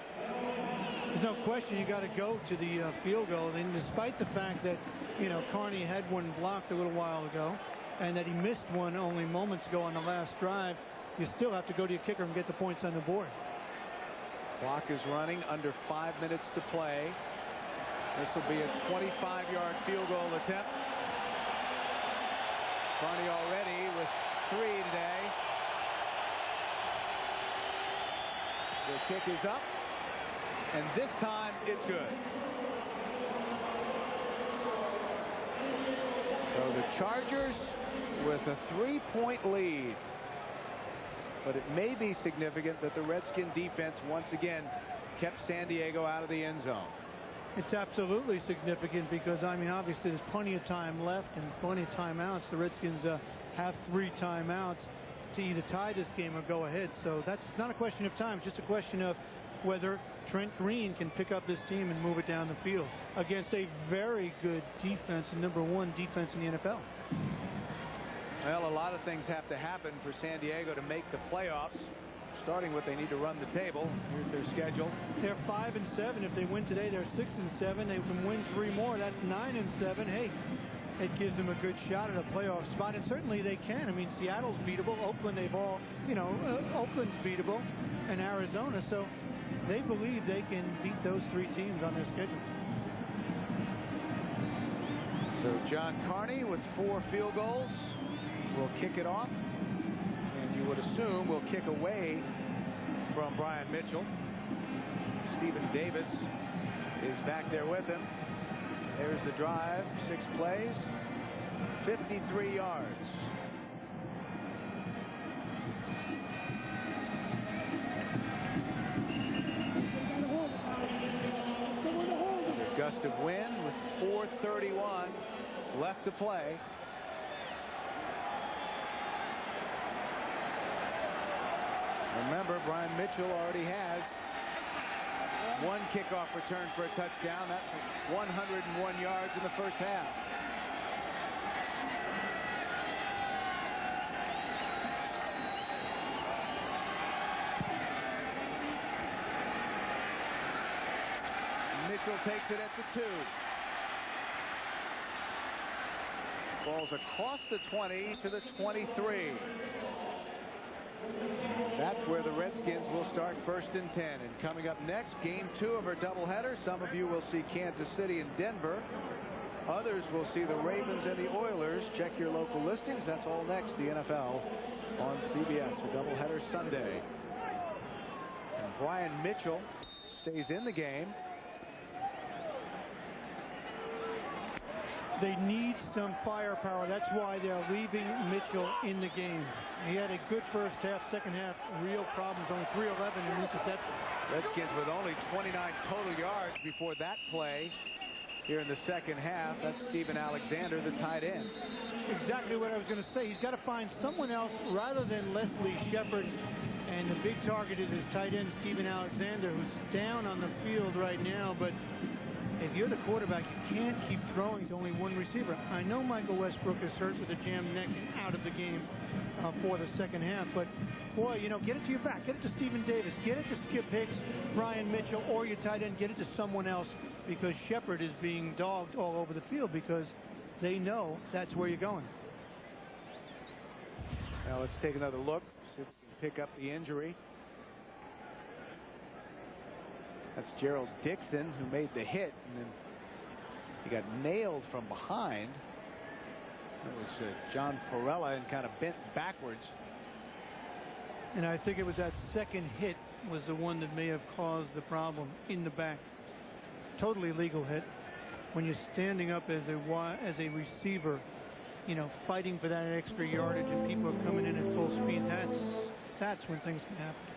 there's no question you got to go to the field goal. And despite the fact that, you know, Carney had one blocked a little while ago and that he missed one only moments ago on the last drive, you still have to go to your kicker and get the points on the board. Clock is running, under 5 minutes to play. This will be a 25-yard field goal attempt. Carney already with 3 today. The kick is up, and this time it's good. So the Chargers with a 3-point lead. But it may be significant that the Redskin defense once again kept San Diego out of the end zone. It's absolutely significant because, I mean, obviously there's plenty of time left and plenty of timeouts. The Redskins have 3 timeouts to either tie this game or go ahead. So it's not a question of time. It's just a question of whether Trent Green can pick up this team and move it down the field against a very good defense, and #1 defense in the NFL. Well, a lot of things have to happen for San Diego to make the playoffs. Starting with, they need to run the table. Here's their schedule. They're 5-7. If they win today, they're 6-7. They can win 3 more. That's 9-7. Hey, it gives them a good shot at a playoff spot, and certainly they can. I mean, Seattle's beatable. Oakland, Oakland's beatable, and Arizona. So they believe they can beat those 3 teams on their schedule. So John Carney with 4 field goals will kick it off, and you would assume will kick away from Brian Mitchell. Stephen Davis is back there with him. There's the drive, 6 plays, 53 yards. Another gust of wind with 4:31 left to play. Remember, Brian Mitchell already has 1 kickoff return for a touchdown. That's 101 yards in the first half. Mitchell takes it at the 2. Balls across the 20 to the 23. That's where the Redskins will start 1st and 10. And coming up next, game 2 of our doubleheader. Some of you will see Kansas City and Denver. Others will see the Ravens and the Oilers. Check your local listings. That's all next. The NFL on CBS. A doubleheader Sunday. And Brian Mitchell stays in the game. They need some firepower. That's why they're leaving Mitchell in the game. He had a good first half, second half, real problems. Only 311 in interception. Redskins with only 29 total yards before that play here in the second half. That's Steven Alexander, the tight end. Exactly what I was going to say. He's got to find someone else rather than Leslie Shepard. And the big target is his tight end, Steven Alexander, who's down on the field right now. But if you're the quarterback, you can't keep throwing to only 1 receiver. I know Michael Westbrook is hurt with a jammed neck and out of the game for the second half. But, boy, get it to your back. Get it to Stephen Davis. Get it to Skip Hicks, Brian Mitchell, or your tight end. Get it to someone else, because Shepard is being dogged all over the field because they know that's where you're going. Now let's take another look. See if we can pick up the injury. That's Gerald Dixon, who made the hit, and then he got nailed from behind. It was John Perella, and kind of bent backwards. And I think it was that second hit was the one that may have caused the problem in the back. Totally legal hit. When you're standing up as a receiver, fighting for that extra yardage, and people are coming in at full speed, that's when things can happen.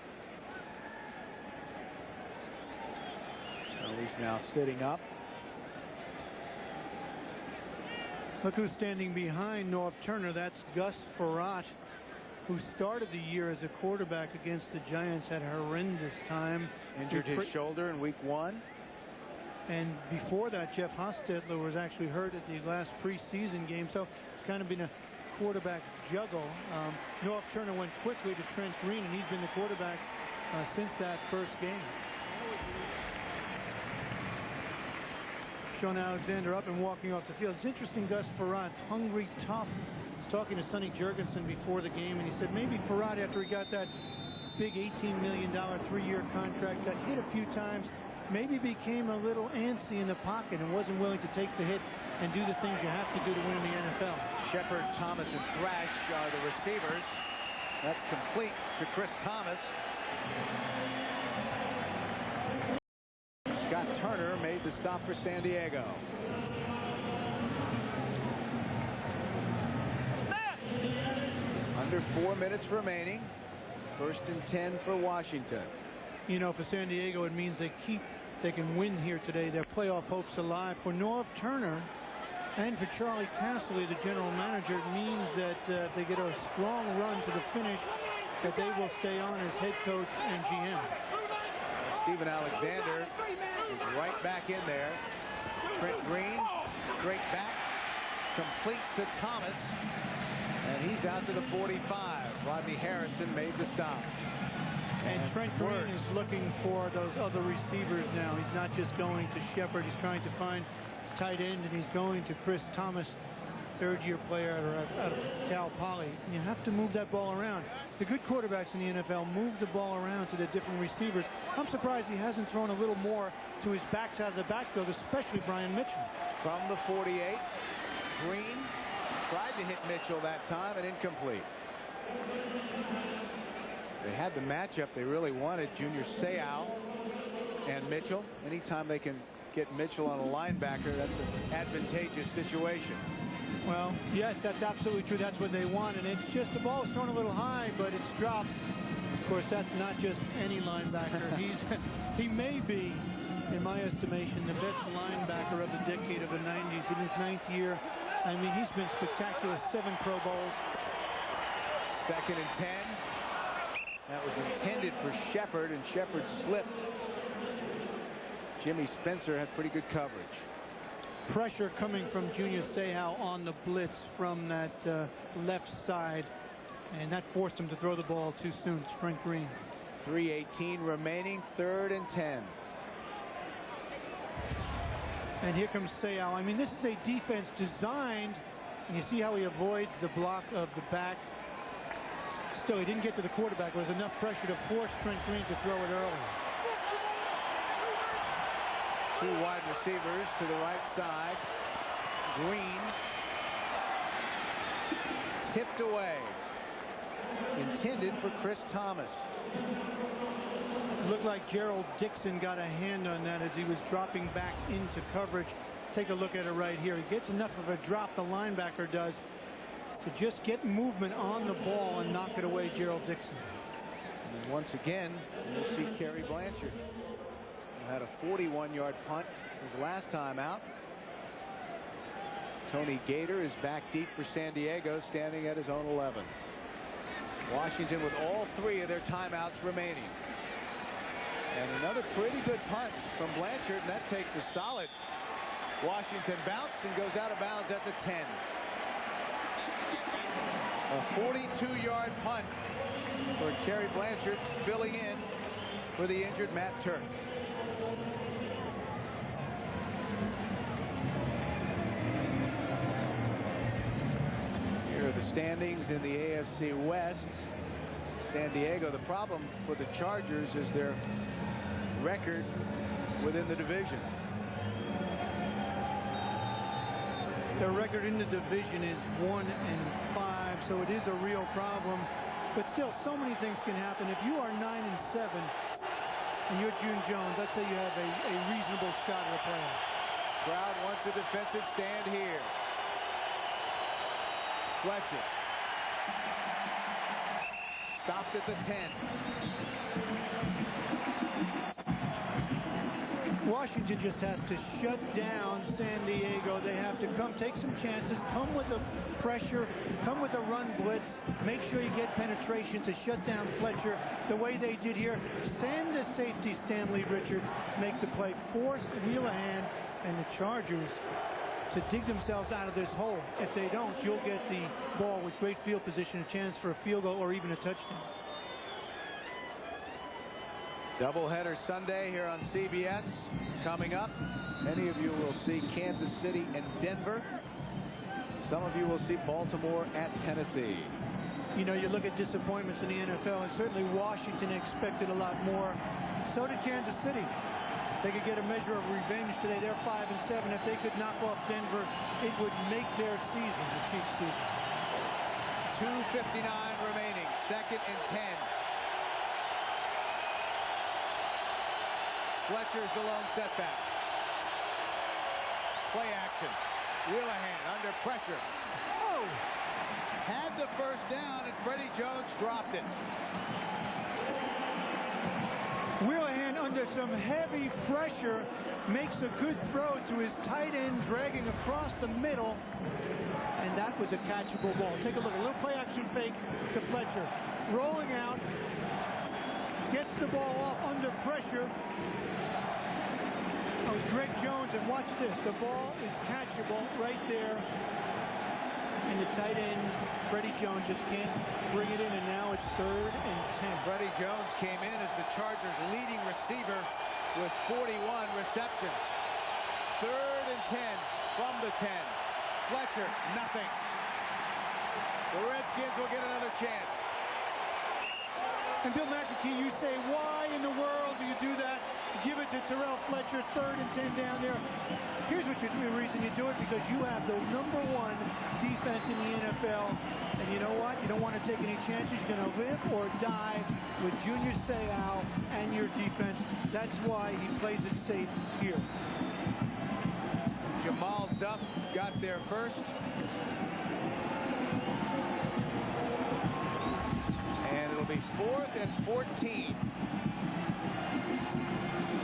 He's now sitting up. Look who's standing behind North Turner. That's Gus Frerotte, who started the year as a quarterback against the Giants, had a horrendous time. Injured his shoulder in week 1. And before that, Jeff Hostetler was actually hurt at the last preseason game. So it's kind of been a quarterback juggle. North Turner went quickly to Trent Green, and he's been the quarterback since that first game. Sean Alexander up and walking off the field. It's interesting, Gus Frerotte, hungry, tough. I was talking to Sonny Jurgensen before the game, and he said maybe Frerotte, after he got that big $18 million 3-year contract, got hit a few times, maybe became a little antsy in the pocket and wasn't willing to take the hit and do the things you have to do to win in the NFL. Shepard, Thomas, and Thrash are the receivers. That's complete to Chris Thomas. Scott Turner made the stop for San Diego. Under 4 minutes remaining. 1st and 10 for Washington. You know, for San Diego, it means they can win here today. Their playoff hopes alive. For Norv Turner and for Charlie Casserly, the general manager, it means that if they get a strong run to the finish, that they will stay on as head coach and GM. Steven Alexander is right back in there. Trent Green, straight back, complete to Thomas, and he's out to the 45. Rodney Harrison made the stop. And Trent Green is looking for those other receivers now. He's not just going to Shepard. He's trying to find his tight end, and he's going to Chris Thomas, third-year player out of Cal Poly. And you have to move that ball around. The good quarterbacks in the NFL move the ball around to the different receivers. I'm surprised he hasn't thrown a little more to his backs out of the backfield, especially Brian Mitchell. From the 48, Green tried to hit Mitchell that time and incomplete. They had the matchup they really wanted, Junior Seau and Mitchell. Anytime they can get Mitchell on a linebacker, that's an advantageous situation. Well, yes, that's absolutely true. That's what they want, and it's just the ball is thrown a little high, but it's dropped. Of course, that's not just any linebacker. He may be, in my estimation, the best linebacker of the decade of the 90s. In his 9th year, I mean, he's been spectacular. 7 Pro Bowls. 2nd and 10. That was intended for Shepard, and Shepard slipped. Jimmy Spencer had pretty good coverage. Pressure coming from Junior Seau on the blitz from that left side, and that forced him to throw the ball too soon. It's Trent Green. 3:18 remaining, 3rd and 10. And here comes Seau. I mean, this is a defense designed, and you see how he avoids the block of the back. Still, he didn't get to the quarterback. There was enough pressure to force Trent Green to throw it early. 2 wide receivers to the right side. Green tipped away. Intended for Chris Thomas. Looked like Gerald Dixon got a hand on that as he was dropping back into coverage. Take a look at it right here. He gets enough of a drop, the linebacker does, to just get movement on the ball and knock it away, Gerald Dixon. And once again, we'll see Kerry Blanchard, who had a 41-yard punt his last time out. Tony Gator is back deep for San Diego, standing at his own 11. Washington with all 3 of their timeouts remaining. And another pretty good punt from Blanchard, and that takes a solid Washington bounce and goes out of bounds at the 10. A 42-yard punt for Kerry Blanchard, filling in for the injured Matt Turk. Here are the standings in the AFC West. San Diego, the problem for the Chargers is their record within the division. Their record in the division is 1-5, so it is a real problem. But still, so many things can happen. If you are 9-7 and you're June Jones, let's say you have a reasonable shot at a playoff. Crowd wants a defensive stand here. Fletcher stopped at the 10. Washington just has to shut down San Diego. They have to take some chances, come with the pressure, come with a run blitz, make sure you get penetration to shut down Fletcher the way they did here. Send the safety Stanley Richard, make the play, force Wheelahan and the Chargers to dig themselves out of this hole. If they don't, you'll get the ball with great field position, a chance for a field goal or even a touchdown. Doubleheader Sunday here on CBS coming up. Many of you will see Kansas City and Denver. Some of you will see Baltimore at Tennessee. You know, you look at disappointments in the NFL, and certainly Washington expected a lot more. So did Kansas City. They could get a measure of revenge today. They're 5-7. If they could knock off Denver, it would make their season, the Chiefs' season. 2:59 remaining. 2nd and 10. Fletcher's the lone setback. Play action. Wheelahan under pressure. Oh! had the first down, and Freddie Jones dropped it. Wheelhand, under some heavy pressure, makes a good throw to his tight end, dragging across the middle, and that was a catchable ball. Take a look, a little play action fake to Fletcher, rolling out, gets the ball off under pressure. Oh, Greg Jones, and watch this, the ball is catchable right there, and the tight end, Freddie Jones, just can't bring it in, and now it's 3rd and 10. Freddie Jones came in as the Chargers' leading receiver with 41 receptions. 3rd and 10 from the 10. Fletcher, nothing. The Redskins will get another chance. And Bill McAkee, you say, why in the world do you do that? Give it to Terrell Fletcher, 3rd and 10 down there. Here's the reason you do it, because you have the #1 defense in the NFL. And you know what? You don't want to take any chances. You're going to live or die with Junior Seau and your defense. That's why he plays it safe here. Jamal Duff got there first. And it'll be 4th and 14.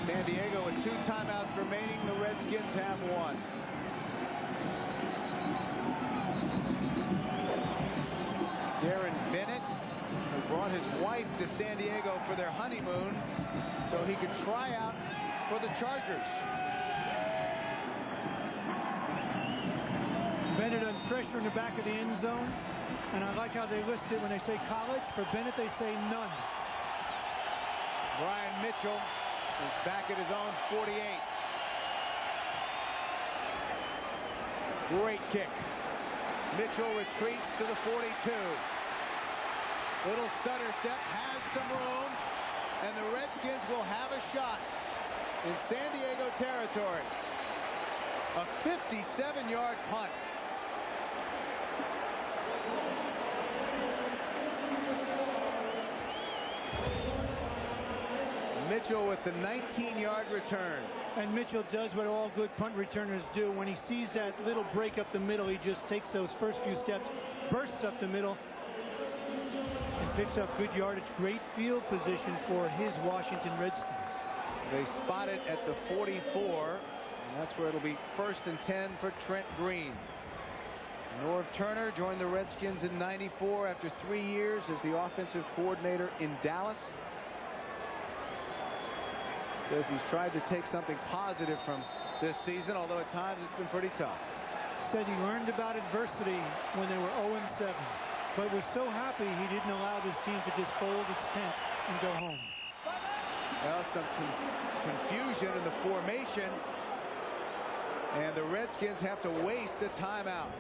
San Diego with 2 timeouts remaining. The Redskins have 1. Darren Bennett, who brought his wife to San Diego for their honeymoon so he could try out for the Chargers. Bennett under pressure in the back of the end zone. And I like how they list it when they say college. For Bennett, they say none. Brian Mitchell is back at his own 48. Great kick. Mitchell retreats to the 42. Little stutter step, has some room, and the Redskins will have a shot in San Diego territory. A 57-yard punt. Mitchell with the 19-yard return. And Mitchell does what all good punt returners do. When he sees that little break up the middle, he just takes those first few steps, bursts up the middle, and picks up good yardage. Great field position for his Washington Redskins. They spot it at the 44, and that's where it'll be 1st and 10 for Trent Green. Norv Turner joined the Redskins in '94 after 3 years as the offensive coordinator in Dallas. Says he's tried to take something positive from this season, although at times it's been pretty tough. Said he learned about adversity when they were 0-7, but was so happy he didn't allow this team to just fold its tent and go home. Well, some confusion in the formation, and the Redskins have to waste a timeout.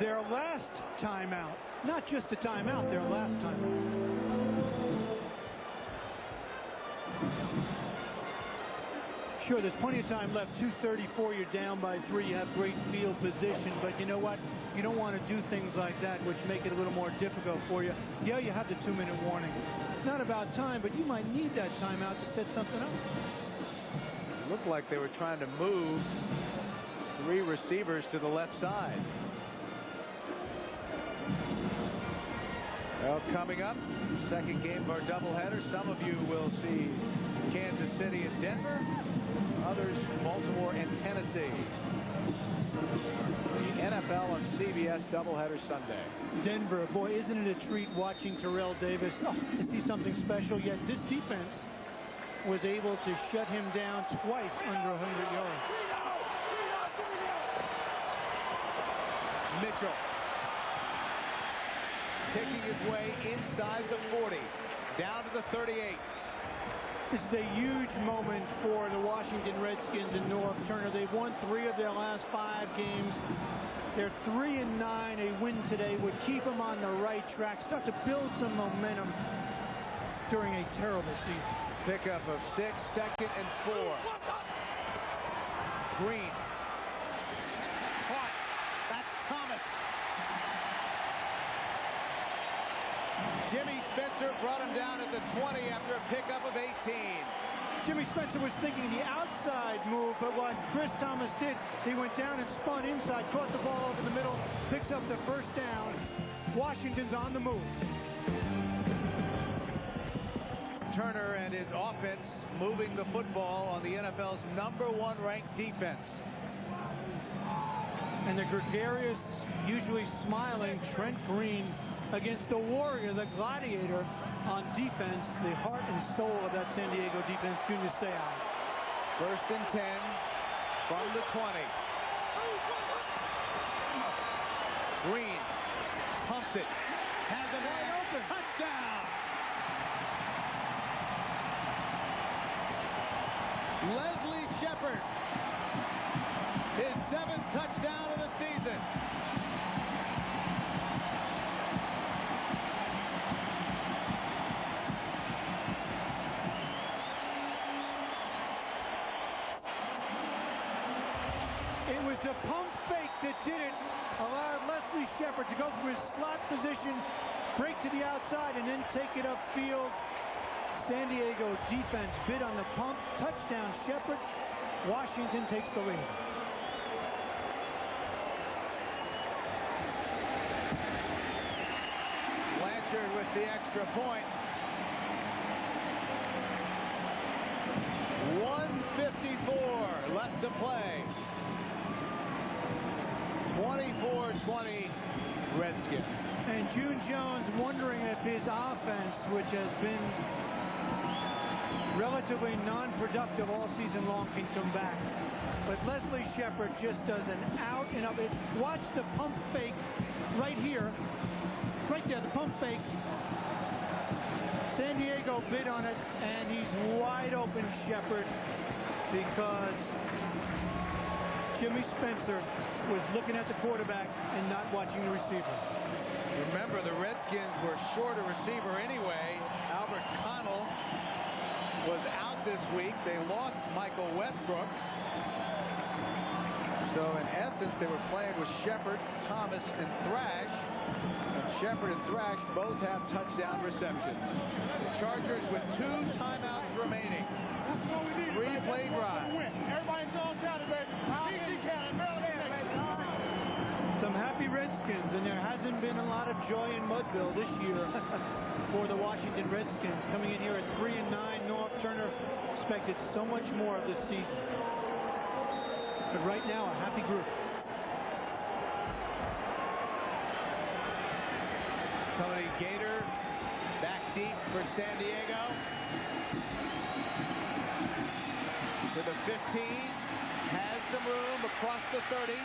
Their last timeout, not just a timeout, their last timeout. Sure, there's plenty of time left. 2:34, you're down by 3. You have great field position, but you know what? You don't want to do things like that, which make it a little more difficult for you. Yeah, you have the 2-minute warning. It's not about time, but you might need that timeout to set something up. It looked like they were trying to move 3 receivers to the left side. Well, coming up, second game of our doubleheader. Some of you will see Kansas City and Denver. Others, Baltimore and Tennessee. The NFL on CBS doubleheader Sunday. Denver, boy, isn't it a treat watching Terrell Davis? Oh, is he something special? Yet this defense was able to shut him down twice under 100 yards. Mitchell picking his way inside the 40, down to the 38. This is a huge moment for the Washington Redskins and Norv Turner. They've won 3 of their last 5 games. They're 3-9. A win today would keep them on the right track, start to build some momentum during a terrible season. Pickup of 6, 2nd and 4. Green. Caught. That's Thomas. Jimmy Spencer brought him down at the 20 after a pickup of 18. Jimmy Spencer was thinking the outside move, but what Chris Thomas did, he went down and spun inside, caught the ball over the middle, picks up the first down. Washington's on the move. Turner and his offense moving the football on the NFL's #1 ranked defense. And the gregarious, usually smiling Trent Green against the warrior, the gladiator on defense, the heart and soul of that San Diego defense, Junior Seau. 1st and 10 from the 20. Green pumps it, has a man open, touchdown! Leslie Shepard, his 7th touchdown of the season. It was the pump fake that did it, allowed Leslie Shepard to go through his slot position, break to the outside, and then take it upfield. San Diego defense bid on the pump. Touchdown Shepard. Washington takes the lead. Blanchard with the extra point. 1:54 left to play. 24-20 Redskins. And June Jones wondering if his offense, which has been relatively non-productive all season long, can come back. But Leslie Shepard just does an out and up. Watch the pump fake right here. Right there, the pump fake. San Diego bid on it, and he's wide open, Shepard, because Jimmy Spencer was looking at the quarterback and not watching the receiver. Remember, the Redskins were short a receiver anyway. Albert Connell was out this week. They lost Michael Westbrook. So in essence, they were playing with Shepard, Thomas, and Thrash. And Shepard and Thrash both have touchdown receptions. The Chargers with 2 timeouts remaining. 3-play drive. Everybody's all down, baby. Easy cannon, Some happy Redskins, and there hasn't been a lot of joy in Mudville this year for the Washington Redskins. Coming in here at 3-9, North Turner expected so much more of this season. But right now, a happy group. Tony Gator back deep for San Diego. To the 15, has some room across the 30.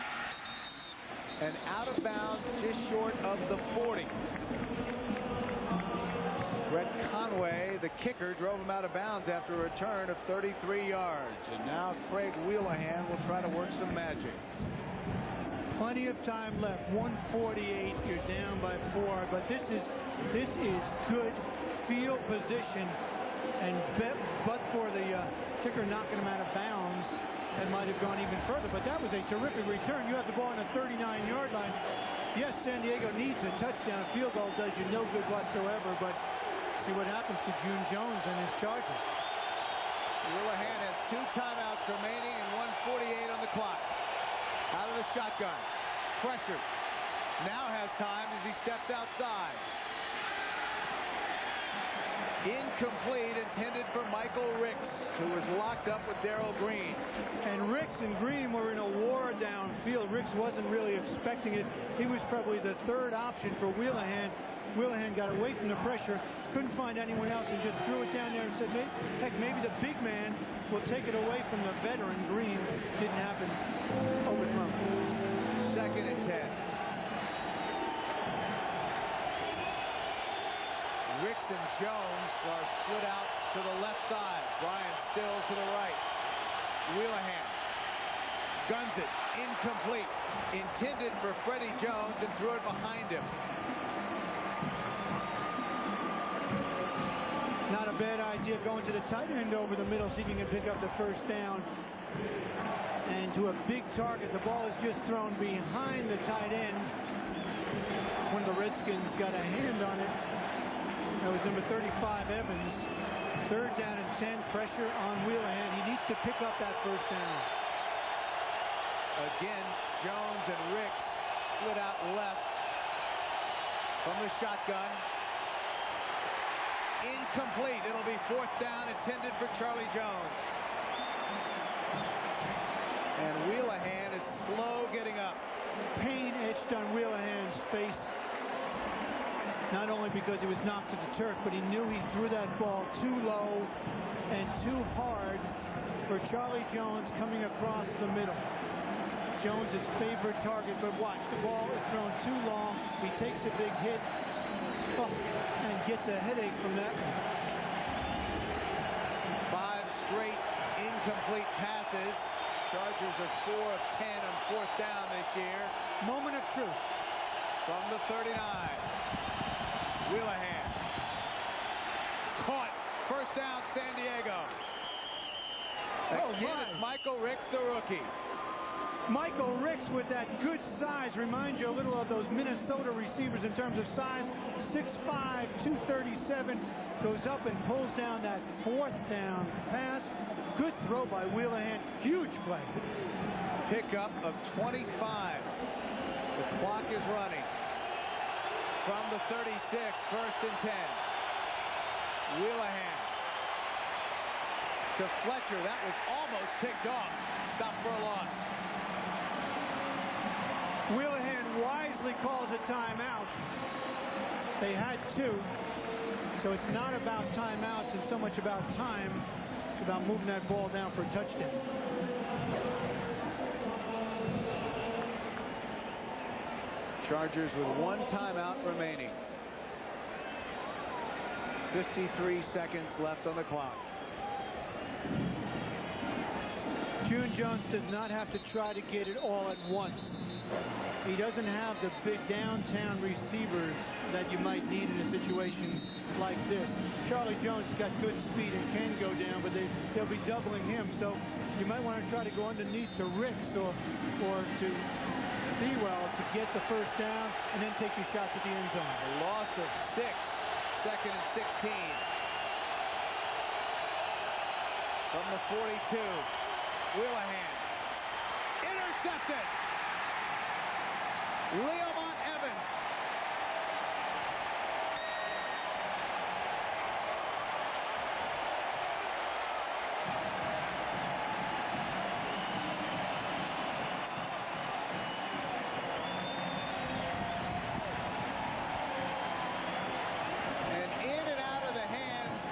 And out of bounds just short of the 40. Brett Conway, the kicker, drove him out of bounds after a return of 33 yards. And now Craig Wheelahan will try to work some magic. Plenty of time left. 1:48. You're down by 4. But this is good field position. And but for the kicker knocking him out of bounds, that might have gone even further. But that was a terrific return. You have the ball on the 39-yard line. Yes, San Diego needs a touchdown. A field goal does you no good whatsoever. But see what happens to June Jones and his Chargers. Wheelahan has 2 timeouts remaining and 1:48 on the clock. Out of the shotgun. Pressured. Now has time as he steps outside. Incomplete, intended for Michael Ricks, who was locked up with Darrell Green. And Ricks and Green were in a war downfield. Ricks wasn't really expecting it. He was probably the 3rd option for Wheelahan. Wheelahan got away from the pressure, couldn't find anyone else, and just threw it down there and said, heck, maybe the big man will take it away from the veteran Green. Didn't happen. Overthrown. 2nd and 10. Ricks and Jones are split out to the left side. Brian Still to the right. Wheelahan guns it. Incomplete. Intended for Freddie Jones and threw it behind him. Not a bad idea going to the tight end over the middle, see if you can pick up the first down. And to a big target. The ball is just thrown behind the tight end. One of the Redskins got a hand on it. That was number 35, Evans. 3rd down and 10. Pressure on Wheelahan. He needs to pick up that 1st down. Again, Jones and Ricks split out left from the shotgun. Incomplete. It'll be 4th down intended for Charlie Jones. And Wheelahan is slow getting up. Pain etched on Wheelahan's face. Not only because he was knocked to the turf, but he knew he threw that ball too low and too hard for Charlie Jones coming across the middle. Jones' favorite target, but watch, the ball is thrown too long. He takes a big hit and gets a headache from that one. 5 straight incomplete passes. Chargers are 4 of 10 on 4th down this year. Moment of truth. From the 39. Wheelahan. Caught. 1st down, San Diego. Again, it's Michael Ricks, the rookie. Michael Ricks with that good size reminds you a little of those Minnesota receivers in terms of size. 6'5", 237, goes up and pulls down that 4th down pass. Good throw by Wheelahan. Huge play. Pickup of 25. The clock is running. From the 36, 1st and 10. Wheelahan to Fletcher. That was almost picked off. Stop for a loss. Wheelahan wisely calls a timeout. They had 2. So it's not about timeouts and so much about time. It's about moving that ball down for a touchdown. Chargers with 1 timeout remaining. 53 seconds left on the clock. June Jones does not have to try to get it all at once. He doesn't have the big downtown receivers that you might need in a situation like this. Charlie Jones has got good speed and can go down, but they'll be doubling him. So you might want to try to go underneath to Ricks or to Bewell to get the 1st down and then take your shot to the end zone. A loss of 6. 2nd and 16. From the 42. Wheelahan. Intercepted. Leomont Evans. And in and out of the hands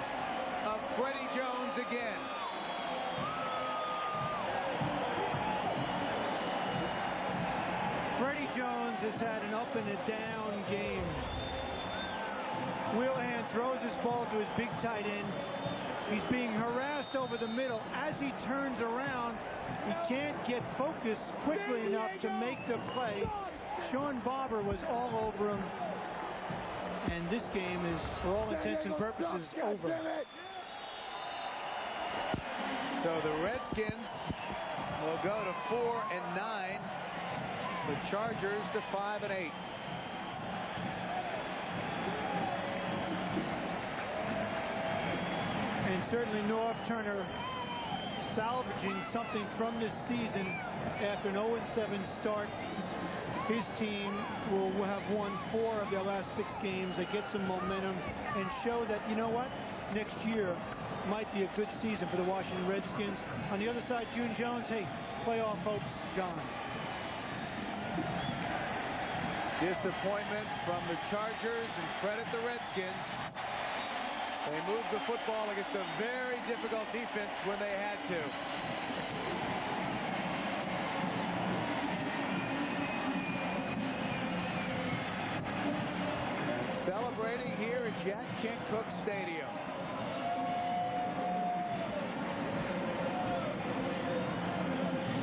of Freddie Jones again. Freddie Jones has had an up and a down game. Wheelahan throws his ball to his big tight end. He's being harassed over the middle. As he turns around, he can't get focused quickly enough to make the play. Sean Barber was all over him. And this game is, for all intents and purposes, over. So the Redskins will go to 4 and 9. The Chargers to 5 and 8. And certainly Norv Turner salvaging something from this season after an 0-7 start. His team will have won 4 of their last 6 games. They get some momentum and show that, you know what, next year might be a good season for the Washington Redskins. On the other side, June Jones, hey, playoff hopes gone. Disappointment from the Chargers, and credit the Redskins. They moved the football against a very difficult defense when they had to. Celebrating here at Jack Kent Cooke Stadium.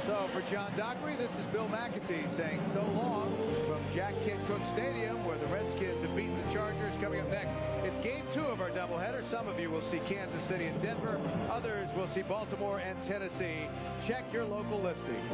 So for John Dockery, this is Bill McAtee saying so long from Jack Kent Cooke Stadium, where the Redskins have beaten the Chargers. Coming up next, it's game 2 of our doubleheader. Some of you will see Kansas City and Denver. Others will see Baltimore and Tennessee. Check your local listings.